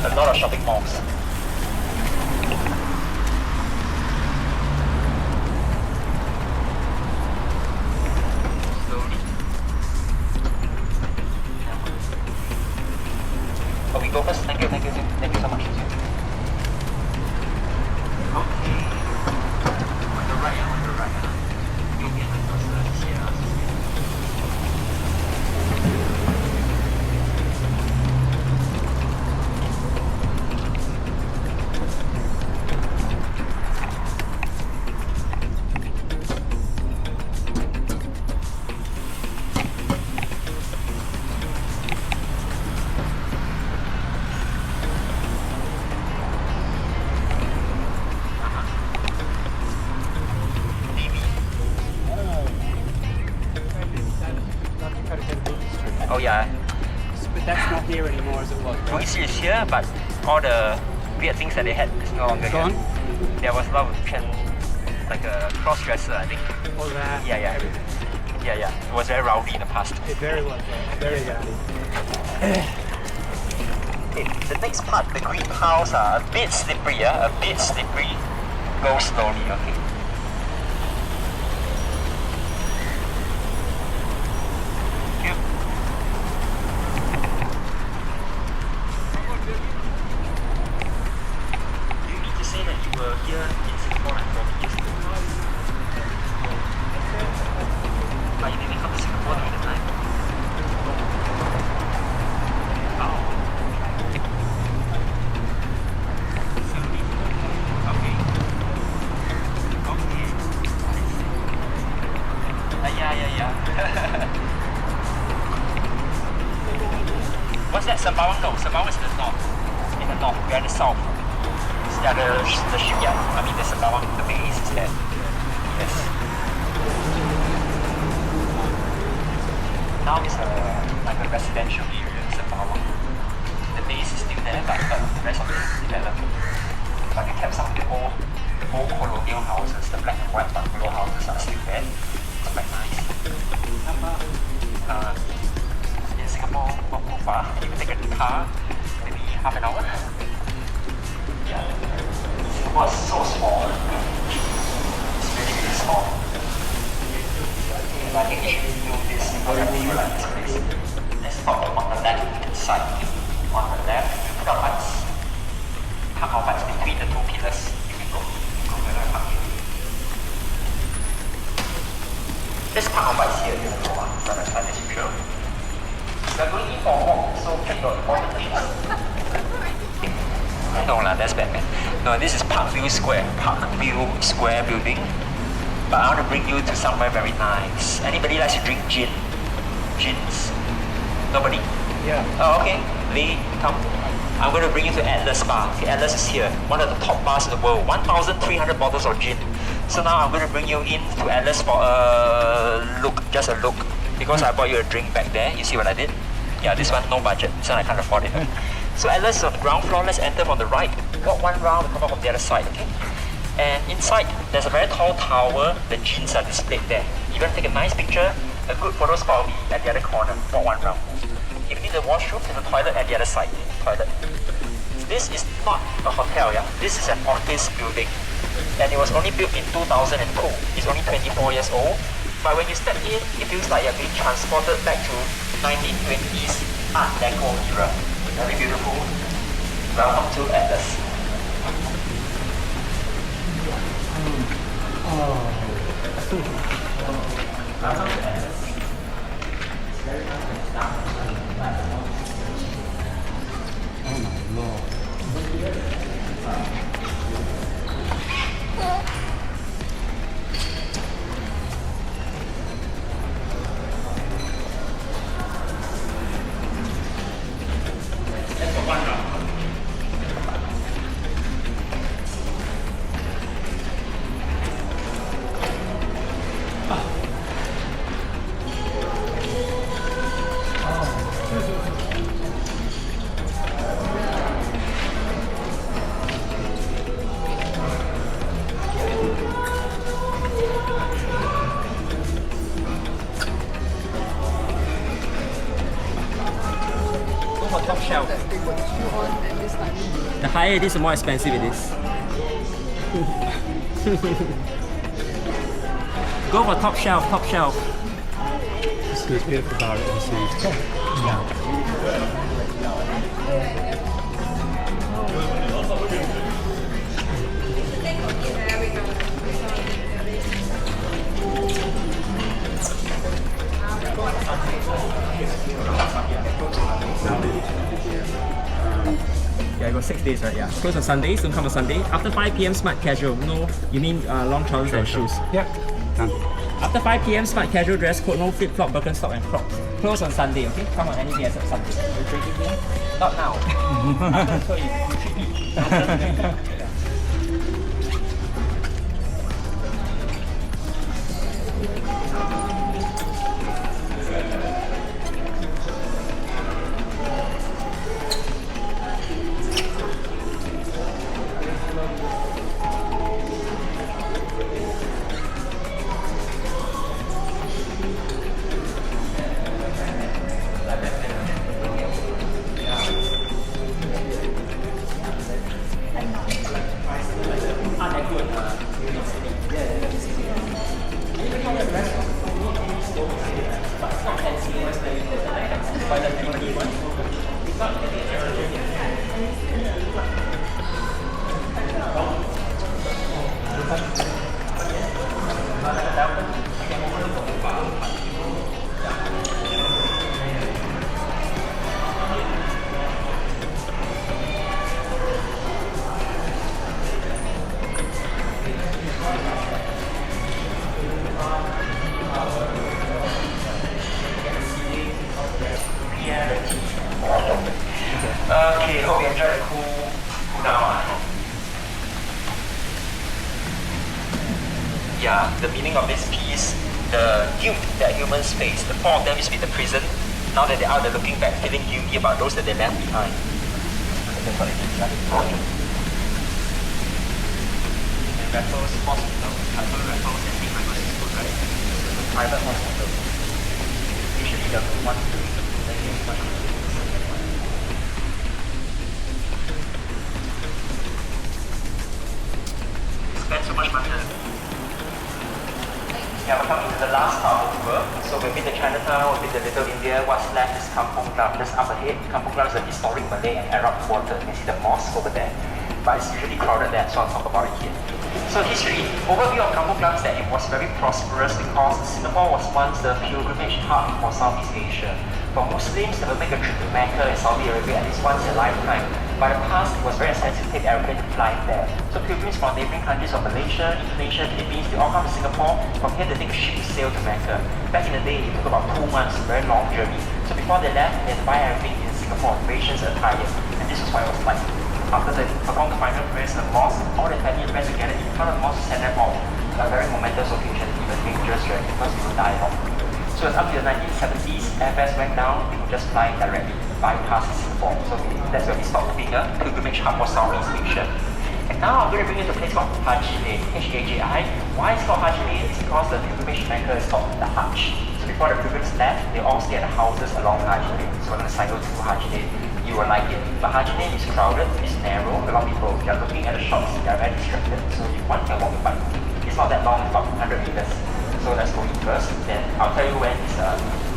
A lot of shopping malls. Slowly. Oh, we go first. Thank you so much. Okay. On the right. 右边很多是这些啊。Oh yeah, But that's not here anymore as it was, right? Bugis is here, but all the weird things that they had is no longer Gone? here. There was a lot of like a cross-dresser, I think. All that. Yeah. It was very rowdy in the past. It very was, very rowdy. Okay, the next part, the greenhouse, a bit slippery, a bit slippery. Go slowly, okay. Yep. You need to say that you were here in Singapore like 40 years ago. But you didn't come to Singapore during the time. Oh. Slowly. Okay. Yeah. What's that? Sembawang? No, Sembawang is the north. In the north, we are in the south. Yeah, the shipyard. I mean, the Sembawang, the base is there. Yes. Now it's like a residential area in Sembawang. The base is still there, but the rest of it is developed. But they kept some of the old colonial houses, the black and white bungalow houses are still there. It's quite nice. In Singapore, not too far. If you take a car, maybe half an hour. Yeah. Singapore is so small. It's really small. And I think if you do this, you will really like this place. Let's talk on the left side. On the left, we put our bikes. Park our bikes between the two pillars. If we Let's park our bikes here. Sunrise time as usual. We're going in for a walk, so check your important things. No lah, that's Batman. No, this is Parkview Square. Parkview Square building. But I want to bring you to somewhere very nice. Anybody likes to drink gin? Gins? Nobody? Yeah. Oh, okay. Lee, come. I'm going to bring you to Atlas Bar. Okay, Atlas is here. One of the top bars in the world. 1,300 bottles of gin. So now I'm going to bring you in to Atlas for a look. Just a look. Because I bought you a drink back there. You see what I did? Yeah, this one, no budget. This one I can't afford it. So Atlas is on the ground floor. Let's enter from the right. Walk one round, come out from the other side, okay? And inside, there's a very tall tower. The jeans are displayed there. You want to take a nice picture? A good photo spot will be at the other corner. Walk one round. If you need a washroom, there's a toilet at the other side. Toilet. This is not a hotel, yeah? This is an office building. And it was only built in 2002. It's only 24 years old. But when you step in, it feels like you're being transported back to 1920s Art Deco era. Very beautiful. Welcome to Atlas. Welcome to Atlas. Top shelf. The higher it is, the more expensive it is. Go for top shelf, top shelf. This is beautiful bar at received. Yeah, I got 6 days, right? Yeah. Close on Sundays, don't come on Sunday. After 5 p.m. smart casual. No, you mean long trousers and shoes. Yep. Done. After 5 p.m. smart casual dress code, no flip flop, Birkenstock and Crocs. Close on Sunday, okay? Come on, anything except Sunday. You drinking here? Not now. So you treat me. Okay, hope you enjoy the cool down. Yeah, the meaning of this piece, the guilt that humans face. The 4 of them used to be in the prison. Now that they're out, they're looking back, feeling guilty about those that they left behind. And Raffles Hospital, Raffles and King Raffles is good, right? It's a private hospital. Usually the one spend so much money. Yeah, we're coming to the last part of the tour. So we've been to Chinatown, we've been to Little India. What's left is Kampung Glam, just up ahead. Kampung Glam is a historic Malay and Arab quarter. You can see the mosque over there. but it's usually crowded there, so I'll talk about it here. So history, overview of Kampung Glam is that it was very prosperous because Singapore was once the pilgrimage hub for Southeast Asia. For Muslims, they would make a trip to Mecca and Saudi Arabia at least once in a lifetime. By the past, it was very expensive to take aeroplane to fly there. So pilgrims from neighboring countries of Malaysia, Indonesia, Philippines, they all come to Singapore. From here, they take a ship to sail to Mecca. Back in the day, it took about 2 months, a very long journey. So before they left, they had to buy everything in Singapore, rations, attire, and this was what it was like. After they performed the final prayers in the mosque, all the family friends together in front of the mosque to send them off. A very momentous occasion, even dangerous, right? Because you will die off. So it's up to the 1970s, airfares went down, we could just fly directly, bypass Singapore. So that's when we stopped being a pilgrimage hub for Southeast Asia. And now I'm going to bring you to a place called Haji Lane, H-A-J-I. Why it's called Haji Lane? It's because the pilgrimage Mecca is called the Hajj. So before the pilgrims left, they all stay at the houses along Haji Lane. So we're going to cycle through Haji Lane. You will like it. But Haji Lane is crowded, it's narrow, a lot of people, they are looking at the shops, they are very distracted. So if one can walk your bike. It's not that long, it's about 100 meters. So let's go in first, then I'll tell you when is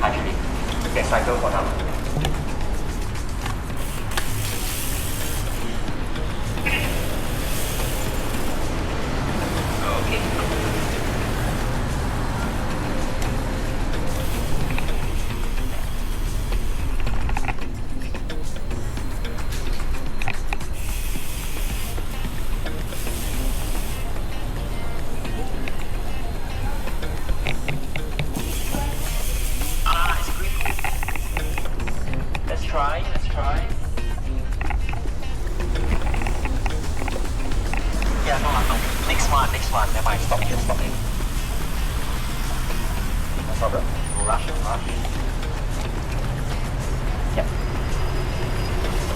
Haji Lane. You can cycle for now. Okay. Let's try. Yeah, no. Next one. Never mind, stop here. No problem. Rush. Yeah.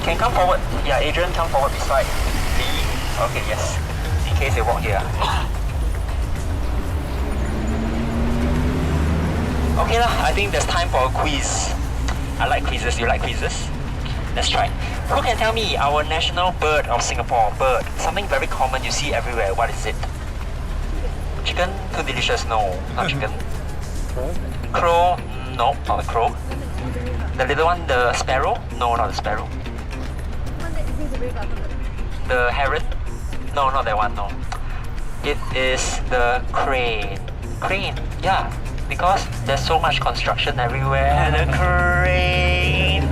Can come forward. Yeah, Adrian, come forward beside Lee. Okay, yes. In case they walk here. Okay lah, I think there's time for a quiz. I like quizzes. You like quizzes? Let's try. Who can tell me our national bird of Singapore? Bird. Something very common you see everywhere. What is it? Chicken? Too delicious. No, not chicken. Crow? No, not a crow. The little one, the sparrow? No, not the sparrow. The heron? No, not that one, no. It is the crane. Crane, yeah. Because there's so much construction everywhere. The crane.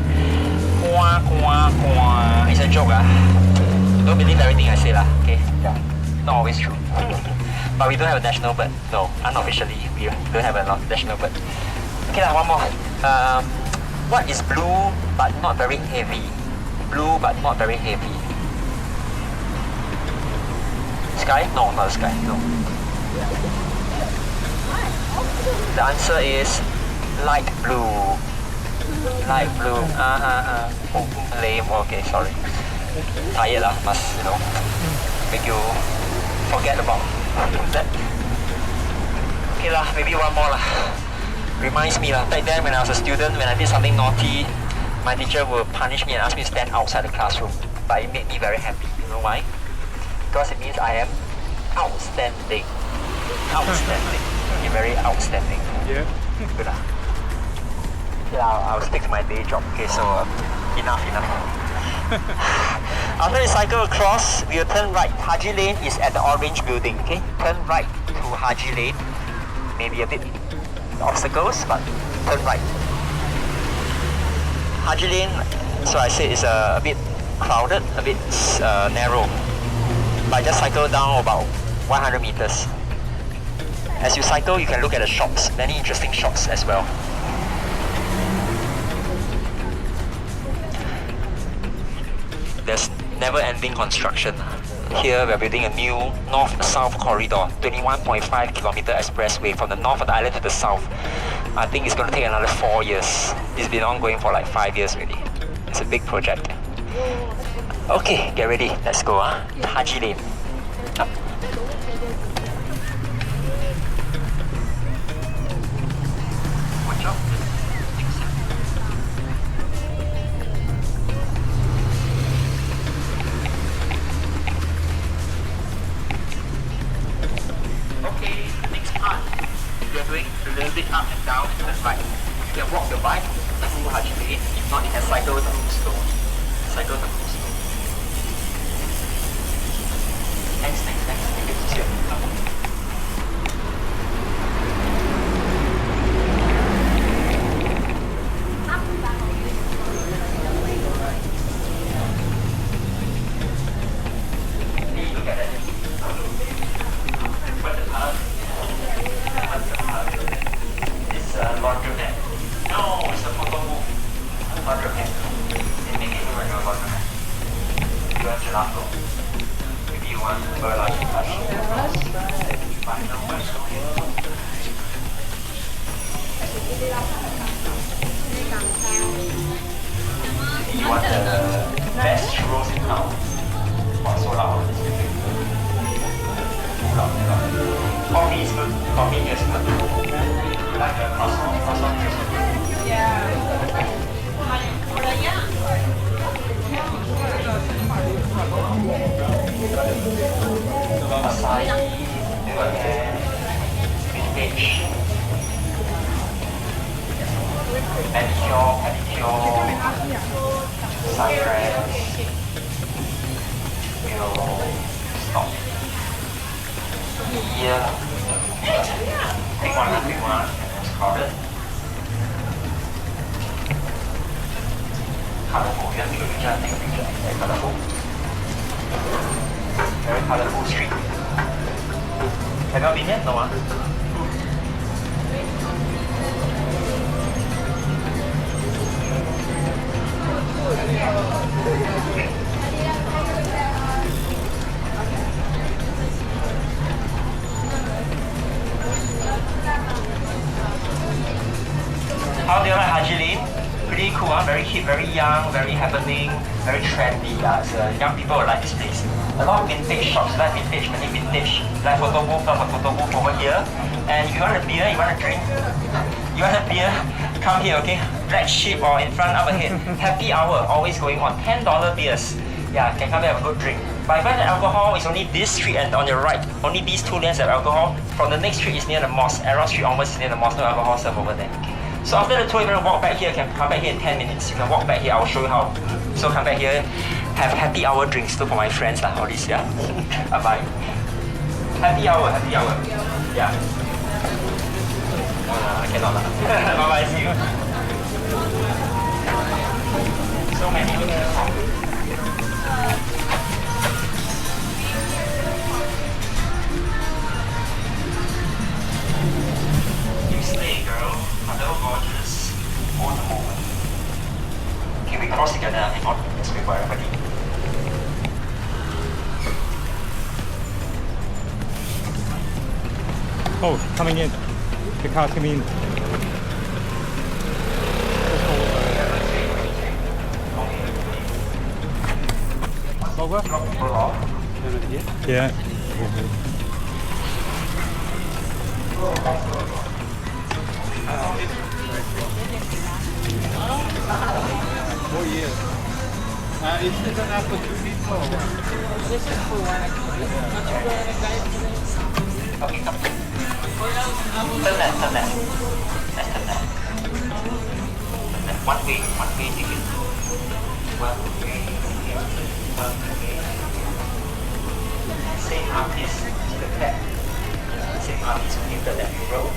Quack, quack, quack. It's a joke, Don't believe everything I say, okay? Yeah. Not always true. But we don't have a national bird. No, unofficially, we don't have a national bird. Okay, one more. What is blue but not very heavy? Blue but not very heavy. Sky? No, not the sky. No. The answer is light blue. Light blue. Oh, lame. Okay, sorry. Tired lah. Must make you forget about that. Okay lah. Maybe one more lah. Reminds me lah. Back then when I was a student, when I did something naughty, my teacher would punish me and ask me to stand outside the classroom. But it made me very happy. You know why? Because it means I am outstanding. Outstanding. You're very outstanding. Yeah. Good lah. Yeah, I'll stick to my day job. Okay, so enough. After you cycle across, we'll turn right. Haji Lane is at the orange building. Okay, turn right to Haji Lane. Maybe a bit obstacles, but turn right. Haji Lane, so I said, is a bit crowded, a bit narrow. But just cycle down about 100 meters. As you cycle, you can look at the shops, many interesting shops as well. There's never-ending construction. Here we're building a new north-south corridor, 21.5 kilometer expressway from the north of the island to the south. I think it's going to take another 4 years. It's been ongoing for like 5 years already. It's a big project. Okay, get ready. Let's go. Haji Lane. Up. Watch out. Okay, next part. We are doing a little bit up and down to the right. You can walk your bike through Haji Lane. If not, you can cycle through slowly. Cycle through slowly. gelato. Maybe you want Berliner touch. You want the best churros in town? Wow, so loud. Coffee is good. Coffee is good. You like the croissant? Croissant is good. Yeah. Acai, vintage, pedicure, sunrise, will stop. Here, pick one, and it's crowded. Colorful, you have to take a picture, very colorful. Very colorful street. Have you been here? No one? How do you like Haji Lane? Pretty cool, huh? Very hip, very young, very happening, very trendy. So young people will like this place. A lot of vintage shops, like vintage, many vintage. Like photo booth over here. And if you want a beer, you want a drink, you want a beer, come here, okay? Black sheep or in front over here. Happy hour, always going on. $10 beers. Yeah, can come here have a good drink. But if you want the alcohol, it's only this street and on your right. Only these two lanes have alcohol. From the next street is near the mosque. Arrow Street onwards is near the mosque, no alcohol served over there. Okay. So after the tour, you're going to walk back here, you can come back here in 10 minutes. You can walk back here, I will show you how. So come back here, have happy hour drinks too for my friends, all this, yeah? Bye-bye. Happy hour. Yeah. I cannot. Bye-bye, see you. So many to choose from. You stay, girl. Hello, gorgeous. For the moment. Can we cross together and not this way for everybody? Oh, coming in. The car's coming in. Over. Yeah. Four years. Is this enough for 2 people? This is for one actually. Okay, come. Turn left. Let's turn left. One way ticket. One way. Same artist, the cat. Same artist who painted that mural.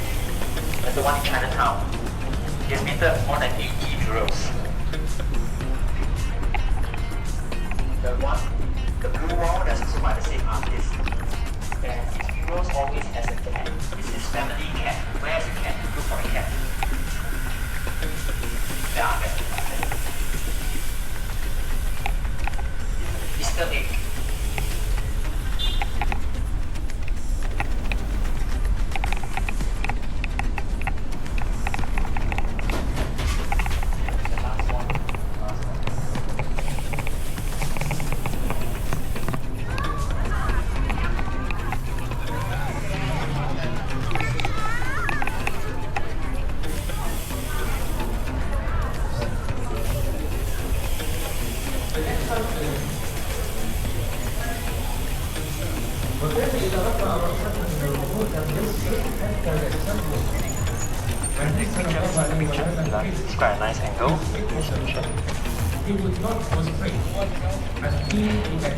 That's the one in Chinatown. He has painted more than 80 murals. The blue wall, that's also by the same artist. And his murals always has a cat. It's his family cat. Where's the cat? Look for the cat. Yeah, there. Easter egg. It's quite a nice angle.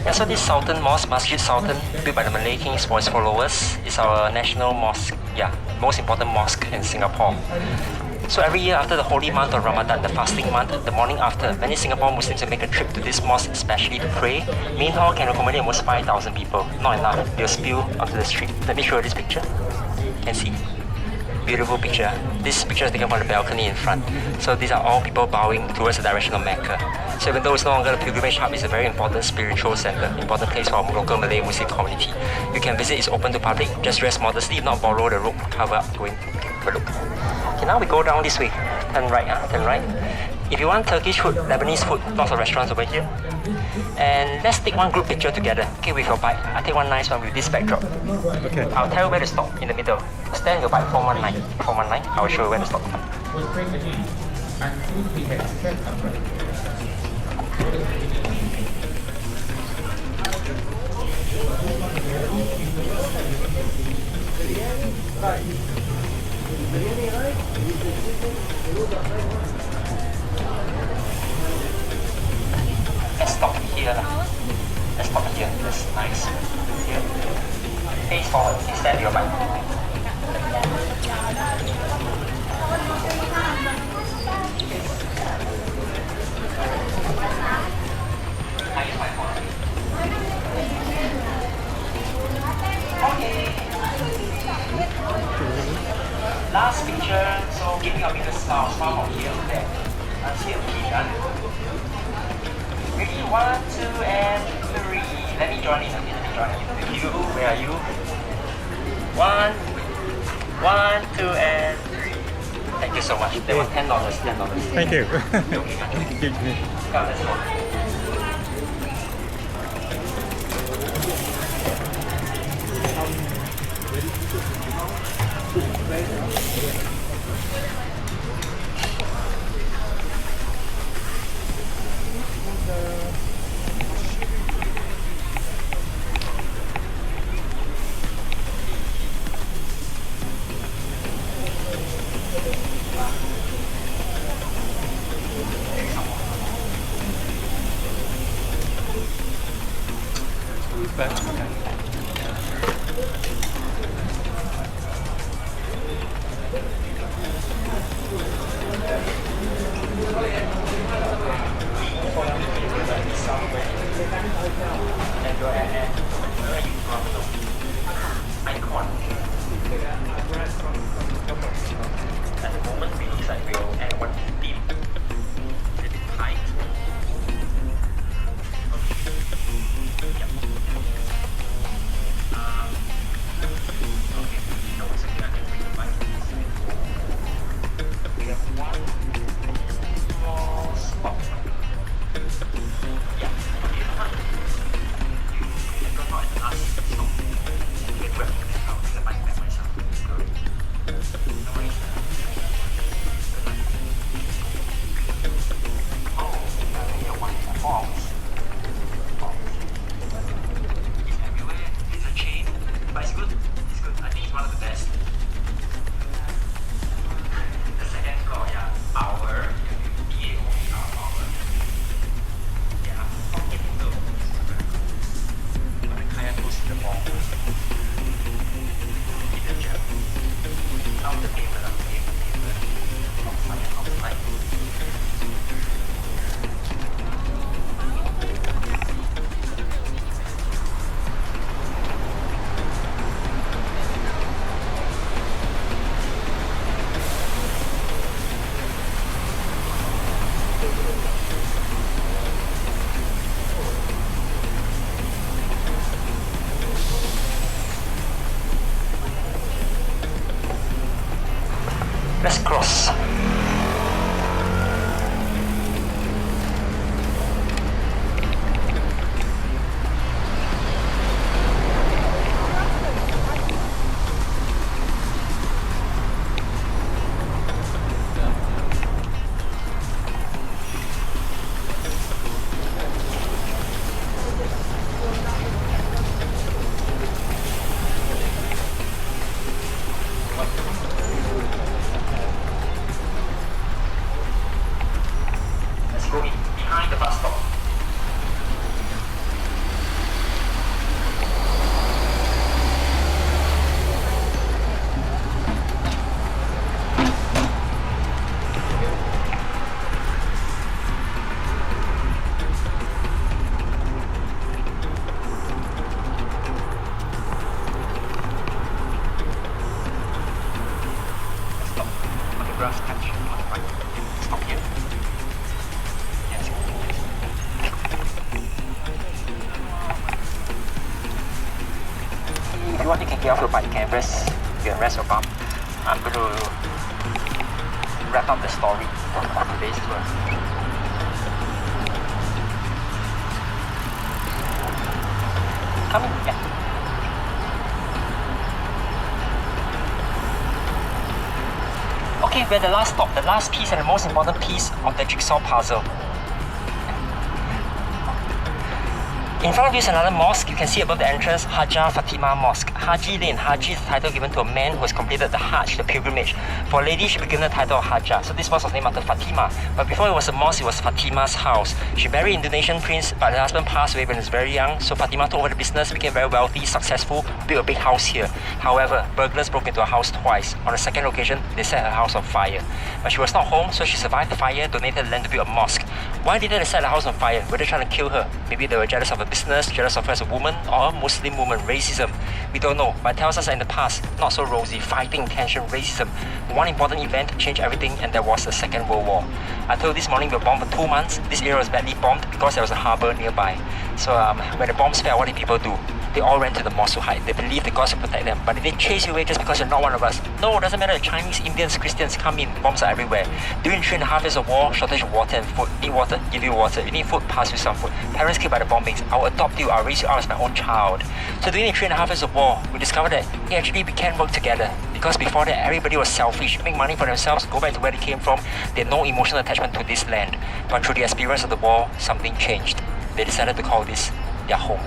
Yeah, so this Sultan Mosque, Masjid Sultan, built by the Malay kings for his followers, is our national mosque. Yeah, most important mosque in Singapore. So every year after the holy month of Ramadan, the fasting month, the morning after, many Singapore Muslims will make a trip to this mosque especially to pray. Main hall can accommodate almost 5,000 people. Not enough, they'll spill onto the street. Let me show you this picture. You can see. beautiful picture. This picture is taken from the balcony in front. So these are all people bowing towards the direction of Mecca. So even though it's no longer a pilgrimage hub, it's a very important spiritual center, important place for our local Malay Muslim community. You can visit, it's open to public. Just dress modestly, if not borrow the rope cover up going to have a look. Okay, now we go down this way. Turn right, turn right. If you want Turkish food, Lebanese food, lots of restaurants over here. And let's take one group picture together, okay, with your bike. I'll take one nice one with this backdrop. Okay. I'll tell you where to stop in the middle. Stand your bike 419. 419, I'll show you where to stop. Let's stop here. Let's stop here. That's nice. Here. Face forward. Stand your bike. Okay. Last picture. So give me your biggest smile. Smile from here to there. Let's see a key done. Ready? 1, 2, and 3. Let me join in. Let me join in. You, where are you? 1, 2, and 3. Thank you so much. There was $10. $10. Thank you. Come, let's go. Let's cross. You can get off your bike, you can rest your bum. I'm going to wrap up the story of today's tour. Come in, yeah. Okay, we're the last stop, the last piece and the most important piece of the jigsaw puzzle. In front of you is another mosque. You can see above the entrance, Hajjah Fatima Mosque. Haji Lane. Haji is the title given to a man who has completed the Hajj, the pilgrimage. For a lady, she was given the title of Hajjah. So this mosque was named after Fatima. But before it was a mosque, it was Fatima's house. She married an Indonesian prince, but her husband passed away when he was very young. So Fatima took over the business, became very wealthy, successful, built a big house here. However, burglars broke into her house twice. On the second occasion, they set her house on fire. But she was not home, so she survived the fire, donated land to build a mosque. Why did they set the house on fire? Were they trying to kill her? Maybe they were jealous of her business, jealous of her as a woman, or a Muslim woman, racism. We don't know, but it tells us that in the past, not so rosy, fighting, tension, racism. One important event changed everything, and that was the Second World War. Until this morning, we were bombed for 2 months. This area was badly bombed because there was a harbour nearby. So when the bombs fell, what did people do? They all ran to the mosque to hide. They believed the gods would protect them. But did they chase you away just because you're not one of us? No, it doesn't matter. Chinese, Indians, Christians come in. Bombs are everywhere. During 3.5 years of war, shortage of water and food. Need water? Give you water. You need food? Pass you some food. Parents killed by the bombings. I'll adopt you. I'll raise you out as my own child. So during the 3.5 years of war, we discovered that hey, actually we can work together. Because before that, everybody was selfish, make money for themselves, go back to where they came from. They had no emotional attachment to this land. But through the experience of the war, something changed. They decided to call this their home.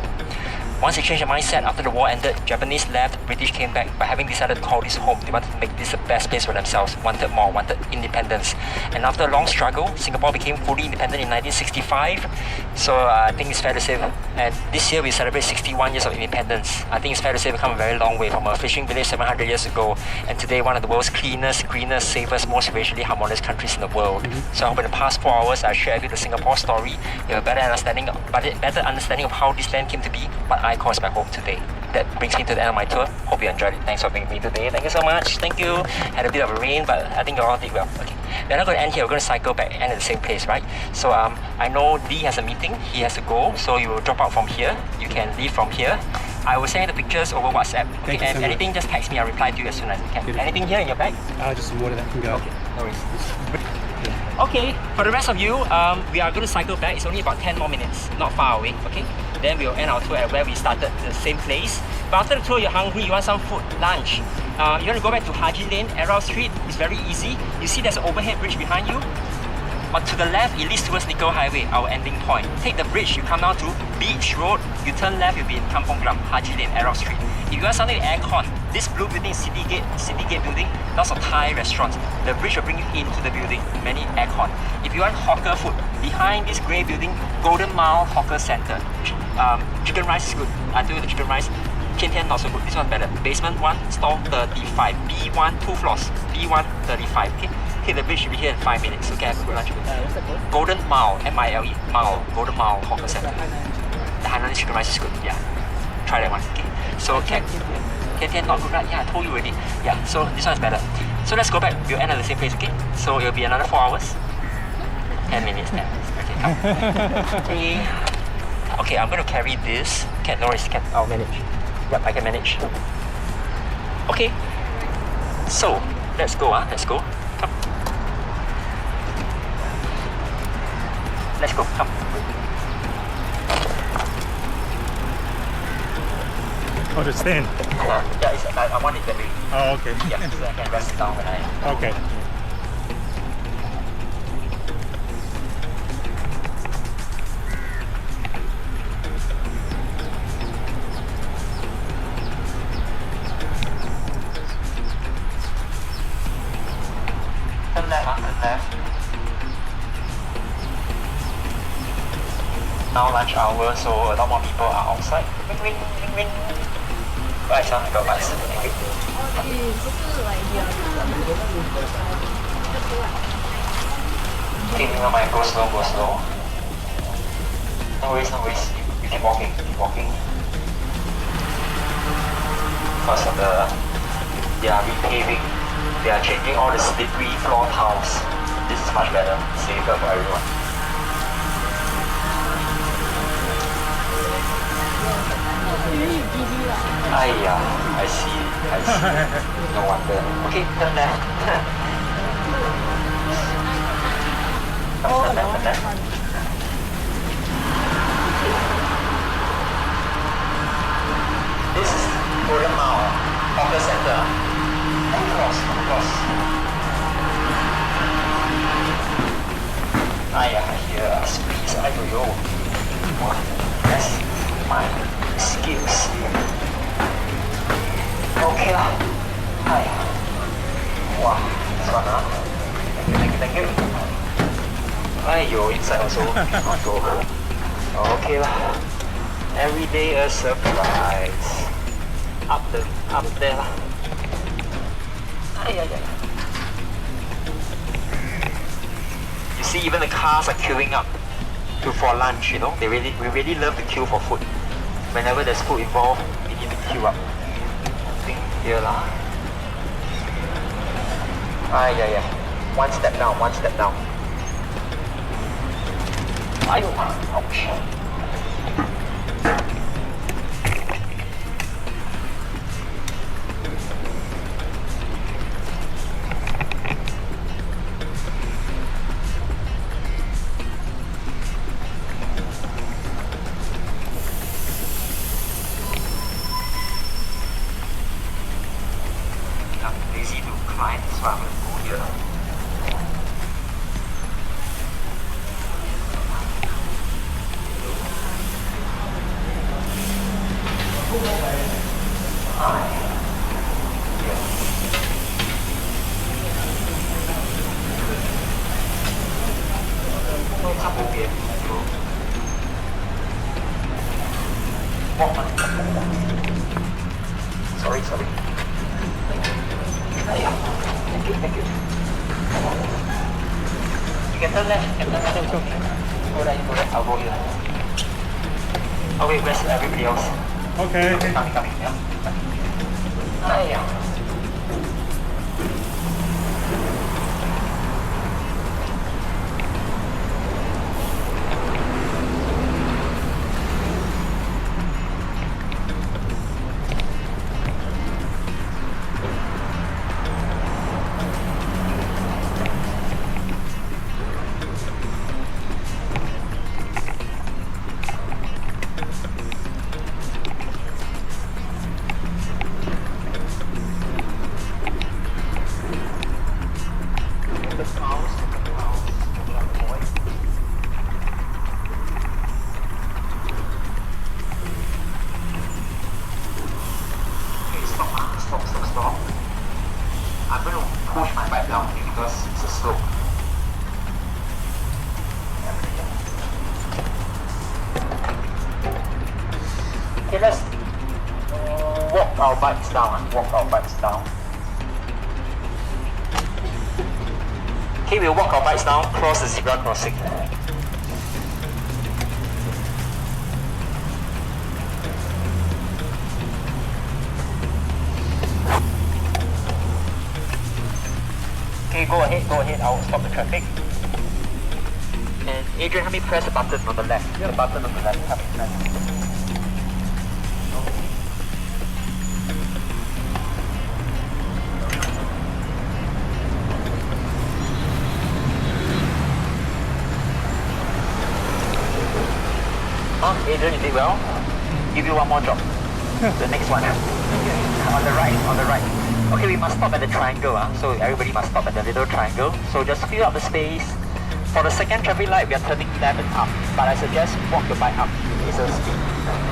Once they changed their mindset after the war ended, Japanese left, British came back. By having decided to call this home, they wanted to make this the best place for themselves, wanted more, wanted independence. And after a long struggle, Singapore became fully independent in 1965. So I think it's fair to say, and this year we celebrate 61 years of independence. I think it's fair to say we've come a very long way from a fishing village 700 years ago, and today one of the world's cleanest, greenest, safest, most racially harmonious countries in the world. So I hope in the past 4 hours I shared with you the Singapore story. You have a better understanding of how this land came to be, what I call my home today. That brings me to the end of my tour. Hope you enjoyed it. Thanks for being with me today. Thank you so much. Thank you. Had a bit of a rain, but I think you all did well. Okay. We're not going to end here. We're going to cycle back and end at the same place, right? So I know Lee has a meeting. He has to go. So you will drop out from here. You can leave from here. I will send you the pictures over WhatsApp. Okay. And anything, just text me. I'll reply to you as soon as I can. Beautiful. Anything here in your bag? Just some water that can go. Okay. No worries. Okay, for the rest of you, we are going to cycle back. It's only about 10 more minutes, not far away, okay? Then we'll end our tour at where we started, the same place. But after the tour, you're hungry, you want some food, lunch. You want to go back to Haji Lane, Arrow Street. It's very easy. You see there's an overhead bridge behind you? But to the left, it leads towards Nickel Highway, our ending point. Take the bridge, you come down to Beach Road. You turn left, you'll be in Kampong Glam, Haji Lane, Arrow Street. If you want something with aircon, this blue building is City Gate building, lots of Thai restaurants. The bridge will bring you into the building, many aircon. If you want hawker food, behind this grey building, Golden Mile Hawker Centre. Chicken rice is good. I do the chicken rice. Tian Tian not so good. This one's better. Basement 1, stall 35. B1, 2 floors. B1, 35. Okay. Okay, the bridge should be here in 5 minutes. Okay, have a good lunch. What's that called? Golden Mile, M-I-L-E, Mile, Golden Mile Hawker Centre. The Hainanese chicken rice is good. Yeah. Try that one. Okay. So Tian Tian not good, right? Yeah, I told you already. Yeah, so this one is better. So let's go back. We'll end at the same place, okay? So it'll be another 4 hours. 10 minutes, 10 minutes. Okay, come. Okay. Okay, I'm going to carry this. Okay, no worries. I'll manage. Yep, I can manage. Okay. So, let's go, let's go. Come. Let's go, come. Oh, the stand. Yeah, I want it that way. Oh, okay. Yeah, so I can rest it down when I... Okay. Turn left. Now lunch hour, so a lot more people are outside. Ring, ring, ring, ring. Rice, I got rice. Thank you. Okay, never mind. Go slow, go slow. No worries, no worries. You keep walking, keep walking. Because of they are repaving. They are changing all the slippery floor tiles. This is much better, safer for everyone. Aiya. I see. No wonder. Okay, turn left. Turn left. This is Golden Mile, Hawker Center. Of course. Here, squeeze. That's my skills. Okay lah. Wow, this one Thank you. Inside also. Okay lah. Every day a surprise. Up there lah. You see, even the cars are queuing up for lunch. You know, we really love to queue for food. Whenever there's food involved, we need to queue up. Think here lah. One step down. Ouch. Easy to climb, so I'm going to go here. Sorry. Thank you. You can turn left. Go there. I'll go here. Oh wait, where's everybody else? Okay. Coming, yeah. Stop. I'm going to push my bike down because it's a slope. Okay, let's walk our bikes down. Okay, we'll walk our bikes down, cross the zebra crossing. Okay, go ahead, I'll stop the traffic. And Adrian, help me press the button on the left. The button on the left, help me press. Adrian, you did well. Give you one more job. The next one. On the right. Okay, we must stop at the triangle, so everybody must stop at the little triangle. So just fill up the space. For the second traffic light, we are turning left and up. But I suggest walk your bike up. It's a speed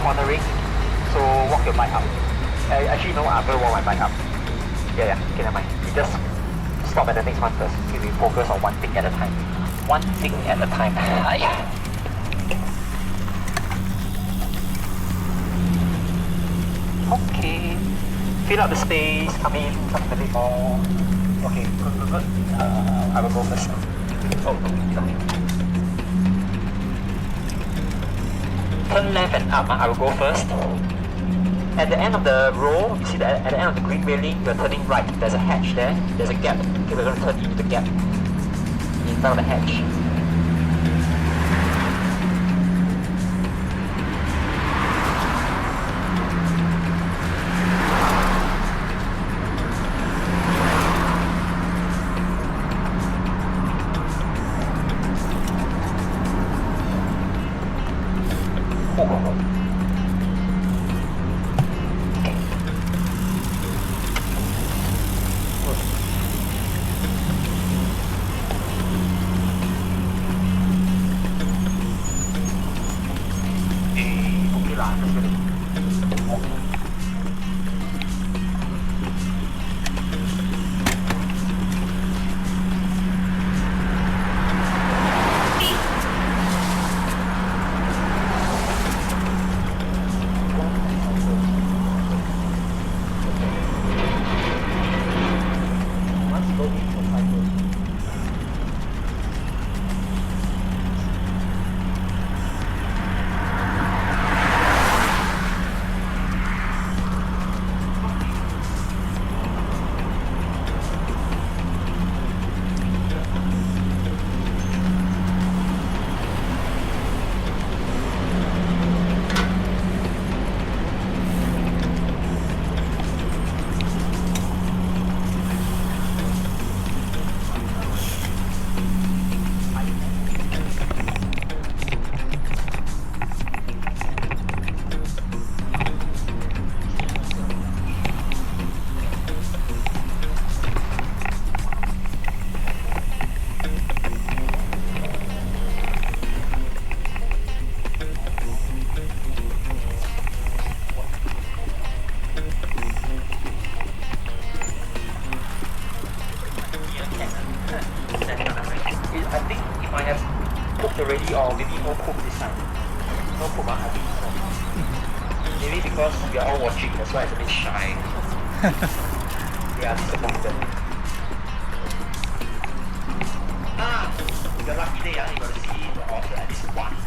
cornering, so walk your bike up. Actually, no, I'm going to walk my bike up. Yeah, okay, never mind. We just stop at the next one first. Okay, we focus on one thing at a time. Okay. Fill up the space, come in a bit more. Okay, good. I will go first. Turn left and up, I will go first. At the end of the row, you see that at the end of the green railing, you're turning right. There's a hatch there, there's a gap. Okay, we're going to turn into the gap in front of the hatch. I think it might have cooked already or maybe no cook this time. No cook, I think so. Maybe because we are all watching, that's why it's a bit shy. We are disappointed. Your lucky day, you got to see the author at least once.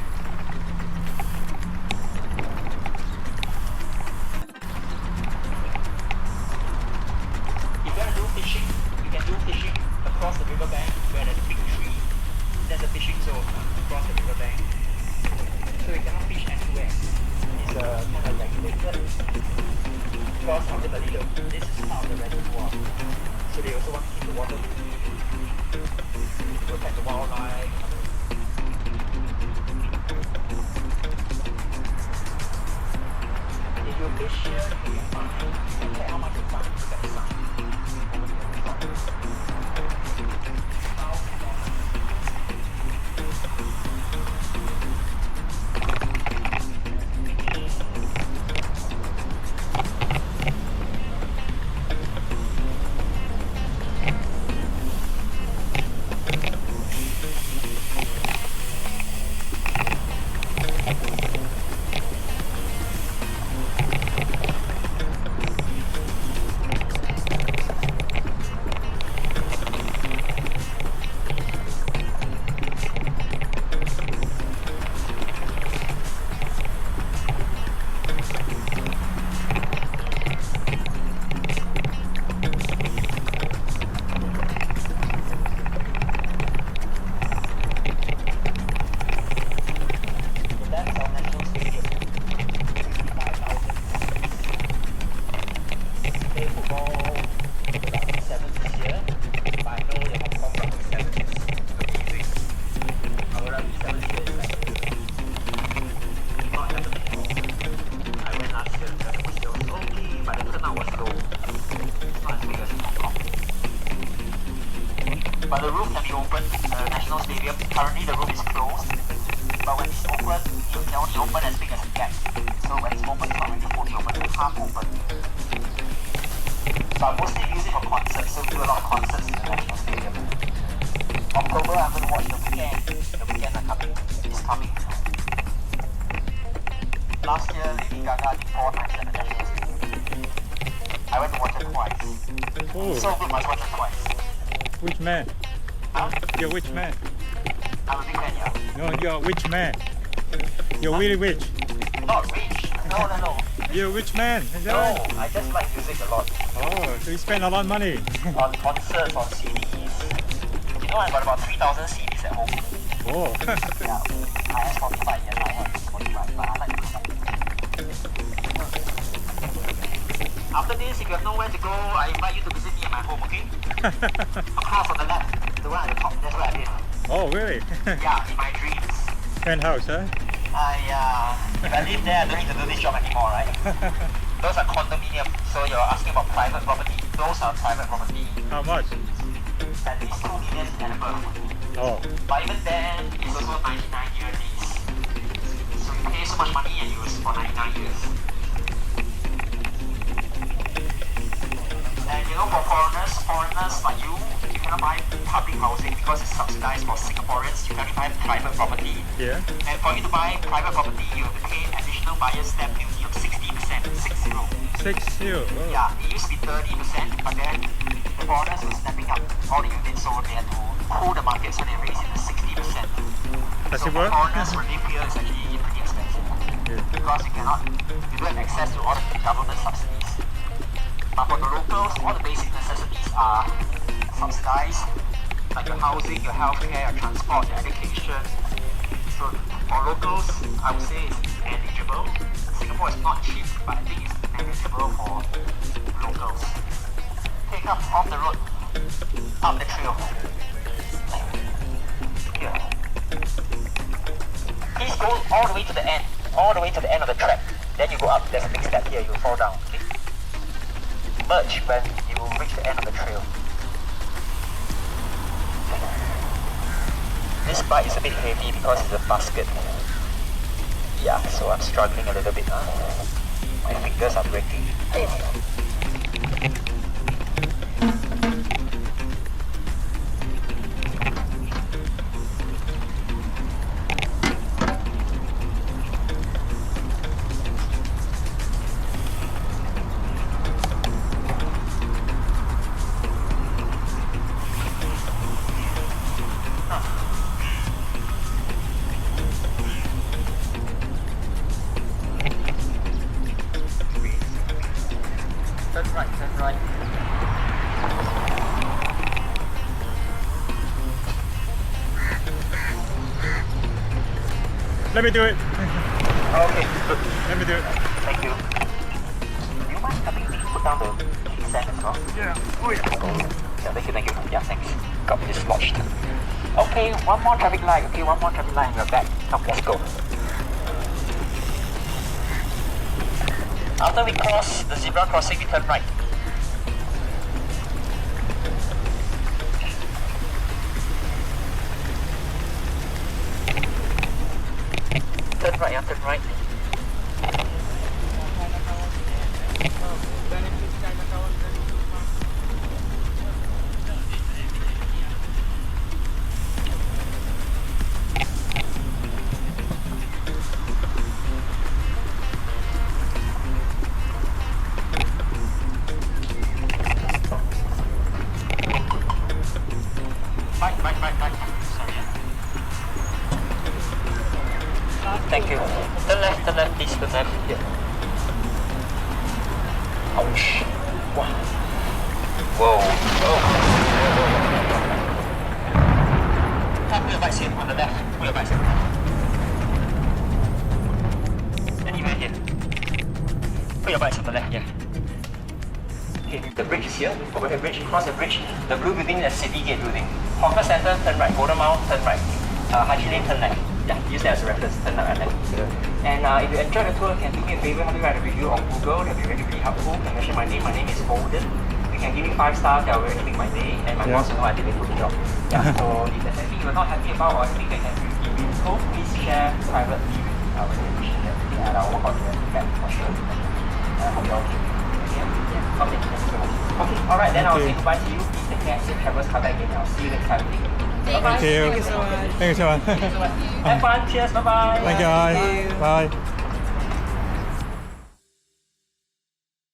If you want to do fishing, you can do fishing across the riverbank where there's a big tree. There's a fishing zone across the riverbank. So you cannot fish anywhere. It's kind of regulated. Because ultimately, look, this is part of the reservoir. So they also want to keep the water clean, protect the wildlife. If you fish here, you will find check how much you find to get some. But the room can be open, National Stadium. Currently the room is closed. But when it's open, it can only open as big as a gap. So when it's open, it's not really fully open, it's half open. So I mostly use it for concerts, so we do a lot of concerts in the National Stadium. October, I'm going to watch the weekend. The weekend is coming. Last year, Lady Gaga did 4 nights at the National Stadium. I went to watch it twice. Oh, So good, must watch it twice. which man? Huh? You're which man? I'm a big fan, yeah. No, you're which man? You're really rich. Not rich. No. You're a rich man. Is that No, right? I just like music a lot. Oh, so you spend a lot of money. On concerts, on CDs. You know, I got about 3,000 CDs at home. Oh. Yeah. I have Spotify, yes, I have Spotify, but I like music. After this, if you have nowhere to go, I invite you to visit me at my home, okay? A house on the left, the one at the top, that's where I live. Oh, really? Yeah, in my dreams. Penthouse, huh? If I I live there, I don't need to do this job anymore, right? Those are condominium, so you're asking about private property. Those are private property. How much? At least 2 million and above. Oh. But even then, it's also 99-year lease. So you pay so much money and use for 99 years. And you know, for foreigners like you cannot buy public housing because it's subsidized for Singaporeans. You can only buy private property. Yeah. And for you to buy private property, you have to pay additional buyer's stamp duty of 60%, 60. 60. Oh. Yeah, it used to be 30%, but then the foreigners were stepping up all the units, so they had to cool the market, so they raised it to 60%. Does So it for work? foreigners to live here is actually pretty expensive because you don't have access to all the government subsidies. But for the locals, all the basic necessities are subsidized, like your housing, your healthcare, your transport, your education. So for locals, I would say it's manageable. Singapore is not cheap, but I think it's manageable for locals. Take up off the road, up the trail. Here. Please go all the way to the end, of the track. Then you go up. There's a big step here. You fall down. Okay? Merge when you reach the end of the trail. This bike is a bit heavy because it's a basket. Yeah, so I'm struggling a little bit. My fingers are breaking. Turn right. Let me do it. Okay, good. Let me do it. Thank you. Do you mind helping me put down the kickstand as well? Yeah. Oh yeah. Yeah, thank you. Yeah, thanks. Got dislodged. Okay, one more traffic light. We're back. Come, let's go. After we cross the zebra crossing, we turn right. Turn right. Right. Sorry. Thank you. Turn left, please. Turn left. Yeah. Ouch. Wow. Whoa. Put your bikes here on the left. Put your bikes here. Anywhere here. Put your bikes on the left, yeah. Okay, the bridge is here. Overhead bridge. Cross the bridge. The blue building is City Gate building. Hawker Center, turn right. Golden Mile, turn right. Haji Lane, turn left. Yeah, use that as a reference. Turn right and left. And if you enjoyed the tour, can do me a favor, help me write a review on Google. That'll be really helpful. You can mention my name. My name is Holden. You can give me 5 stars. That will really make my day. And my boss will know I did a good job. Yeah. So if there's anything you're not happy about or anything that can be improved, please share privately with our appreciate it. And I'll work on your feedback for sure. I hope you're okay. Yeah. Okay. Okay. All right. Then I'll say goodbye to you. Please take care. Safe travels. Come back again. I'll see you next time. Bye-bye. Thank you. Thank you so much. Thank you so much. Have fun. Cheers. Bye-bye. Thank you. Bye.